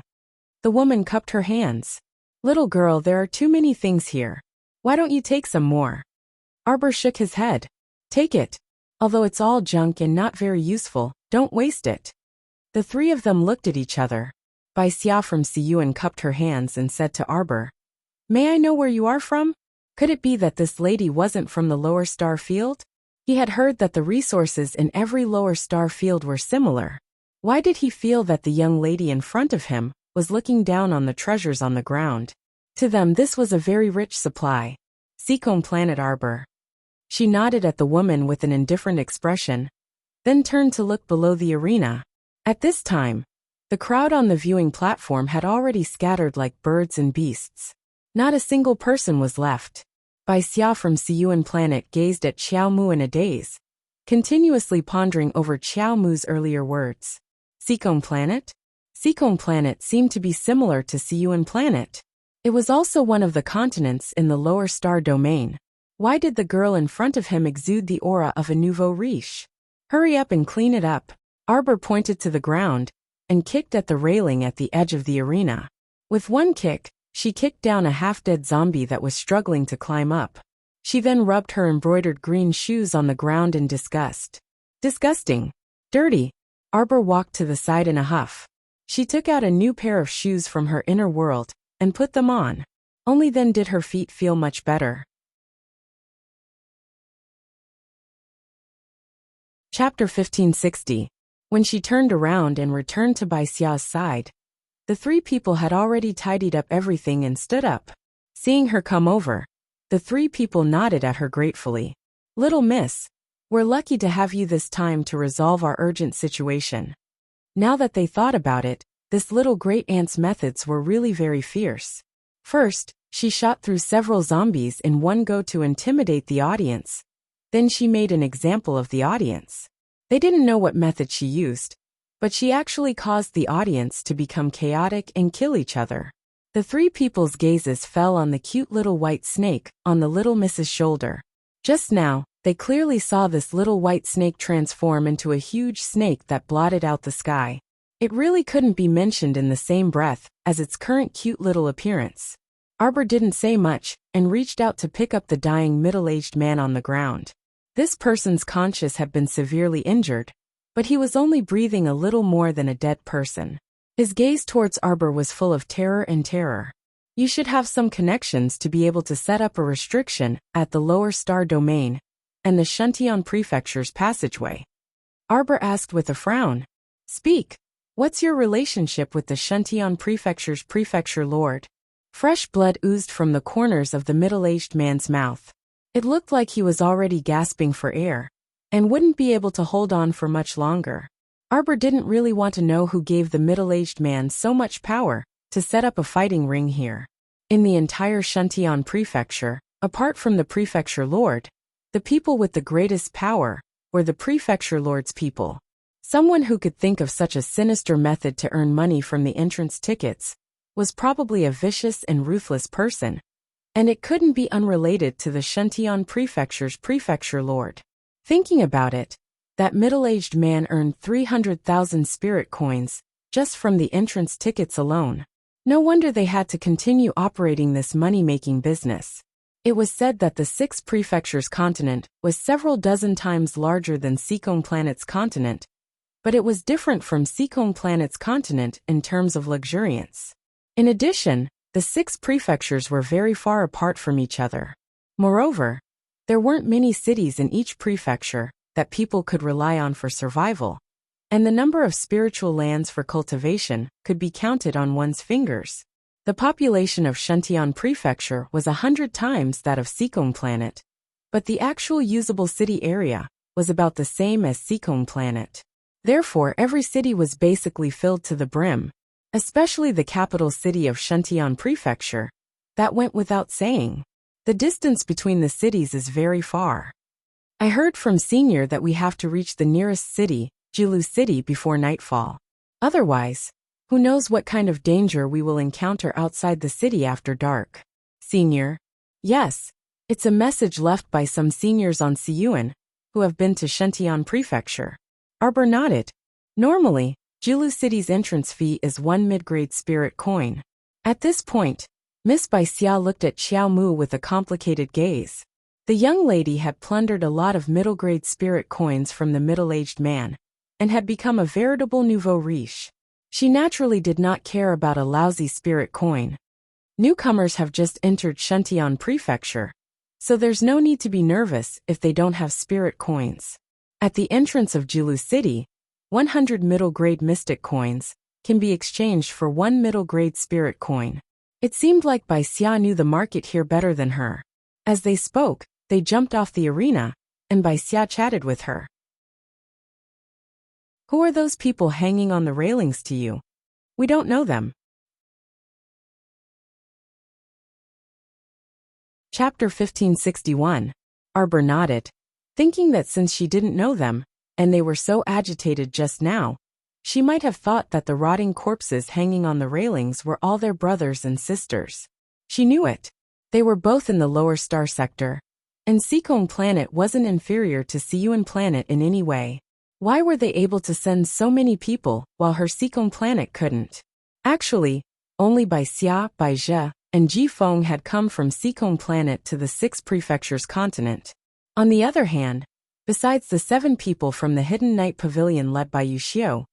The woman cupped her hands. Little girl, there are too many things here. Why don't you take some more? Arbor shook his head. Take it. Although it's all junk and not very useful, don't waste it. The 3 of them looked at each other. Bai Xia from Siyuan cupped her hands and said to Arbor, May I know where you are from? Could it be that this lady wasn't from the lower star field? He had heard that the resources in every lower star field were similar. Why did he feel that the young lady in front of him was looking down on the treasures on the ground? To them this was a very rich supply. Seacombe Planet Arbor. She nodded at the woman with an indifferent expression, then turned to look below the arena. At this time, the crowd on the viewing platform had already scattered like birds and beasts. Not a single person was left. Bai Xia from Siyuan Planet gazed at Qiao Mu in a daze, continuously pondering over Qiao Mu's earlier words. Seacombe Planet? Seacombe Planet seemed to be similar to Siyuan Planet. It was also one of the continents in the lower star domain. Why did the girl in front of him exude the aura of a nouveau riche? Hurry up and clean it up. Arbor pointed to the ground and kicked at the railing at the edge of the arena. With one kick, she kicked down a half-dead zombie that was struggling to climb up. She then rubbed her embroidered green shoes on the ground in disgust. Disgusting. Dirty. Arbor walked to the side in a huff. She took out a new pair of shoes from her inner world and put them on. Only then did her feet feel much better. Chapter 1560. When she turned around and returned to Bai Xia's side, the 3 people had already tidied up everything and stood up. Seeing her come over, the 3 people nodded at her gratefully. Little miss, we're lucky to have you this time to resolve our urgent situation. Now that they thought about it, this little great aunt's methods were really very fierce. First, she shot through several zombies in one go to intimidate the audience. Then she made an example of the audience. They didn't know what method she used, but she actually caused the audience to become chaotic and kill each other. The 3 people's gazes fell on the cute little white snake on the little miss's shoulder. Just now, they clearly saw this little white snake transform into a huge snake that blotted out the sky. It really couldn't be mentioned in the same breath as its current cute little appearance. Arbor didn't say much and reached out to pick up the dying middle-aged man on the ground. This person's conscience had been severely injured, but he was only breathing a little more than a dead person. His gaze towards Arbor was full of terror and terror. You should have some connections to be able to set up a restriction at the lower star domain and the Shuntian Prefecture's passageway. Arbor asked with a frown. Speak. What's your relationship with the Shuntian Prefecture's prefecture lord? Fresh blood oozed from the corners of the middle-aged man's mouth. It looked like he was already gasping for air and wouldn't be able to hold on for much longer. Arbor didn't really want to know who gave the middle-aged man so much power to set up a fighting ring here. In the entire Shuntian Prefecture, apart from the prefecture lord, the people with the greatest power were the prefecture lord's people. Someone who could think of such a sinister method to earn money from the entrance tickets was probably a vicious and ruthless person, and it couldn't be unrelated to the Shuntian Prefecture's prefecture lord. Thinking about it, that middle-aged man earned 300,000 spirit coins just from the entrance tickets alone. No wonder they had to continue operating this money-making business. It was said that the Six Prefectures continent was several dozen times larger than Seacombe Planet's continent, but it was different from Seacombe Planet's continent in terms of luxuriance. In addition, the six prefectures were very far apart from each other. Moreover, there weren't many cities in each prefecture that people could rely on for survival, and the number of spiritual lands for cultivation could be counted on one's fingers. The population of Shuntian Prefecture was 100 times that of Seacombe Planet, but the actual usable city area was about the same as Seacombe Planet. Therefore, every city was basically filled to the brim, especially the capital city of Shuntian Prefecture. That went without saying. The distance between the cities is very far. I heard from Senior that we have to reach the nearest city, Jilu City, before nightfall. Otherwise, who knows what kind of danger we will encounter outside the city after dark. Senior. Yes, it's a message left by some seniors on Siyuan, who have been to Shuntian Prefecture. Arbor nodded. Normally, Jilu City's entrance fee is 1 mid-grade spirit coin. At this point, Miss Bai Xia looked at Xiao Mu with a complicated gaze. The young lady had plundered a lot of middle-grade spirit coins from the middle-aged man, and had become a veritable nouveau riche. She naturally did not care about a lousy spirit coin. Newcomers have just entered Shuntian Prefecture, so there's no need to be nervous if they don't have spirit coins. At the entrance of Jilu City, 100 middle-grade mystic coins can be exchanged for 1 middle-grade spirit coin. It seemed like Bai Xia knew the market here better than her. As they spoke, they jumped off the arena, and Bai Xia chatted with her. Who are those people hanging on the railings to you? We don't know them. Chapter 1561. Arbor nodded, thinking that since she didn't know them, and they were so agitated just now, she might have thought that the rotting corpses hanging on the railings were all their brothers and sisters. She knew it. They were both in the lower star sector, and Seacombe Planet wasn't inferior to Siyuan Planet in any way. Why were they able to send so many people while her Seacombe Planet couldn't? Actually, only Bai Xia, Bai Zhe, and Ji Feng had come from Seacombe Planet to the Six Prefectures continent. On the other hand, besides the 7 people from the Hidden Night Pavilion led by Yu Xiu,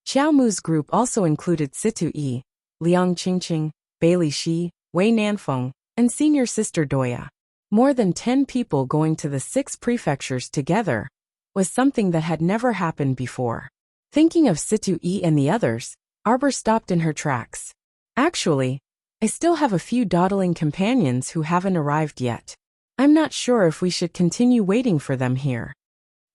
Xiao Mu's group also included Situ Yi, Liang Qingqing, Bailey Shi, Wei Nanfeng, and senior sister Doya. More than 10 people going to the 6 prefectures together was something that had never happened before. Thinking of Situ Yi and the others, Arbor stopped in her tracks. Actually, I still have a few dawdling companions who haven't arrived yet. I'm not sure if we should continue waiting for them here.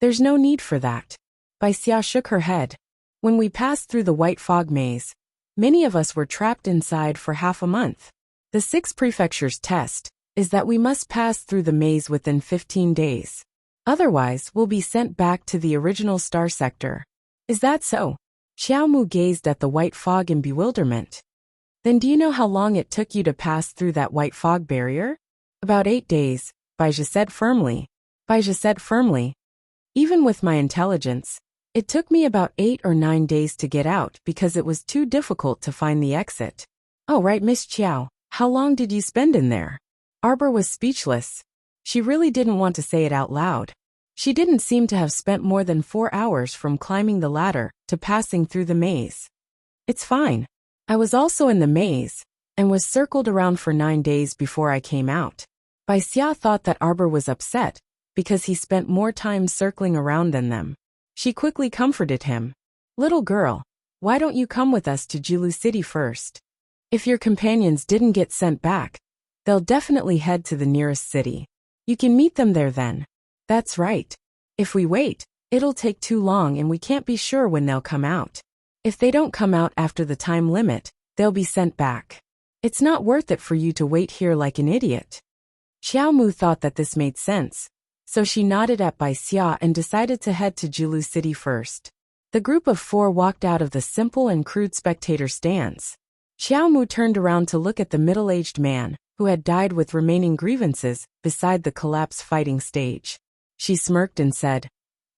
There's no need for that. Bai Xia shook her head. When we passed through the white fog maze, many of us were trapped inside for half a month. The 6 prefectures test is that we must pass through the maze within 15 days. Otherwise, we'll be sent back to the original star sector. Is that so? Xiao Mu gazed at the white fog in bewilderment. Then do you know how long it took you to pass through that white fog barrier? About 8 days, Bai Zhe said firmly. Even with my intelligence, it took me about 8 or 9 days to get out because it was too difficult to find the exit. Oh right, Miss Qiao, how long did you spend in there? Arbor was speechless. She really didn't want to say it out loud. She didn't seem to have spent more than 4 hours from climbing the ladder to passing through the maze. It's fine. I was also in the maze, and was circled around for 9 days before I came out. Bai Xia thought that Arbor was upset, because he spent more time circling around than them. She quickly comforted him. Little girl, why don't you come with us to Jilu City first? If your companions didn't get sent back, they'll definitely head to the nearest city. You can meet them there then. That's right. If we wait, it'll take too long and we can't be sure when they'll come out. If they don't come out after the time limit, they'll be sent back. It's not worth it for you to wait here like an idiot. Xiao Mu thought that this made sense, so she nodded at Bai Xia and decided to head to Jilu City first. The group of 4 walked out of the simple and crude spectator stands. Xiao Mu turned around to look at the middle-aged man, who had died with remaining grievances, beside the collapse fighting stage. She smirked and said,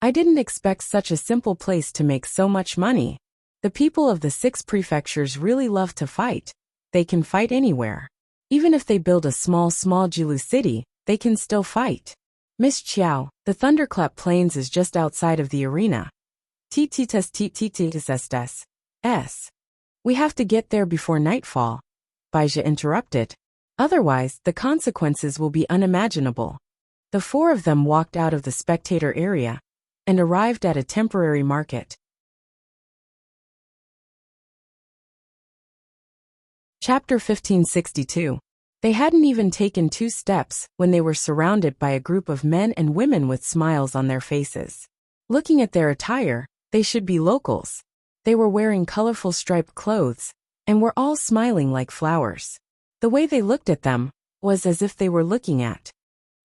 I didn't expect such a simple place to make so much money. The people of the 6 prefectures really love to fight. They can fight anywhere. Even if they build a small Jilu city, they can still fight. Miss Chiao, the Thunderclap Plains is just outside of the arena. S. We have to get there before nightfall. Baija interrupted. Otherwise, the consequences will be unimaginable. The 4 of them walked out of the spectator area and arrived at a temporary market. Chapter 1562. They hadn't even taken 2 steps when they were surrounded by a group of men and women with smiles on their faces. Looking at their attire, they should be locals. They were wearing colorful striped clothes and were all smiling like flowers. The way they looked at them was as if they were looking at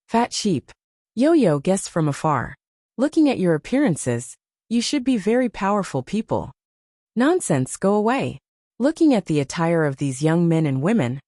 fat sheep. Yo-Yo guessed from afar. Looking at your appearances, you should be very powerful people. Nonsense, go away. Looking at the attire of these young men and women,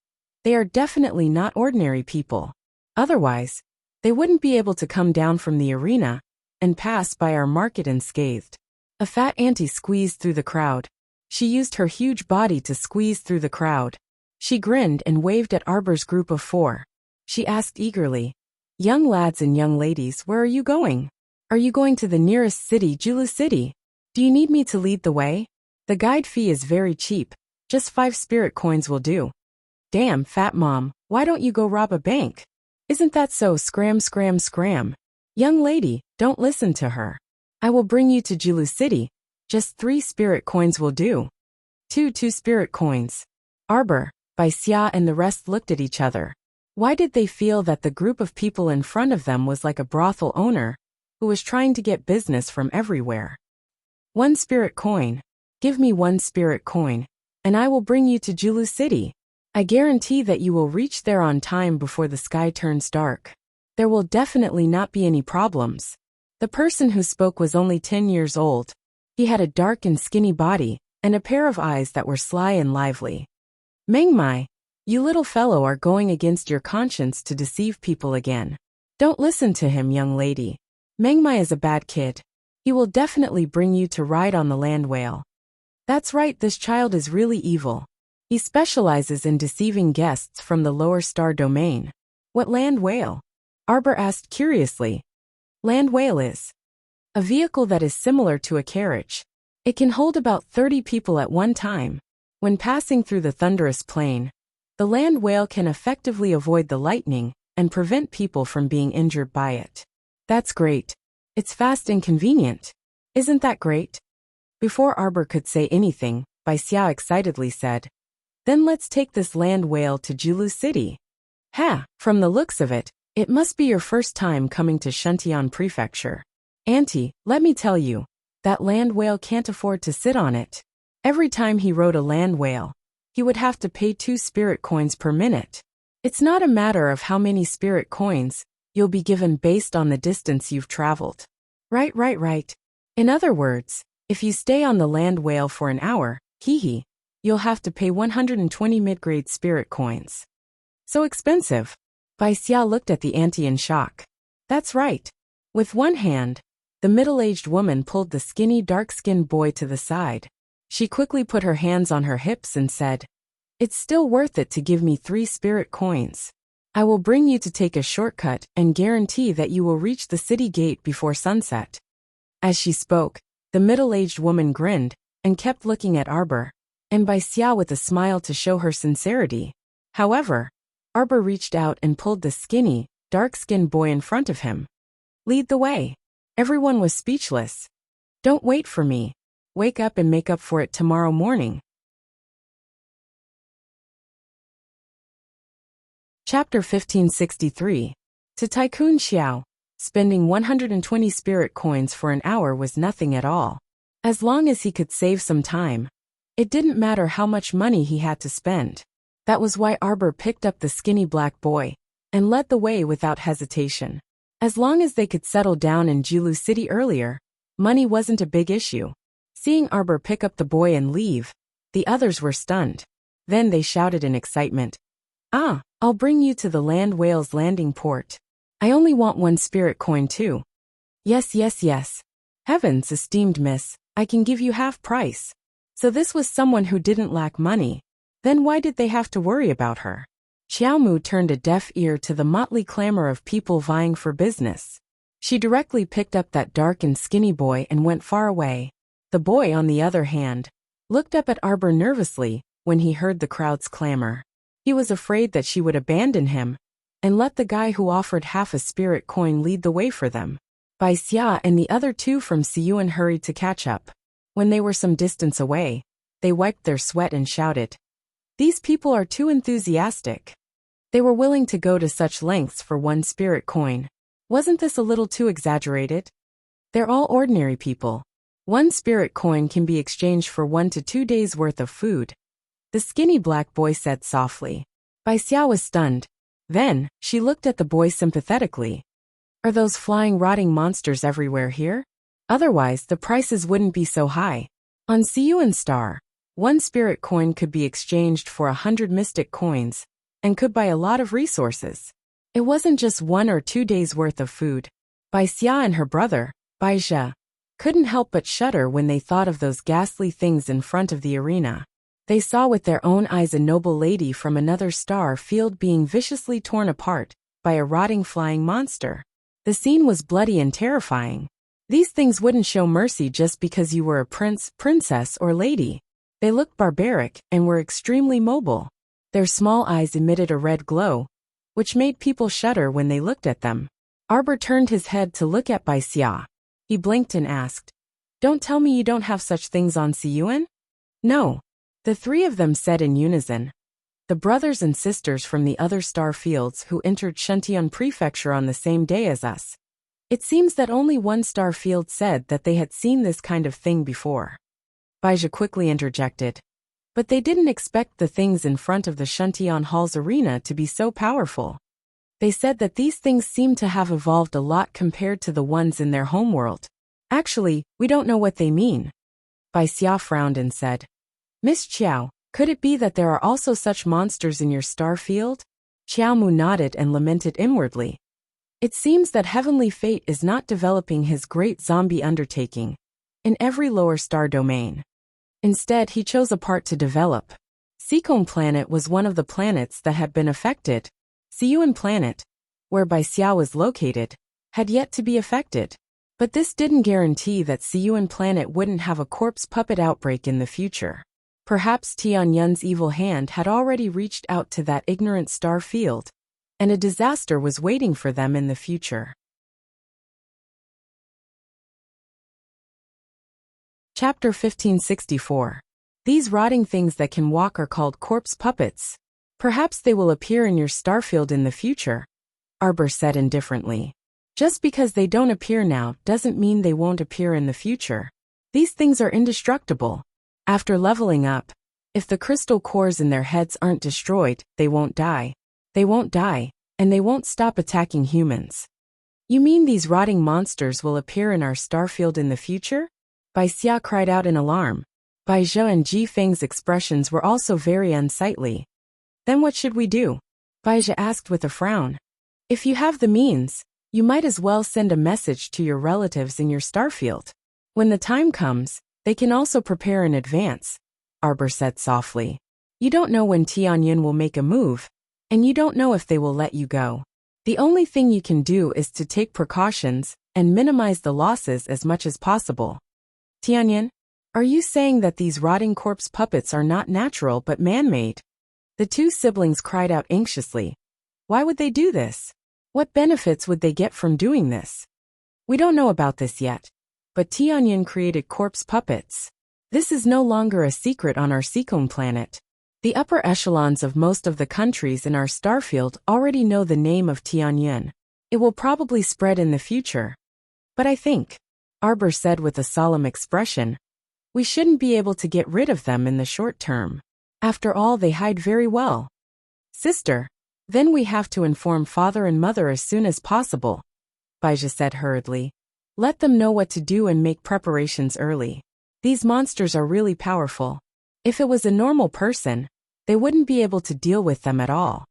they are definitely not ordinary people. Otherwise, they wouldn't be able to come down from the arena and pass by our market unscathed. A fat auntie squeezed through the crowd. She used her huge body to squeeze through the crowd. She grinned and waved at Arbor's group of 4. She asked eagerly, "Young lads and young ladies, where are you going? Are you going to the nearest city, Jilu City? Do you need me to lead the way? The guide fee is very cheap. Just 5 spirit coins will do." "Damn, fat mom, why don't you go rob a bank? Isn't that so? Scram, scram, scram. Young lady, don't listen to her. I will bring you to Jilu City. Just 3 spirit coins will do." Two spirit coins. Arbor, Baixia and the rest looked at each other. Why did they feel that the group of people in front of them was like a brothel owner who was trying to get business from everywhere? 1 spirit coin. Give me 1 spirit coin, and I will bring you to Jilu City. I guarantee that you will reach there on time before the sky turns dark. There will definitely not be any problems. The person who spoke was only 10 years old. He had a dark and skinny body, and a pair of eyes that were sly and lively. "Mengmai, you little fellow are going against your conscience to deceive people again. Don't listen to him, young lady. Mengmai is a bad kid. He will definitely bring you to ride on the land whale." "That's right, this child is really evil. He specializes in deceiving guests from the lower star domain." "What land whale?" Arbor asked curiously. "Land whale is a vehicle that is similar to a carriage. It can hold about 30 people at one time. When passing through the thunderous plain, the land whale can effectively avoid the lightning and prevent people from being injured by it." "That's great. It's fast and convenient. Isn't that great?" Before Arbor could say anything, Baixia excitedly said, "Then let's take this land whale to Jilu City." "Ha, from the looks of it, it must be your first time coming to Shuntian Prefecture. Auntie, let me tell you, that land whale can't afford to sit on it. Every time he rode a land whale, he would have to pay 2 spirit coins per minute. It's not a matter of how many spirit coins you'll be given based on the distance you've traveled." Right. In other words, if you stay on the land whale for an hour, you'll have to pay 120 mid-grade spirit coins. "So expensive." Baixia looked at the auntie in shock. "That's right." With one hand, the middle-aged woman pulled the skinny, dark-skinned boy to the side. She quickly put her hands on her hips and said, "It's still worth it to give me 3 spirit coins. I will bring you to take a shortcut and guarantee that you will reach the city gate before sunset." As she spoke, the middle-aged woman grinned and kept looking at Arbor, and Baixia with a smile to show her sincerity. However, Arbor reached out and pulled the skinny, dark-skinned boy in front of him. "Lead the way." Everyone was speechless. "Don't wait for me. Wake up and make up for it tomorrow morning." Chapter 1563. To Tycoon Xiao, spending 120 spirit coins for an hour was nothing at all. As long as he could save some time, it didn't matter how much money he had to spend. That was why Arbor picked up the skinny black boy and led the way without hesitation. As long as they could settle down in Jilu City earlier, money wasn't a big issue. Seeing Arbor pick up the boy and leave, the others were stunned. Then they shouted in excitement, "Ah, I'll bring you to the land whale's landing port. I only want 1 spirit coin too." Yes. "Heavens, esteemed miss, I can give you half price." So this was someone who didn't lack money. Then why did they have to worry about her? Xiaomu turned a deaf ear to the motley clamor of people vying for business. She directly picked up that dark and skinny boy and went far away. The boy, on the other hand, looked up at Arbor nervously when he heard the crowd's clamor. He was afraid that she would abandon him and let the guy who offered half a spirit coin lead the way for them. Bai Xia and the other two from Siyuan hurried to catch up. When they were some distance away, they wiped their sweat and shouted, "These people are too enthusiastic." They were willing to go to such lengths for one spirit coin. Wasn't this a little too exaggerated? They're all ordinary people. One spirit coin can be exchanged for 1 to 2 days' worth of food. The skinny black boy said softly. Bai Xia was stunned. Then, she looked at the boy sympathetically. Are those flying rotting monsters everywhere here? Otherwise, the prices wouldn't be so high. On Siyuan Star, one spirit coin could be exchanged for 100 mystic coins, and could buy a lot of resources. It wasn't just 1 or 2 days' worth of food. Bai Xia and her brother, Bai Zhe, couldn't help but shudder when they thought of those ghastly things in front of the arena. They saw with their own eyes a noble lady from another star field being viciously torn apart by a rotting flying monster. The scene was bloody and terrifying. These things wouldn't show mercy just because you were a prince, princess, or lady. They looked barbaric and were extremely mobile. Their small eyes emitted a red glow, which made people shudder when they looked at them. Arbor turned his head to look at Bai Xia. He blinked and asked, "Don't tell me you don't have such things on Siyuan?" "No," the three of them said in unison. The brothers and sisters from the other star fields who entered Shentian Prefecture on the same day as us. It seems that only one star field said that they had seen this kind of thing before. Bai Zhe quickly interjected. But they didn't expect the things in front of the Shentian Hall's arena to be so powerful. They said that these things seem to have evolved a lot compared to the ones in their homeworld. Actually, we don't know what they mean. Bai Xia frowned and said, "Miss Qiao, could it be that there are also such monsters in your star field?" Xiaomu nodded and lamented inwardly. It seems that heavenly fate is not developing his great zombie undertaking in every lower star domain. Instead, he chose a part to develop. Seacombe planet was one of the planets that had been affected. Siyuan planet, where Bai Xia was located, had yet to be affected. But this didn't guarantee that Siyuan planet wouldn't have a corpse puppet outbreak in the future. Perhaps Tianyun's evil hand had already reached out to that ignorant star field, and a disaster was waiting for them in the future. Chapter 1564. These rotting things that can walk are called corpse puppets. Perhaps they will appear in your starfield in the future, Arbor said indifferently. Just because they don't appear now doesn't mean they won't appear in the future. These things are indestructible. After leveling up, if the crystal cores in their heads aren't destroyed, they won't die. They won't die, and they won't stop attacking humans. You mean these rotting monsters will appear in our starfield in the future? Bai Xia cried out in alarm. Bai Zhe and Ji Feng's expressions were also very unsightly. Then what should we do? Bai Zhe asked with a frown. If you have the means, you might as well send a message to your relatives in your starfield. When the time comes, they can also prepare in advance, Arbor said softly. You don't know when Tianyun will make a move, and you don't know if they will let you go. The only thing you can do is to take precautions and minimize the losses as much as possible. Tianyun, are you saying that these rotting corpse puppets are not natural but man-made? The two siblings cried out anxiously. Why would they do this? What benefits would they get from doing this? We don't know about this yet, but Tianyun created corpse puppets. This is no longer a secret on our Seacombe planet. The upper echelons of most of the countries in our starfield already know the name of Tianyun. It will probably spread in the future. But I think, Arbor said with a solemn expression, we shouldn't be able to get rid of them in the short term. After all, they hide very well. Sister, then we have to inform father and mother as soon as possible, Bai Zhe said hurriedly. Let them know what to do and make preparations early. These monsters are really powerful. If it was a normal person, they wouldn't be able to deal with them at all.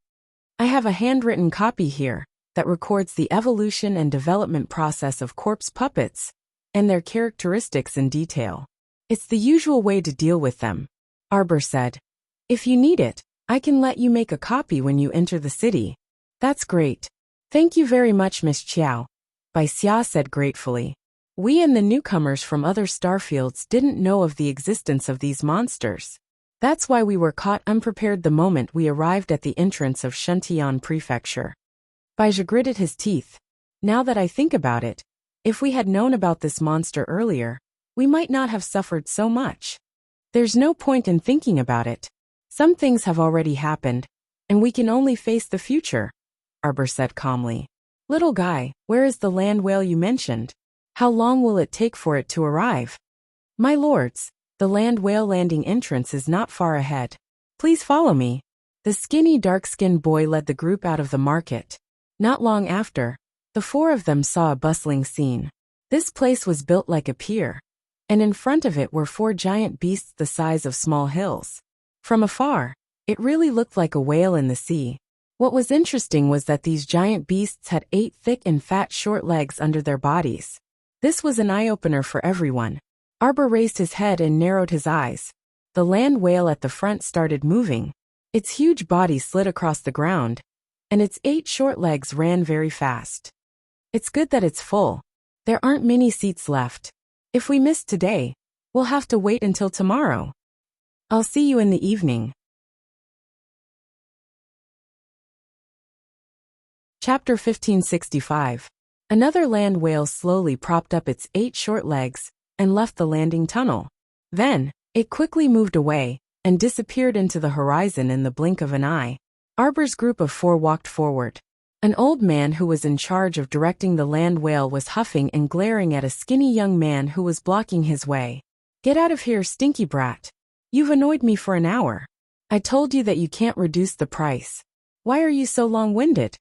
I have a handwritten copy here that records the evolution and development process of corpse puppets and their characteristics in detail. It's the usual way to deal with them. Arbor said. If you need it, I can let you make a copy when you enter the city. That's great. Thank you very much, Miss Qiao. Bai Xia said gratefully. We and the newcomers from other starfields didn't know of the existence of these monsters. That's why we were caught unprepared the moment we arrived at the entrance of Shuntian Prefecture. Bai Zhe gritted his teeth. Now that I think about it, if we had known about this monster earlier, we might not have suffered so much. There's no point in thinking about it. Some things have already happened, and we can only face the future, Arbor said calmly. Little guy, where is the land whale you mentioned? How long will it take for it to arrive? My lords, the land whale landing entrance is not far ahead. Please follow me. The skinny dark-skinned boy led the group out of the market. Not long after, the four of them saw a bustling scene. This place was built like a pier, and in front of it were four giant beasts the size of small hills. From afar, it really looked like a whale in the sea. What was interesting was that these giant beasts had 8 thick and fat short legs under their bodies. This was an eye-opener for everyone. Arbor raised his head and narrowed his eyes. The land whale at the front started moving. Its huge body slid across the ground, and its 8 short legs ran very fast. It's good that it's full. There aren't many seats left. If we miss today, we'll have to wait until tomorrow. I'll see you in the evening. Chapter 1565. Another land whale slowly propped up its 8 short legs and left the landing tunnel. Then, it quickly moved away and disappeared into the horizon in the blink of an eye. Arbor's group of 4 walked forward. An old man who was in charge of directing the land whale was huffing and glaring at a skinny young man who was blocking his way. Get out of here, stinky brat. You've annoyed me for an hour. I told you that you can't reduce the price. Why are you so long-winded?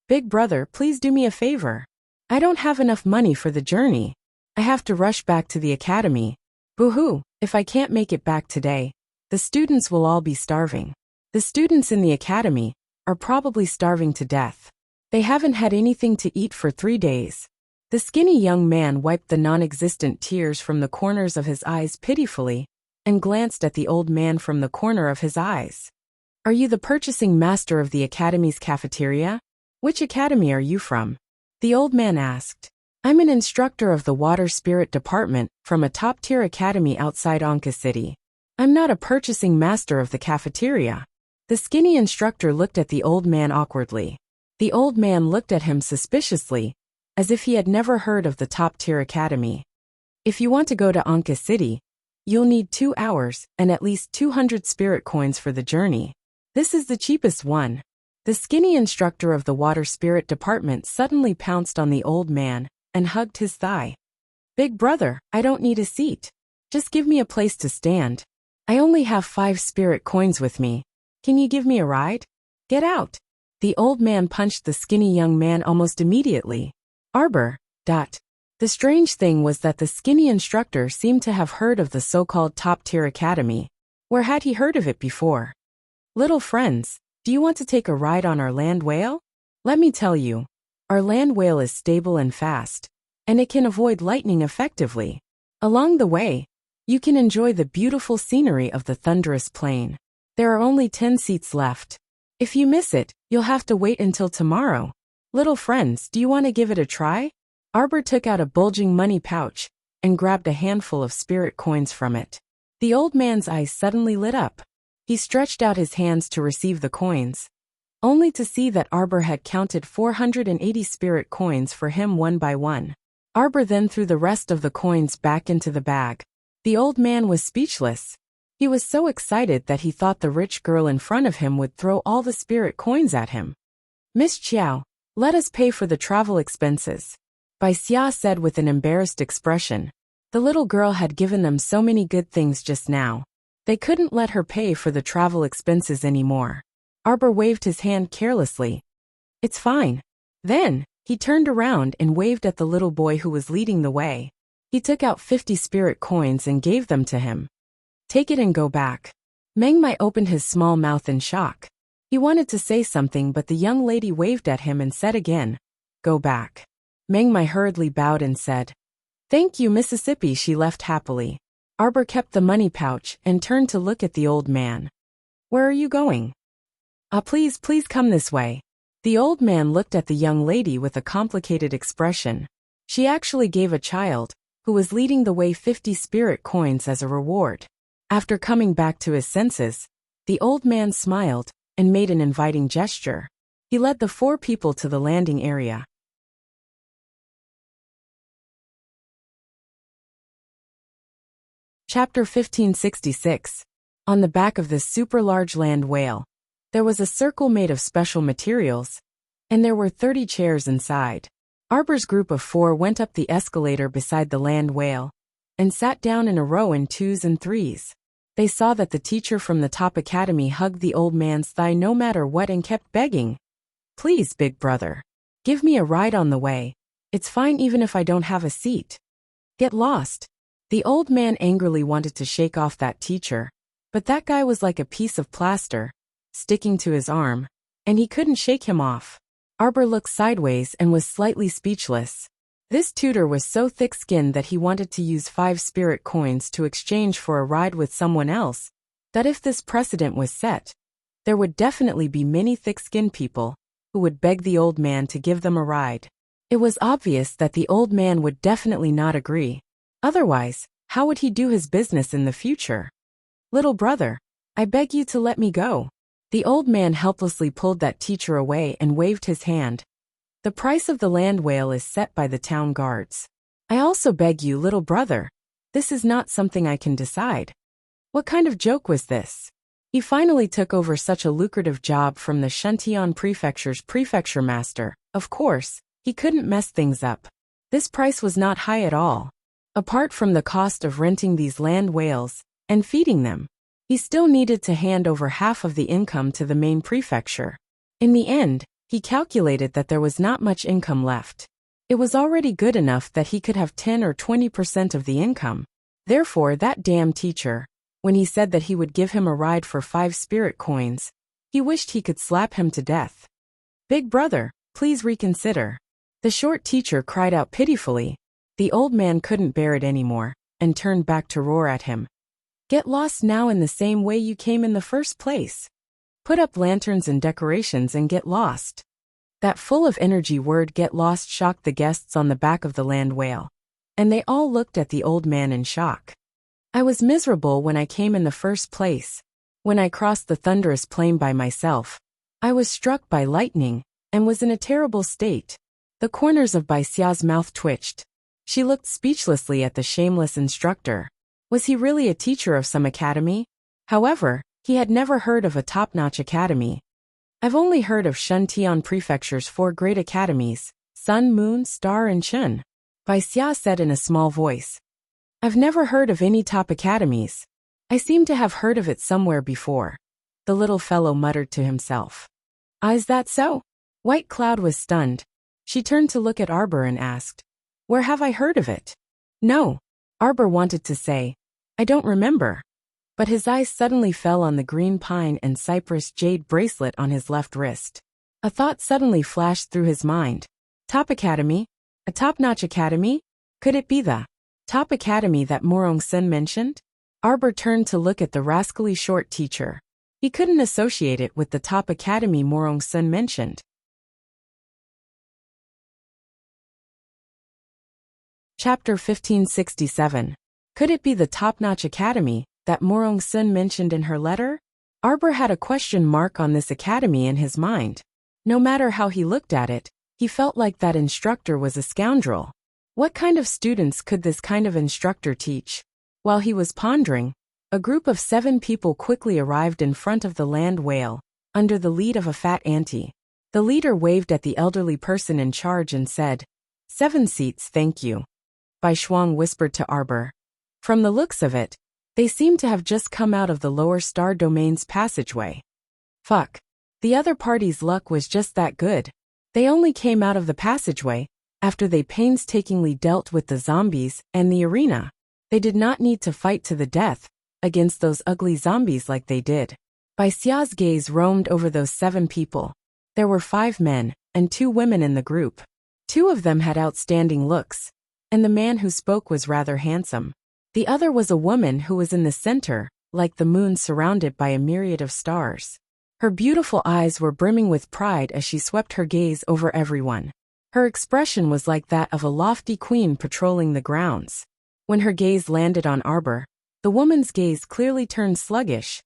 Big brother, please do me a favor. I don't have enough money for the journey. I have to rush back to the academy. Boo-hoo, if I can't make it back today, the students will all be starving. The students in the academy are probably starving to death. They haven't had anything to eat for 3 days. The skinny young man wiped the non-existent tears from the corners of his eyes pitifully and glanced at the old man from the corner of his eyes. Are you the purchasing master of the academy's cafeteria? Which academy are you from? The old man asked. I'm an instructor of the water spirit department from a top-tier academy outside Anka City. I'm not a purchasing master of the cafeteria. The skinny instructor looked at the old man awkwardly. The old man looked at him suspiciously, as if he had never heard of the top-tier academy. If you want to go to Anka City, you'll need 2 hours and at least 200 spirit coins for the journey. This is the cheapest one. The skinny instructor of the water spirit department suddenly pounced on the old man and hugged his thigh. Big brother, I don't need a seat. Just give me a place to stand. I only have 5 spirit coins with me. Can you give me a ride? Get out. The old man punched the skinny young man almost immediately. Arbor. The strange thing was that the skinny instructor seemed to have heard of the so-called top-tier academy. Where had he heard of it before? Little friends, do you want to take a ride on our land whale? Let me tell you, our land whale is stable and fast, and it can avoid lightning effectively. Along the way, you can enjoy the beautiful scenery of the thunderous plain. There are only 10 seats left. If you miss it, you'll have to wait until tomorrow. Little friends, do you want to give it a try? Arbor took out a bulging money pouch and grabbed a handful of spirit coins from it. The old man's eyes suddenly lit up. He stretched out his hands to receive the coins, only to see that Arbor had counted 480 spirit coins for him one by one. Arbor then threw the rest of the coins back into the bag. The old man was speechless. He was so excited that he thought the rich girl in front of him would throw all the spirit coins at him. Miss Qiao, let us pay for the travel expenses, Bai Xia said with an embarrassed expression. The little girl had given them so many good things just now. They couldn't let her pay for the travel expenses anymore. Arbor waved his hand carelessly. It's fine. Then, he turned around and waved at the little boy who was leading the way. He took out 50 spirit coins and gave them to him. Take it and go back. Meng Mai opened his small mouth in shock. He wanted to say something, but the young lady waved at him and said again, Go back. Meng Mai hurriedly bowed and said, Thank you, Mississippi. She left happily. Arbor kept the money pouch and turned to look at the old man. Where are you going? Please come this way. The old man looked at the young lady with a complicated expression. She actually gave a child, who was leading the way 50 spirit coins as a reward. After coming back to his senses, the old man smiled and made an inviting gesture. He led the 4 people to the landing area. Chapter 1566. On the back of this super large land whale, there was a circle made of special materials, and there were 30 chairs inside. Arbor's group of 4 went up the escalator beside the land whale and sat down in a row in 2s and 3s. They saw that the teacher from the top academy hugged the old man's thigh no matter what and kept begging. Please, big brother. Give me a ride on the way. It's fine even if I don't have a seat. Get lost. The old man angrily wanted to shake off that teacher, but that guy was like a piece of plaster, sticking to his arm, and he couldn't shake him off. Arbor looked sideways and was slightly speechless. This tutor was so thick-skinned that he wanted to use 5 spirit coins to exchange for a ride with someone else, that if this precedent was set, there would definitely be many thick-skinned people who would beg the old man to give them a ride. It was obvious that the old man would definitely not agree. Otherwise, how would he do his business in the future? Little brother, I beg you to let me go. The old man helplessly pulled that teacher away and waved his hand. The price of the land whale is set by the town guards. I also beg you, little brother. This is not something I can decide. What kind of joke was this? He finally took over such a lucrative job from the Shuntian Prefecture's prefecture master. Of course, he couldn't mess things up. This price was not high at all. Apart from the cost of renting these land whales and feeding them, he still needed to hand over half of the income to the main prefecture. In the end, he calculated that there was not much income left. It was already good enough that he could have 10 or 20% of the income. Therefore, that damn teacher, when he said that he would give him a ride for 5 spirit coins, he wished he could slap him to death. Big brother, please reconsider. The short teacher cried out pitifully. The old man couldn't bear it anymore, and turned back to roar at him. Get lost now in the same way you came in the first place. Put up lanterns and decorations and get lost. That full of energy word get lost shocked the guests on the back of the land whale, and they all looked at the old man in shock. I was miserable when I came in the first place. When I crossed the thunderous plain by myself, I was struck by lightning, and was in a terrible state. The corners of Bai Xia's mouth twitched. She looked speechlessly at the shameless instructor. Was he really a teacher of some academy? However, he had never heard of a top-notch academy. I've only heard of Shuntian Prefecture's 4 great academies, Sun, Moon, Star, and Shun. Bai Xia said in a small voice. I've never heard of any top academies. I seem to have heard of it somewhere before. The little fellow muttered to himself. Is that so? White Cloud was stunned. She turned to look at Arbor and asked, where have I heard of it? No. Arbor wanted to say, I don't remember. But his eyes suddenly fell on the green pine and cypress jade bracelet on his left wrist. A thought suddenly flashed through his mind. Top Academy? A top-notch academy? Could it be the top academy that Morong Sun mentioned? Arbor turned to look at the rascally short teacher. He couldn't associate it with the top academy Morong Sun mentioned. Chapter 1567. Could it be the top-notch academy that Morong Sun mentioned in her letter? Arbor had a question mark on this academy in his mind. No matter how he looked at it, he felt like that instructor was a scoundrel. What kind of students could this kind of instructor teach? While he was pondering, a group of 7 people quickly arrived in front of the land whale, under the lead of a fat auntie. The leader waved at the elderly person in charge and said, 7 seats, thank you. Bai Shuang whispered to Arbor. From the looks of it, they seemed to have just come out of the lower star domain's passageway. Fuck. The other party's luck was just that good. They only came out of the passageway after they painstakingly dealt with the zombies and the arena. They did not need to fight to the death against those ugly zombies like they did. Bai Xia's gaze roamed over those 7 people. There were 5 men and 2 women in the group. 2 of them had outstanding looks, and the man who spoke was rather handsome. The other was a woman who was in the center, like the moon surrounded by a myriad of stars. Her beautiful eyes were brimming with pride as she swept her gaze over everyone. Her expression was like that of a lofty queen patrolling the grounds. When her gaze landed on Arbor, the woman's gaze clearly turned sluggish,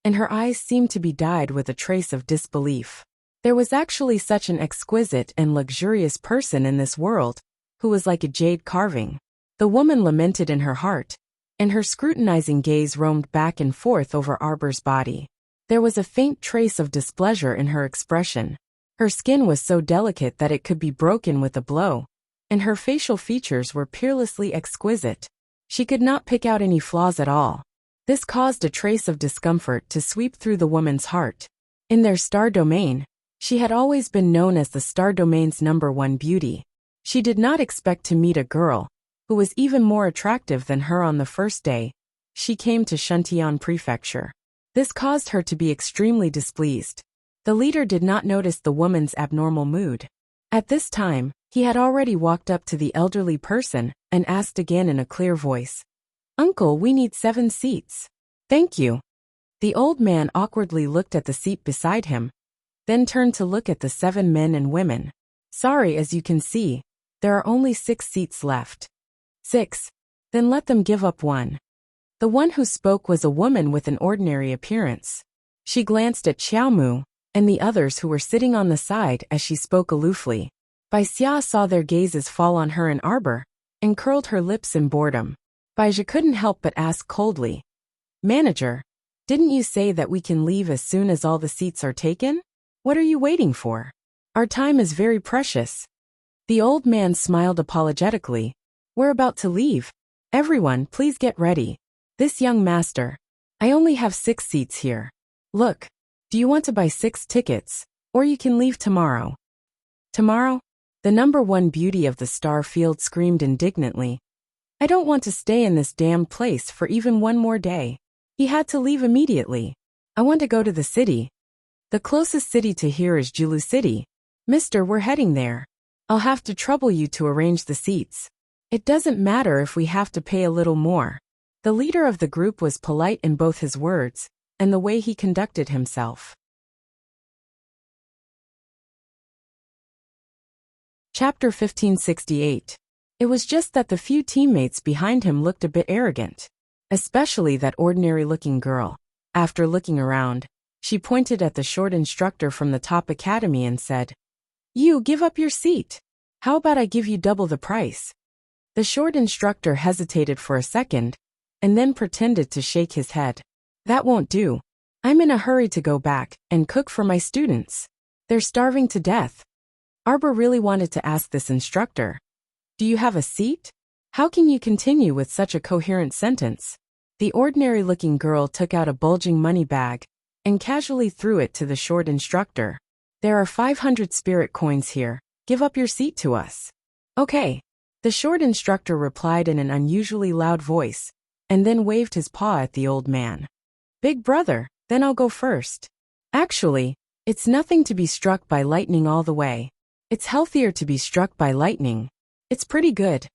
and her eyes seemed to be dyed with a trace of disbelief. There was actually such an exquisite and luxurious person in this world, who was like a jade carving. The woman lamented in her heart, and her scrutinizing gaze roamed back and forth over Arbor's body. There was a faint trace of displeasure in her expression. Her skin was so delicate that it could be broken with a blow, and her facial features were peerlessly exquisite. She could not pick out any flaws at all. This caused a trace of discomfort to sweep through the woman's heart. In their star domain, she had always been known as the star domain's #1 beauty. She did not expect to meet a girl who was even more attractive than her on the first day she came to Shuntian Prefecture. This caused her to be extremely displeased. The leader did not notice the woman's abnormal mood. At this time, he had already walked up to the elderly person and asked again in a clear voice, "Uncle, we need 7 seats." "Thank you." The old man awkwardly looked at the seat beside him, then turned to look at the 7 men and women. "Sorry, as you can see, there are only 6 seats left." "6? Then let them give up one." The one who spoke was a woman with an ordinary appearance. She glanced at Xiaomu and the others who were sitting on the side as she spoke aloofly. Bai Xia saw their gazes fall on her and Arbor, and curled her lips in boredom. Bai Zhe couldn't help but ask coldly, "Manager, didn't you say that we can leave as soon as all the seats are taken? What are you waiting for? Our time is very precious." The old man smiled apologetically. "We're about to leave. Everyone, please get ready. This young master. I only have 6 seats here. Look, do you want to buy 6 tickets, or you can leave tomorrow?" "Tomorrow?" The #1 beauty of the star field screamed indignantly. "I don't want to stay in this damned place for even one more day." He had to leave immediately. "I want to go to the city. The closest city to here is Julu City. Mister, we're heading there. I'll have to trouble you to arrange the seats. It doesn't matter if we have to pay a little more." The leader of the group was polite in both his words and the way he conducted himself. Chapter 1568. It was just that the few teammates behind him looked a bit arrogant. Especially that ordinary-looking girl. After looking around, she pointed at the short instructor from the top academy and said, "You give up your seat. How about I give you double the price?" The short instructor hesitated for a second, and then pretended to shake his head. "That won't do. I'm in a hurry to go back and cook for my students. They're starving to death." Arbor really wanted to ask this instructor, "Do you have a seat? How can you continue with such a coherent sentence?" The ordinary-looking girl took out a bulging money bag and casually threw it to the short instructor. "There are 500 spirit coins here. Give up your seat to us." "Okay." The short instructor replied in an unusually loud voice, and then waved his paw at the old man. "Big brother, then I'll go first. Actually, it's nothing to be struck by lightning all the way. It's healthier to be struck by lightning. It's pretty good."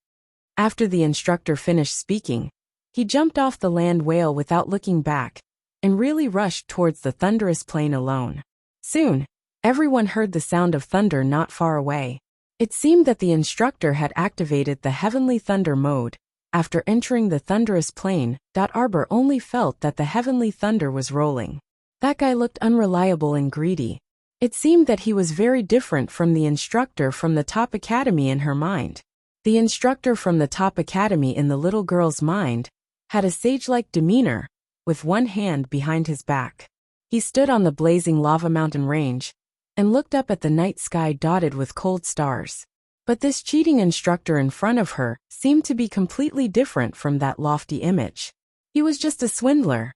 After the instructor finished speaking, he jumped off the land whale without looking back, and really rushed towards the thunderous plain alone. Soon, everyone heard the sound of thunder not far away. It seemed that the instructor had activated the heavenly thunder mode. After entering the thunderous plain, Arbor only felt that the heavenly thunder was rolling. That guy looked unreliable and greedy. It seemed that he was very different from the instructor from the top academy in her mind. The instructor from the top academy in the little girl's mind had a sage-like demeanor, with one hand behind his back. He stood on the blazing lava mountain range and looked up at the night sky dotted with cold stars. But this cheating instructor in front of her seemed to be completely different from that lofty image. He was just a swindler.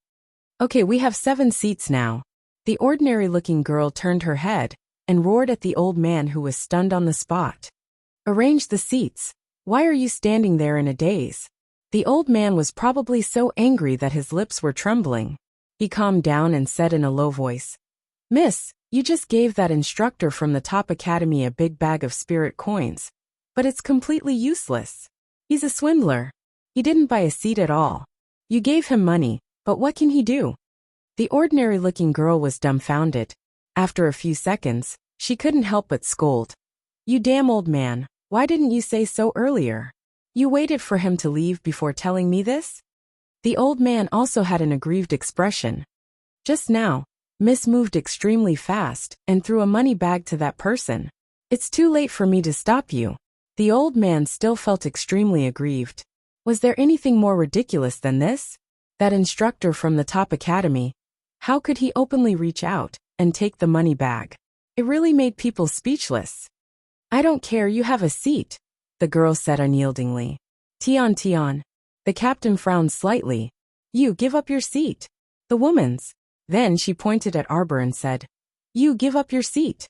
"Okay, we have 7 seats now." The ordinary-looking girl turned her head and roared at the old man who was stunned on the spot. "Arrange the seats. Why are you standing there in a daze?" The old man was probably so angry that his lips were trembling. He calmed down and said in a low voice, "Miss, you just gave that instructor from the top academy a big bag of spirit coins, but it's completely useless. He's a swindler." He didn't buy a seat at all. You gave him money, but what can he do? The ordinary-looking girl was dumbfounded. After a few seconds, she couldn't help but scold. You damn old man, why didn't you say so earlier? You waited for him to leave before telling me this? The old man also had an aggrieved expression. Just now, Miss moved extremely fast and threw a money bag to that person. It's too late for me to stop you. The old man still felt extremely aggrieved. Was there anything more ridiculous than this? That instructor from the top academy. How could he openly reach out and take the money bag? It really made people speechless. I don't care, you have a seat, the girl said unyieldingly. Tian. The captain frowned slightly. You give up your seat. The woman's. Then she pointed at Arbor and said, You give up your seat.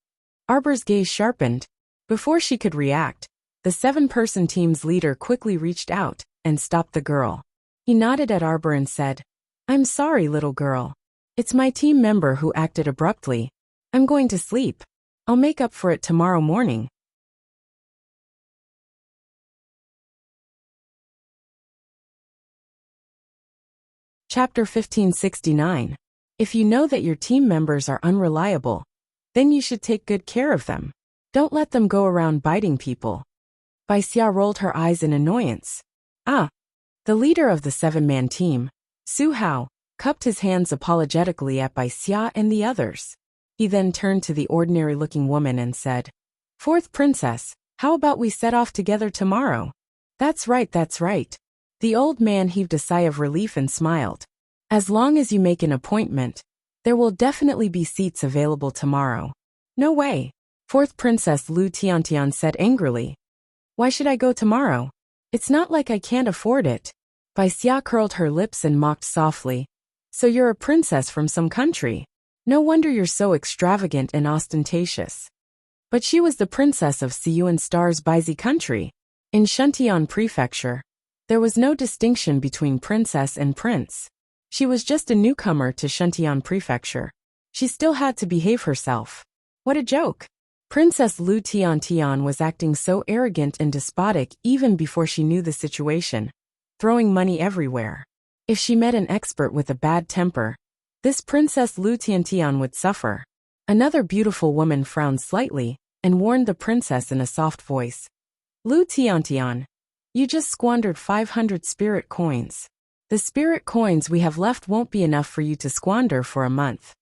Arbor's gaze sharpened. Before she could react, the 7-person team's leader quickly reached out and stopped the girl. He nodded at Arbor and said, I'm sorry, little girl. It's my team member who acted abruptly. I'm going to sleep. I'll make up for it tomorrow morning. Chapter 1569. If you know that your team members are unreliable, then you should take good care of them. Don't let them go around biting people. Bai Xia rolled her eyes in annoyance. The leader of the 7-man team, Su Hao, cupped his hands apologetically at Bai Xia and the others. He then turned to the ordinary-looking woman and said, Fourth princess, how about we set off together tomorrow? That's right. The old man heaved a sigh of relief and smiled. As long as you make an appointment, there will definitely be seats available tomorrow. No way. Fourth Princess Lu Tiantian said angrily. Why should I go tomorrow? It's not like I can't afford it. Bai Xia curled her lips and mocked softly. So you're a princess from some country. No wonder you're so extravagant and ostentatious. But she was the princess of Siyuan Star's Baizi country. In Shuntian Prefecture, there was no distinction between princess and prince. She was just a newcomer to Shuntian Prefecture. She still had to behave herself. What a joke. Princess Lu Tiantian was acting so arrogant and despotic even before she knew the situation, throwing money everywhere. If she met an expert with a bad temper, this Princess Lu Tiantian would suffer. Another beautiful woman frowned slightly and warned the princess in a soft voice. Lu Tiantian, you just squandered 500 spirit coins. The spirit coins we have left won't be enough for you to squander for a month.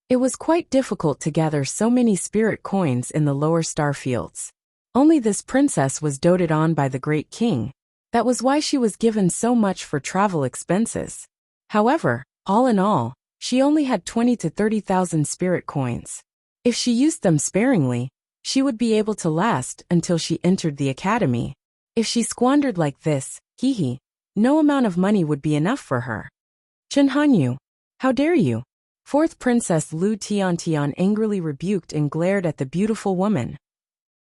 It was quite difficult to gather so many spirit coins in the lower star fields. Only this princess was doted on by the great king. That was why she was given so much for travel expenses. However, all in all, she only had 20 to 30,000 spirit coins. If she used them sparingly, she would be able to last until she entered the academy. If she squandered like this, no amount of money would be enough for her. Chen Hanyu, how dare you? Fourth Princess Lu Tiantian angrily rebuked and glared at the beautiful woman.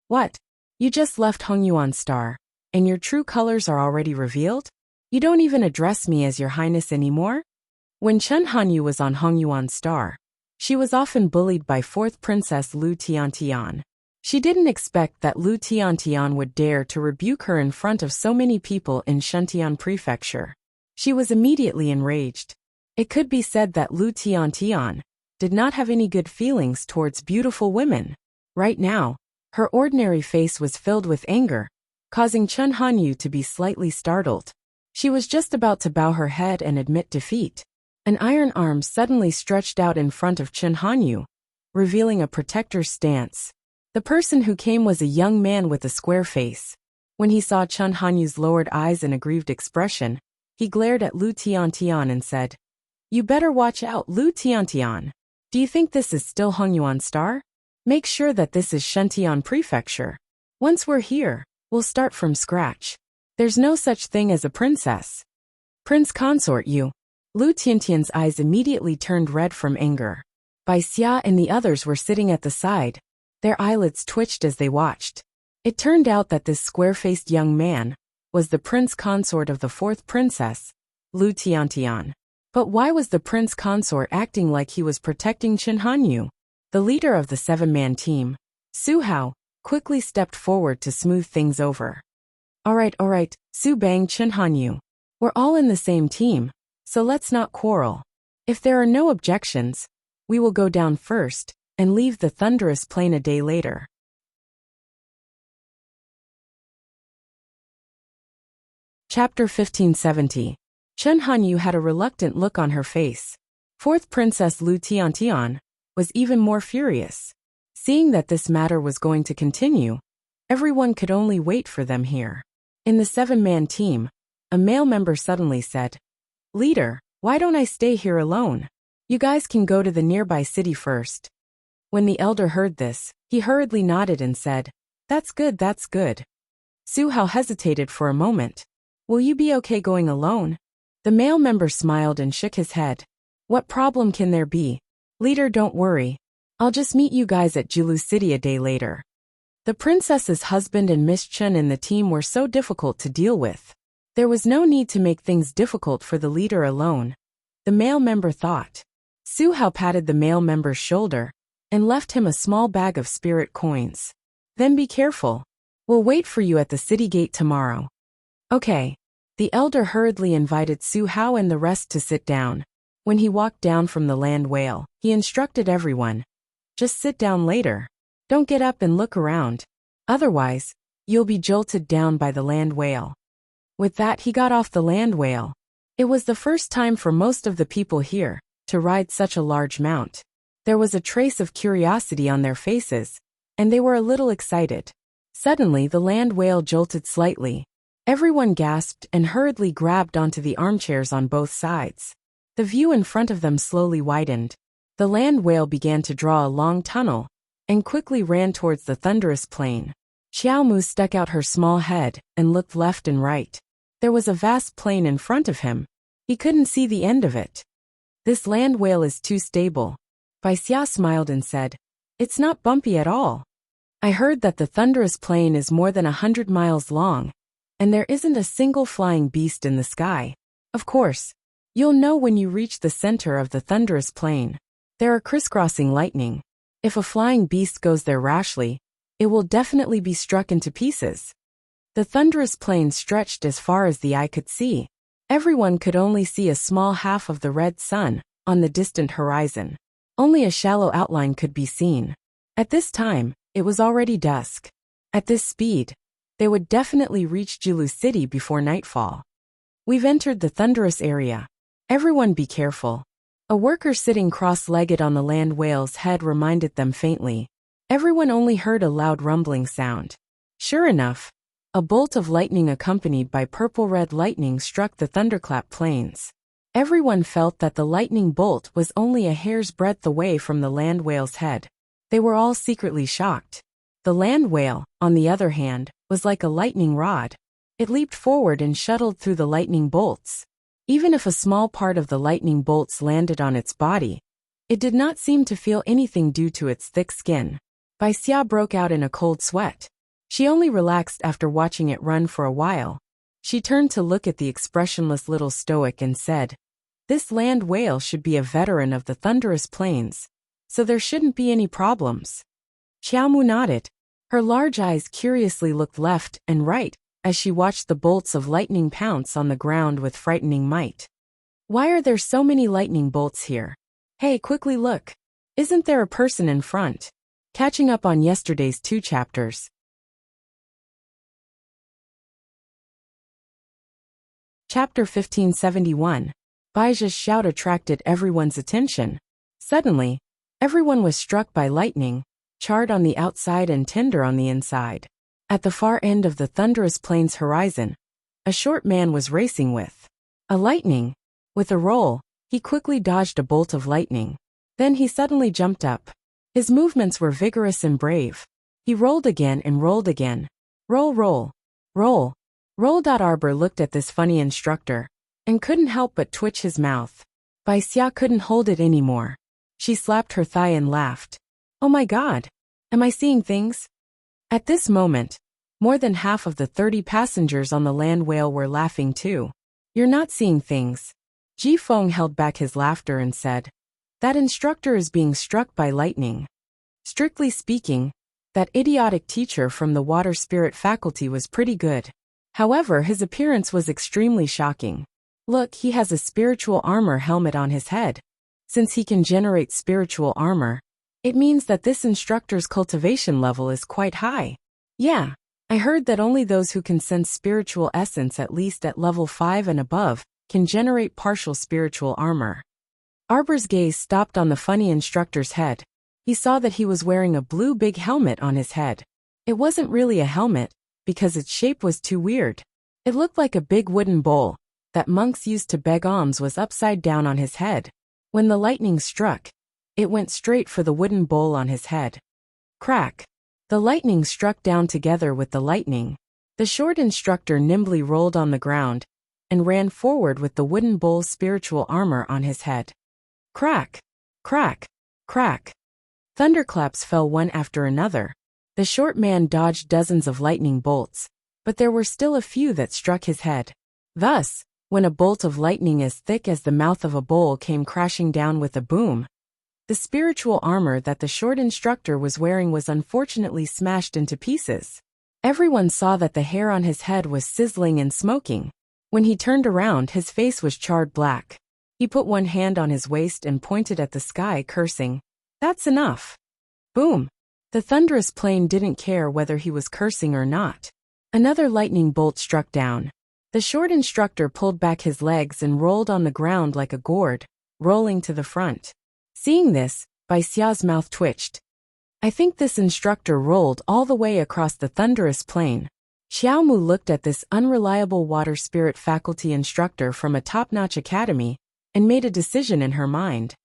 What? You just left Hongyuan Star, and your true colors are already revealed? You don't even address me as your highness anymore? When Chen Hanyu was on Hongyuan Star, she was often bullied by Fourth Princess Lu Tiantian. She didn't expect that Lu Tiantian would dare to rebuke her in front of so many people in Shuntian Prefecture. She was immediately enraged. It could be said that Lu Tiantian did not have any good feelings towards beautiful women. Right now, her ordinary face was filled with anger, causing Chen Hanyu to be slightly startled. She was just about to bow her head and admit defeat. An iron arm suddenly stretched out in front of Chen Hanyu, revealing a protector's stance. The person who came was a young man with a square face. When he saw Chen Hanyu's lowered eyes and aggrieved expression, he glared at Lu Tiantian and said, You better watch out, Lu Tiantian. Do you think this is still Hongyuan Star? Make sure that this is Shuntian Prefecture. Once we're here, we'll start from scratch. There's no such thing as a princess. Prince Consort, you. Lu Tiantian's eyes immediately turned red from anger. Bai Xia and the others were sitting at the side. Their eyelids twitched as they watched. It turned out that this square-faced young man was the prince consort of the fourth princess, Lu Tiantian. But why was the prince consort acting like he was protecting Chen Hanyu? The leader of the 7-man team, Su Hao, quickly stepped forward to smooth things over. All right, Su Bang Chen Hanyu. We're all in the same team, so let's not quarrel. If there are no objections, we will go down first and leave the thunderous plain a day later. Chapter 1570. Chen Hanyu had a reluctant look on her face. Fourth Princess Lu Tiantian was even more furious. Seeing that this matter was going to continue, everyone could only wait for them here. In the 7-man team, a male member suddenly said, "Leader, why don't I stay here alone? You guys can go to the nearby city first." When the elder heard this, he hurriedly nodded and said, "That's good, that's good." Su Hao hesitated for a moment. "Will you be okay going alone?" The male member smiled and shook his head. "What problem can there be? Leader, don't worry. I'll just meet you guys at Jilu City a day later." The princess's husband and Miss Chen in the team were so difficult to deal with. There was no need to make things difficult for the leader alone, the male member thought. Su Hao patted the male member's shoulder and left him a small bag of spirit coins. "Then be careful. We'll wait for you at the city gate tomorrow." "Okay." The elder hurriedly invited Su Hao and the rest to sit down. When he walked down from the land whale, he instructed everyone, "Just sit down later. Don't get up and look around. Otherwise, you'll be jolted down by the land whale." With that, he got off the land whale. It was the first time for most of the people here to ride such a large mount. There was a trace of curiosity on their faces, and they were a little excited. Suddenly, the land whale jolted slightly. Everyone gasped and hurriedly grabbed onto the armchairs on both sides. The view in front of them slowly widened. The land whale began to draw a long tunnel and quickly ran towards the thunderous plain. Xiaomu stuck out her small head and looked left and right. There was a vast plain in front of him. He couldn't see the end of it. "This land whale is too stable." Bai Xia smiled and said, "It's not bumpy at all. I heard that the thunderous plain is more than 100 miles long, and there isn't a single flying beast in the sky. Of course, you'll know when you reach the center of the thunderous plain. There are crisscrossing lightning. If a flying beast goes there rashly, it will definitely be struck into pieces." The thunderous plain stretched as far as the eye could see. Everyone could only see a small half of the red sun on the distant horizon. Only a shallow outline could be seen. At this time, it was already dusk. At this speed, they would definitely reach Jilu City before nightfall. "We've entered the thunderous area. Everyone be careful." A worker sitting cross-legged on the land whale's head reminded them faintly. Everyone only heard a loud rumbling sound. Sure enough, a bolt of lightning accompanied by purple-red lightning struck the thunderclap plains. Everyone felt that the lightning bolt was only a hair's breadth away from the land whale's head. They were all secretly shocked. The land whale, on the other hand, was like a lightning rod. It leaped forward and shuttled through the lightning bolts. Even if a small part of the lightning bolts landed on its body, it did not seem to feel anything due to its thick skin. Bai Xia broke out in a cold sweat. She only relaxed after watching it run for a while. She turned to look at the expressionless little stoic and said, "This land whale should be a veteran of the thunderous plains, so there shouldn't be any problems." Xiaomu nodded. Her large eyes curiously looked left and right as she watched the bolts of lightning pounce on the ground with frightening might. "Why are there so many lightning bolts here? Hey, quickly look. Isn't there a person in front?" Catching up on yesterday's 2 chapters. Chapter 1571. Baijia's shout attracted everyone's attention. Suddenly, everyone was struck by lightning, charred on the outside and tender on the inside. At the far end of the thunderous plains horizon, a short man was racing with a lightning. With a roll, he quickly dodged a bolt of lightning. Then he suddenly jumped up. His movements were vigorous and brave. He rolled again and rolled again. Roll, roll, roll. Arbor looked at this funny instructor and couldn't help but twitch his mouth. Bai Xia couldn't hold it anymore. She slapped her thigh and laughed. "Oh my God! Am I seeing things?" At this moment, more than half of the 30 passengers on the land whale were laughing too. "You're not seeing things." Ji Feng held back his laughter and said, "That instructor is being struck by lightning. Strictly speaking, that idiotic teacher from the water spirit faculty was pretty good. However, his appearance was extremely shocking. Look, he has a spiritual armor helmet on his head. Since he can generate spiritual armor, it means that this instructor's cultivation level is quite high. Yeah, I heard that only those who can sense spiritual essence at least at level 5 and above can generate partial spiritual armor. Arbor's gaze stopped on the funny instructor's head. He saw that he was wearing a blue big helmet on his head. It wasn't really a helmet, because its shape was too weird. It looked like a big wooden bowl that monks used to beg alms was upside down on his head. When the lightning struck, it went straight for the wooden bowl on his head. Crack! The lightning struck down together with the lightning. The short instructor nimbly rolled on the ground and ran forward with the wooden bowl's spiritual armor on his head. Crack! Crack! Crack! Thunderclaps fell one after another. The short man dodged dozens of lightning bolts, but there were still a few that struck his head. Thus, when a bolt of lightning as thick as the mouth of a bowl came crashing down with a boom, the spiritual armor that the short instructor was wearing was unfortunately smashed into pieces. Everyone saw that the hair on his head was sizzling and smoking. When he turned around, his face was charred black. He put one hand on his waist and pointed at the sky, cursing. That's enough. Boom! The thunderous plane didn't care whether he was cursing or not. Another lightning bolt struck down. The short instructor pulled back his legs and rolled on the ground like a gourd, rolling to the front. Seeing this, Bai Xia's mouth twitched. I think this instructor rolled all the way across the thunderous plane. Xiaomu looked at this unreliable water spirit faculty instructor from a top-notch academy and made a decision in her mind.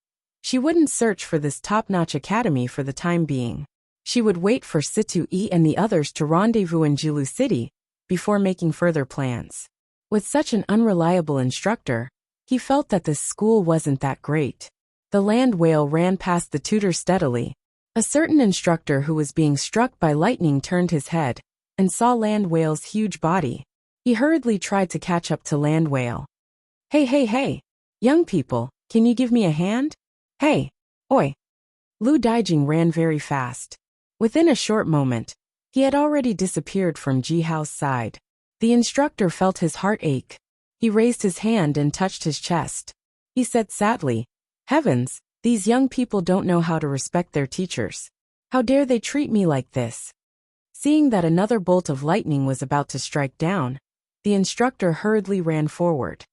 She wouldn't search for this top-notch academy for the time being. She would wait for Situ Yi and the others to rendezvous in Jilu City before making further plans. With such an unreliable instructor, he felt that this school wasn't that great. The land whale ran past the tutor steadily. A certain instructor who was being struck by lightning turned his head and saw land whale's huge body. He hurriedly tried to catch up to land whale. Hey, young people, can you give me a hand? Hey, oi. Lu Daijing ran very fast. Within a short moment, he had already disappeared from Ji Hao's side. The instructor felt his heart ache. He raised his hand and touched his chest. He said sadly, Heavens, these young people don't know how to respect their teachers. How dare they treat me like this? Seeing that another bolt of lightning was about to strike down, the instructor hurriedly ran forward.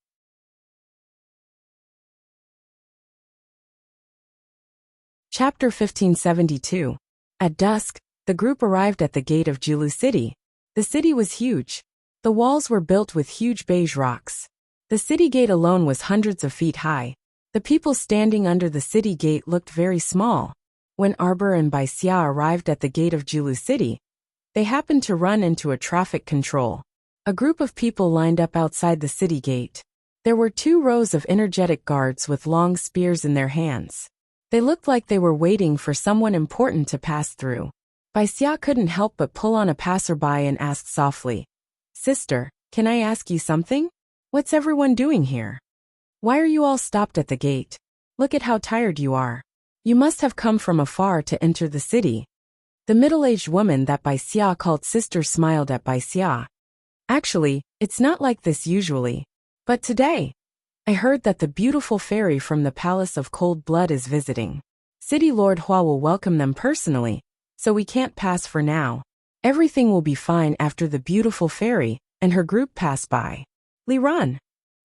Chapter 1572. At dusk, the group arrived at the gate of Jilu City. The city was huge. The walls were built with huge beige rocks. The city gate alone was hundreds of feet high. The people standing under the city gate looked very small. When Arbor and Bai Xia arrived at the gate of Jilu City, they happened to run into a traffic control. A group of people lined up outside the city gate. There were 2 rows of energetic guards with long spears in their hands. They looked like they were waiting for someone important to pass through. Bai Xia couldn't help but pull on a passerby and asked softly, Sister, can I ask you something? What's everyone doing here? Why are you all stopped at the gate? Look at how tired you are. You must have come from afar to enter the city. The middle-aged woman that Bai Xia called sister smiled at Bai Xia. Actually, it's not like this usually. But today, I heard that the beautiful fairy from the Palace of Cold Blood is visiting. City Lord Hua will welcome them personally, so we can't pass for now. Everything will be fine after the beautiful fairy and her group pass by. Li run.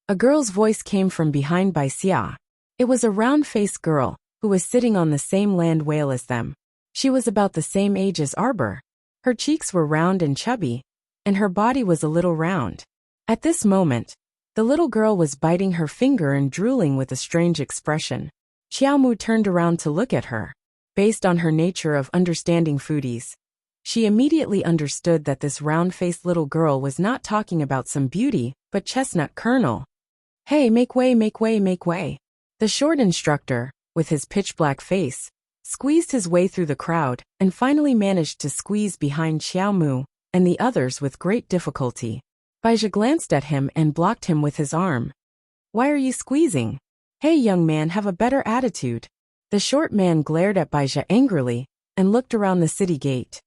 A girl's voice came from behind Bai Xia. It was a round-faced girl who was sitting on the same land whale as them. She was about the same age as Arbor. Her cheeks were round and chubby, and her body was a little round. At this moment, the little girl was biting her finger and drooling with a strange expression. Xiaomu turned around to look at her. Based on her nature of understanding foodies, she immediately understood that this round-faced little girl was not talking about some beauty, but chestnut kernel. Hey, make way, make way, make way. The short instructor, with his pitch-black face, squeezed his way through the crowd and finally managed to squeeze behind Xiaomu and the others with great difficulty. Baizha glanced at him and blocked him with his arm. Why are you squeezing? Hey, young man, have a better attitude. The short man glared at Baizha angrily and looked around the city gate.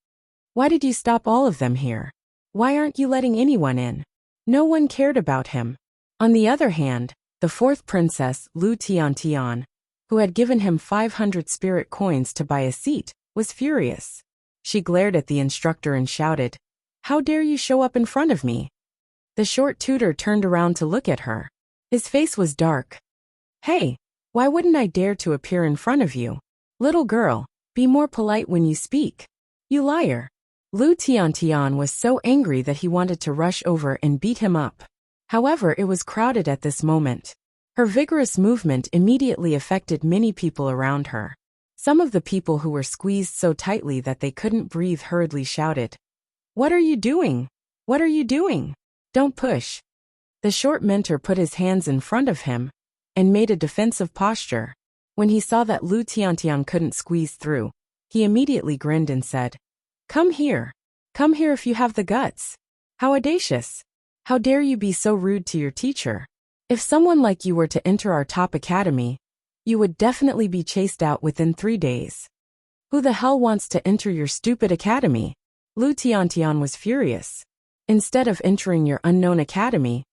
Why did you stop all of them here? Why aren't you letting anyone in? No one cared about him. On the other hand, the fourth princess, Lu Tiantian, who had given him 500 spirit coins to buy a seat, was furious. She glared at the instructor and shouted, "How dare you show up in front of me?" The short tutor turned around to look at her. His face was dark. "Hey, why wouldn't I dare to appear in front of you? Little girl, be more polite when you speak. You liar." Lu Tiantian was so angry that he wanted to rush over and beat him up. However, it was crowded at this moment. Her vigorous movement immediately affected many people around her. Some of the people who were squeezed so tightly that they couldn't breathe hurriedly shouted, "What are you doing? What are you doing? Don't push." The short mentor put his hands in front of him and made a defensive posture. When he saw that Lu Tiantian couldn't squeeze through, he immediately grinned and said, "Come here. Come here if you have the guts. How audacious. How dare you be so rude to your teacher? If someone like you were to enter our top academy, you would definitely be chased out within 3 days. Who the hell wants to enter your stupid academy?" Lu Tiantian was furious. "Instead of entering your unknown academy,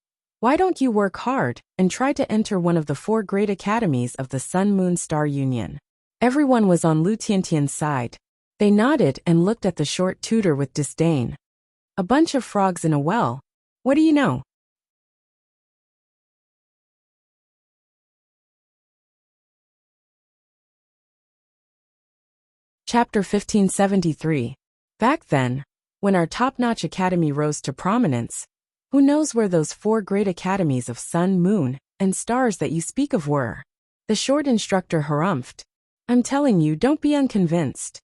why don't you work hard and try to enter one of the 4 great academies of the Sun-Moon Star Union?" Everyone was on Lu Tiantian's side. They nodded and looked at the short tutor with disdain. "A bunch of frogs in a well. What do you know?" Chapter 1573. Back then, when our top-notch academy rose to prominence, who knows where those 4 great academies of sun, moon, and stars that you speak of were? The short instructor harumphed. "I'm telling you, don't be unconvinced.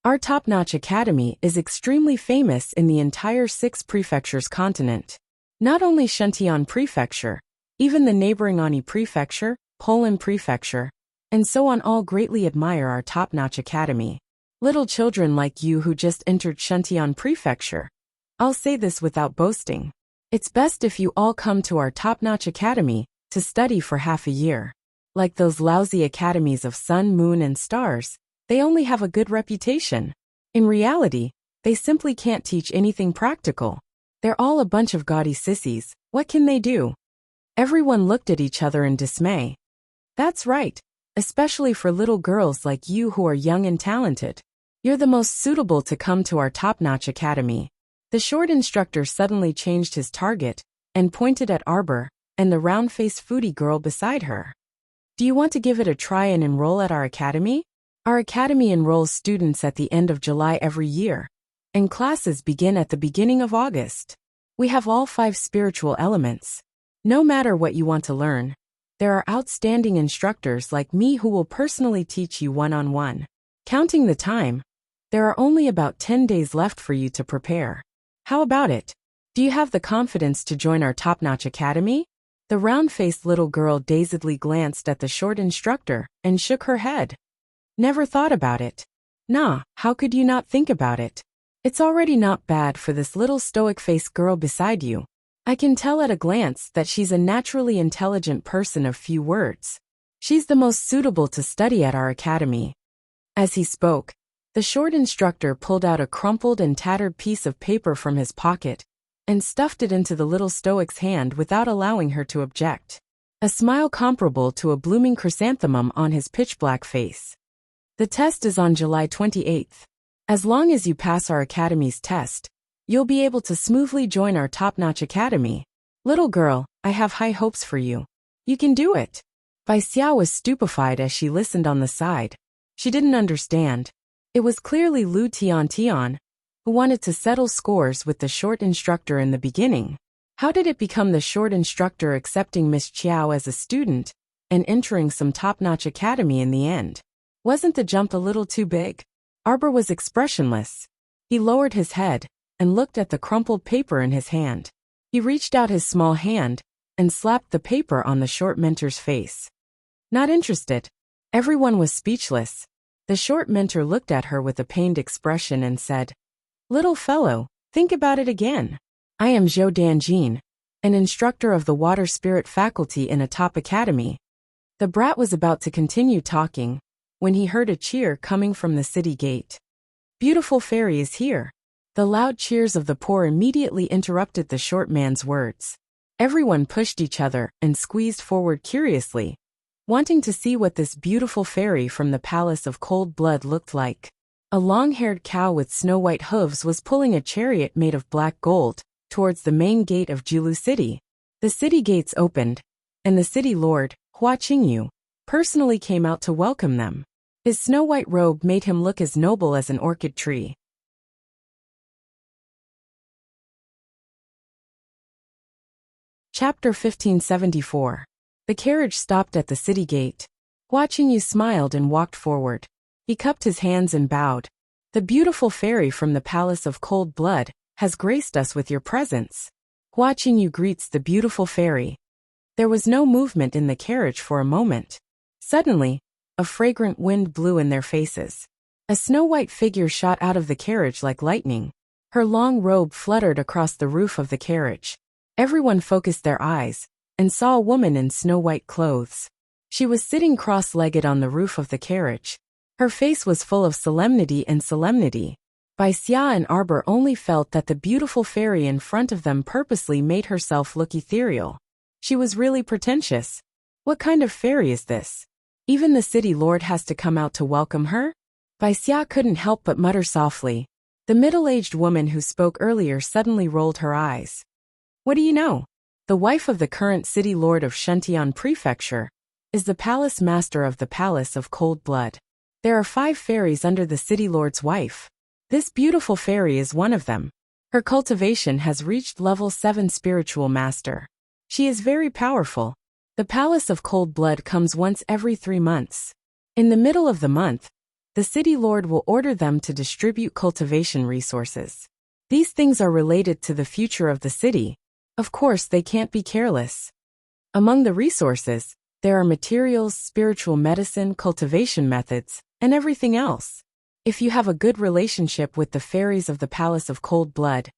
Our top-notch academy is extremely famous in the entire 6 prefectures continent. Not only Shentian Prefecture, even the neighboring Ani Prefecture, Polan Prefecture, and so on all greatly admire our top-notch academy. Little children like you who just entered Shentian Prefecture, I'll say this without boasting. It's best if you all come to our top-notch academy to study for half a year. Like those lousy academies of sun, moon, and stars, they only have a good reputation. In reality, they simply can't teach anything practical. They're all a bunch of gaudy sissies. What can they do?" Everyone looked at each other in dismay. "That's right, especially for little girls like you who are young and talented. You're the most suitable to come to our top-notch academy." The short instructor suddenly changed his target and pointed at Arbor and the round-faced foodie girl beside her. "Do you want to give it a try and enroll at our academy? Our academy enrolls students at the end of July every year, and classes begin at the beginning of August. We have all 5 spiritual elements. No matter what you want to learn, there are outstanding instructors like me who will personally teach you one-on-one. Counting the time, there are only about 10 days left for you to prepare. How about it? Do you have the confidence to join our top-notch academy?" The round-faced little girl dazedly glanced at the short instructor and shook her head. "Never thought about it." "Nah, how could you not think about it? It's already not bad for this little stoic-faced girl beside you. I can tell at a glance that she's a naturally intelligent person of few words. She's the most suitable to study at our academy." As he spoke, the short instructor pulled out a crumpled and tattered piece of paper from his pocket and stuffed it into the little stoic's hand without allowing her to object. A smile comparable to a blooming chrysanthemum on his pitch-black face. "The test is on July 28th. As long as you pass our academy's test, you'll be able to smoothly join our top-notch academy. Little girl, I have high hopes for you. You can do it." Bai Xiao was stupefied as she listened on the side. She didn't understand. It was clearly Lu Tiantian, who wanted to settle scores with the short instructor in the beginning. How did it become the short instructor accepting Miss Chiao as a student and entering some top-notch academy in the end? Wasn't the jump a little too big? Arbor was expressionless. He lowered his head and looked at the crumpled paper in his hand. He reached out his small hand and slapped the paper on the short mentor's face. "Not interested." Everyone was speechless. The short mentor looked at her with a pained expression and said, "Little fellow, think about it again. I am Zhou Danjin, an instructor of the Water Spirit faculty in a top academy." The brat was about to continue talking when he heard a cheer coming from the city gate. "Beautiful fairy is here." The loud cheers of the poor immediately interrupted the short man's words. Everyone pushed each other and squeezed forward curiously, wanting to see what this beautiful fairy from the Palace of Cold Blood looked like. A long-haired cow with snow-white hooves was pulling a chariot made of black gold towards the main gate of Jilu City. The city gates opened, and the city lord, Hua Qingyu, personally came out to welcome them. His snow-white robe made him look as noble as an orchid tree. Chapter 1574. The carriage stopped at the city gate. Hua Qingyu smiled and walked forward. He cupped his hands and bowed. The beautiful fairy from the Palace of Cold Blood has graced us with your presence. Hua Qingyu greets the beautiful fairy. There was no movement in the carriage for a moment. Suddenly, a fragrant wind blew in their faces. A snow-white figure shot out of the carriage like lightning. Her long robe fluttered across the roof of the carriage. Everyone focused their eyes and saw a woman in snow-white clothes. She was sitting cross-legged on the roof of the carriage. Her face was full of solemnity and solemnity. Bai Xia and Arbor only felt that the beautiful fairy in front of them purposely made herself look ethereal. She was really pretentious. What kind of fairy is this? Even the city lord has to come out to welcome her? Bai Xia couldn't help but mutter softly. The middle-aged woman who spoke earlier suddenly rolled her eyes. What do you know? The wife of the current city lord of Shentian Prefecture is the palace master of the Palace of Cold Blood. There are 5 fairies under the city lord's wife. This beautiful fairy is one of them. Her cultivation has reached level 7 spiritual master. She is very powerful. The Palace of Cold Blood comes once every 3 months. In the middle of the month, the city lord will order them to distribute cultivation resources. These things are related to the future of the city. Of course, they can't be careless. Among the resources, there are materials, spiritual medicine, cultivation methods, and everything else. If you have a good relationship with the fairies of the Palace of Cold Blood,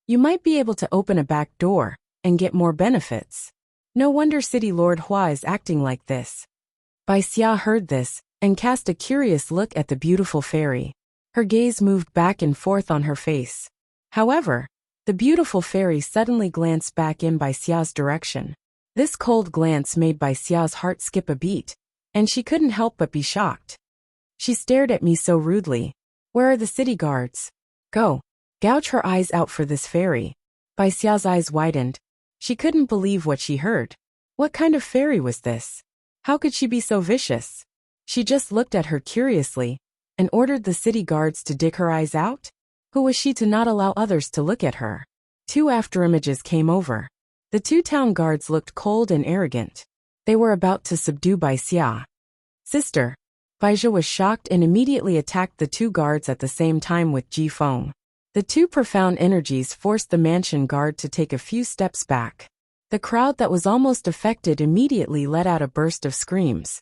you might be able to open a back door and get more benefits. No wonder City Lord Hua is acting like this. Bai Xia heard this and cast a curious look at the beautiful fairy. Her gaze moved back and forth on her face. However, the beautiful fairy suddenly glanced back in Bai Xia's direction. This cold glance made Bai Xia's heart skip a beat, and she couldn't help but be shocked. She stared at me so rudely. Where are the city guards? Go. Gouge her eyes out for this fairy. Bai Xia's eyes widened. She couldn't believe what she heard. What kind of fairy was this? How could she be so vicious? She just looked at her curiously and ordered the city guards to dig her eyes out. Who was she to not allow others to look at her? 2 afterimages came over. The 2 town guards looked cold and arrogant. They were about to subdue Bai Xia. Sister. Bai Zhe was shocked and immediately attacked the 2 guards at the same time with Ji Feng. The 2 profound energies forced the mansion guard to take a few steps back. The crowd that was almost affected immediately let out a burst of screams.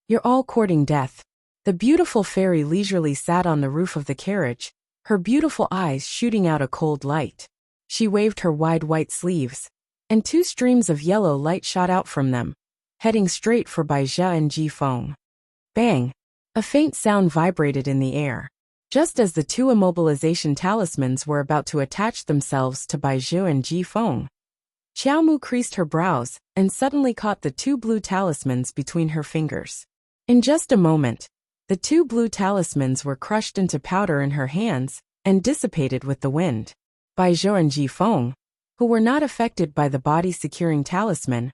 You're all courting death. The beautiful fairy leisurely sat on the roof of the carriage, her beautiful eyes shooting out a cold light. She waved her wide white sleeves, and 2 streams of yellow light shot out from them, heading straight for Bai Zhe and Ji Feng. Bang! A faint sound vibrated in the air. Just as the 2 immobilization talismans were about to attach themselves to Bai Zhe and Ji Feng, Xiaomu creased her brows and suddenly caught the 2 blue talismans between her fingers. In just a moment, the 2 blue talismans were crushed into powder in her hands and dissipated with the wind. Bai Zhe and Ji Feng, who were not affected by the body-securing talisman,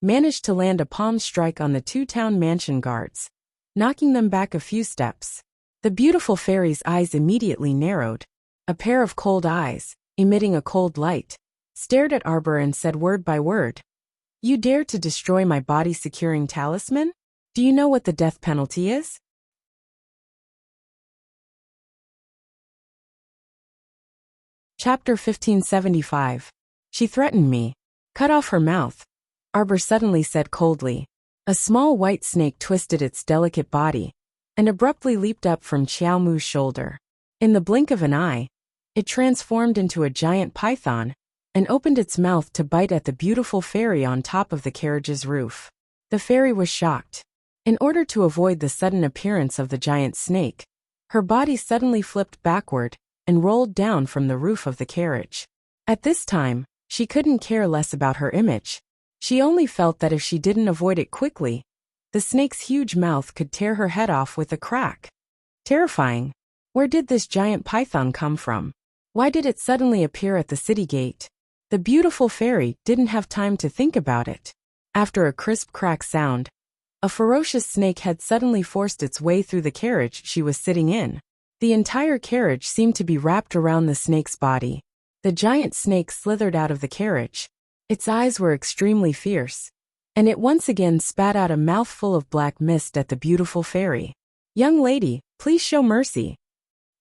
managed to land a palm strike on the 2 town mansion guards, knocking them back a few steps. The beautiful fairy's eyes immediately narrowed. A pair of cold eyes, emitting a cold light, stared at Arbor and said word by word. You dare to destroy my body-securing talisman? Do you know what the death penalty is? Chapter 1575. She threatened me. Cut off her mouth. Arbor suddenly said coldly. A small white snake twisted its delicate body and abruptly leaped up from Xiaomu's shoulder. In the blink of an eye, it transformed into a giant python and opened its mouth to bite at the beautiful fairy on top of the carriage's roof. The fairy was shocked. In order to avoid the sudden appearance of the giant snake, her body suddenly flipped backward and rolled down from the roof of the carriage. At this time, she couldn't care less about her image. She only felt that if she didn't avoid it quickly, the snake's huge mouth could tear her head off with a crack. Terrifying. Where did this giant python come from? Why did it suddenly appear at the city gate? The beautiful fairy didn't have time to think about it. After a crisp crack sound, a ferocious snake had suddenly forced its way through the carriage she was sitting in. The entire carriage seemed to be wrapped around the snake's body. The giant snake slithered out of the carriage. Its eyes were extremely fierce, and it once again spat out a mouthful of black mist at the beautiful fairy. "Young lady, please show mercy."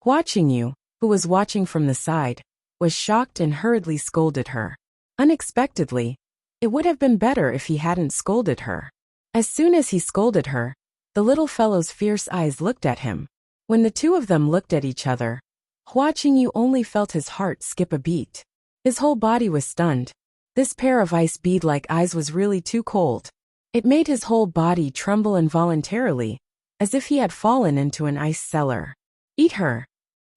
Watching you, who was watching from the side, was shocked and hurriedly scolded her. Unexpectedly, it would have been better if he hadn't scolded her. As soon as he scolded her, the little fellow's fierce eyes looked at him. When the two of them looked at each other, watching you only felt his heart skip a beat. His whole body was stunned. This pair of ice bead-like eyes was really too cold. It made his whole body tremble involuntarily, as if he had fallen into an ice cellar. "Eat her."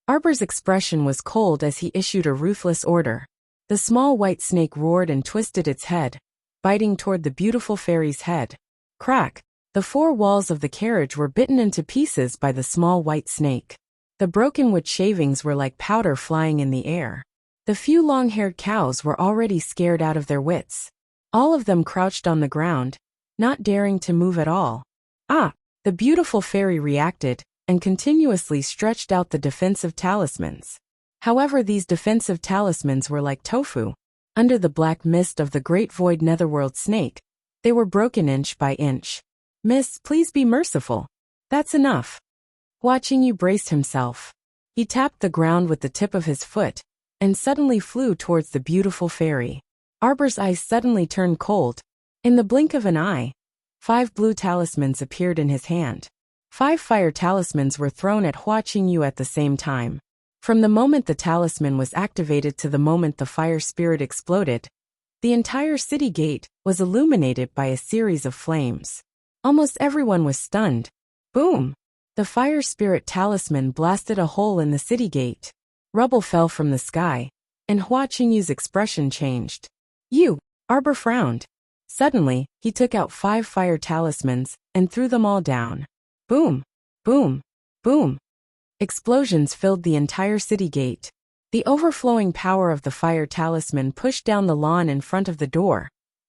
Arbor's expression was cold as he issued a ruthless order. The small white snake roared and twisted its head, biting toward the beautiful fairy's head. Crack! The four walls of the carriage were bitten into pieces by the small white snake. The broken wood shavings were like powder flying in the air. The few long-haired cows were already scared out of their wits. All of them crouched on the ground, not daring to move at all. "Ah!" The beautiful fairy reacted, and continuously stretched out the defensive talismans. However, these defensive talismans were like tofu. Under the black mist of the great void netherworld snake, they were broken inch by inch. "Miss, please be merciful. That's enough." Watching you braced himself. He tapped the ground with the tip of his foot, and suddenly flew towards the beautiful fairy. Arbor's eyes suddenly turned cold. In the blink of an eye, 5 blue talismans appeared in his hand. 5 fire talismans were thrown at Hua Qingyu at the same time. From the moment the talisman was activated to the moment the fire spirit exploded, the entire city gate was illuminated by a series of flames. Almost everyone was stunned. Boom! The fire spirit talisman blasted a hole in the city gate. Rubble fell from the sky, and Hua Qingyu's expression changed. "You!" Arbor frowned. Suddenly, he took out 5 fire talismans and threw them all down. Boom! Boom! Boom! Explosions filled the entire city gate. The overflowing power of the fire talisman pushed down the lawn in front of the door,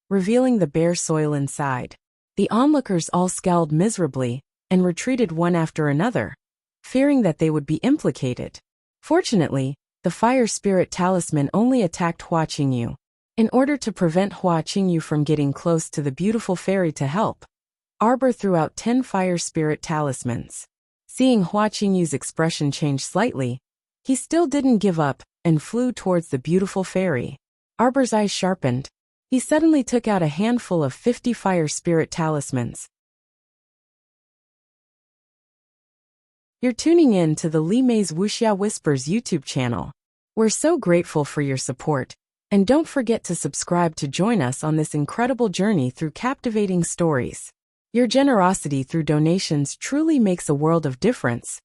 revealing the bare soil inside. The onlookers all scowled miserably and retreated one after another, fearing that they would be implicated. Fortunately, the fire spirit talisman only attacked Hua Qingyu. In order to prevent Hua Qingyu from getting close to the beautiful fairy to help, Arbor threw out 10 fire spirit talismans. Seeing Hua Qingyu's expression change slightly, he still didn't give up and flew towards the beautiful fairy. Arbor's eyes sharpened. He suddenly took out a handful of 50 fire spirit talismans. You're tuning in to the Li Mei's Wuxia Whispers YouTube channel. We're so grateful for your support, and don't forget to subscribe to join us on this incredible journey through captivating stories. Your generosity through donations truly makes a world of difference,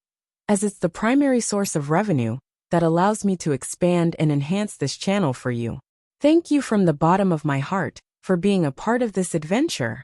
as it's the primary source of revenue that allows me to expand and enhance this channel for you. Thank you from the bottom of my heart for being a part of this adventure.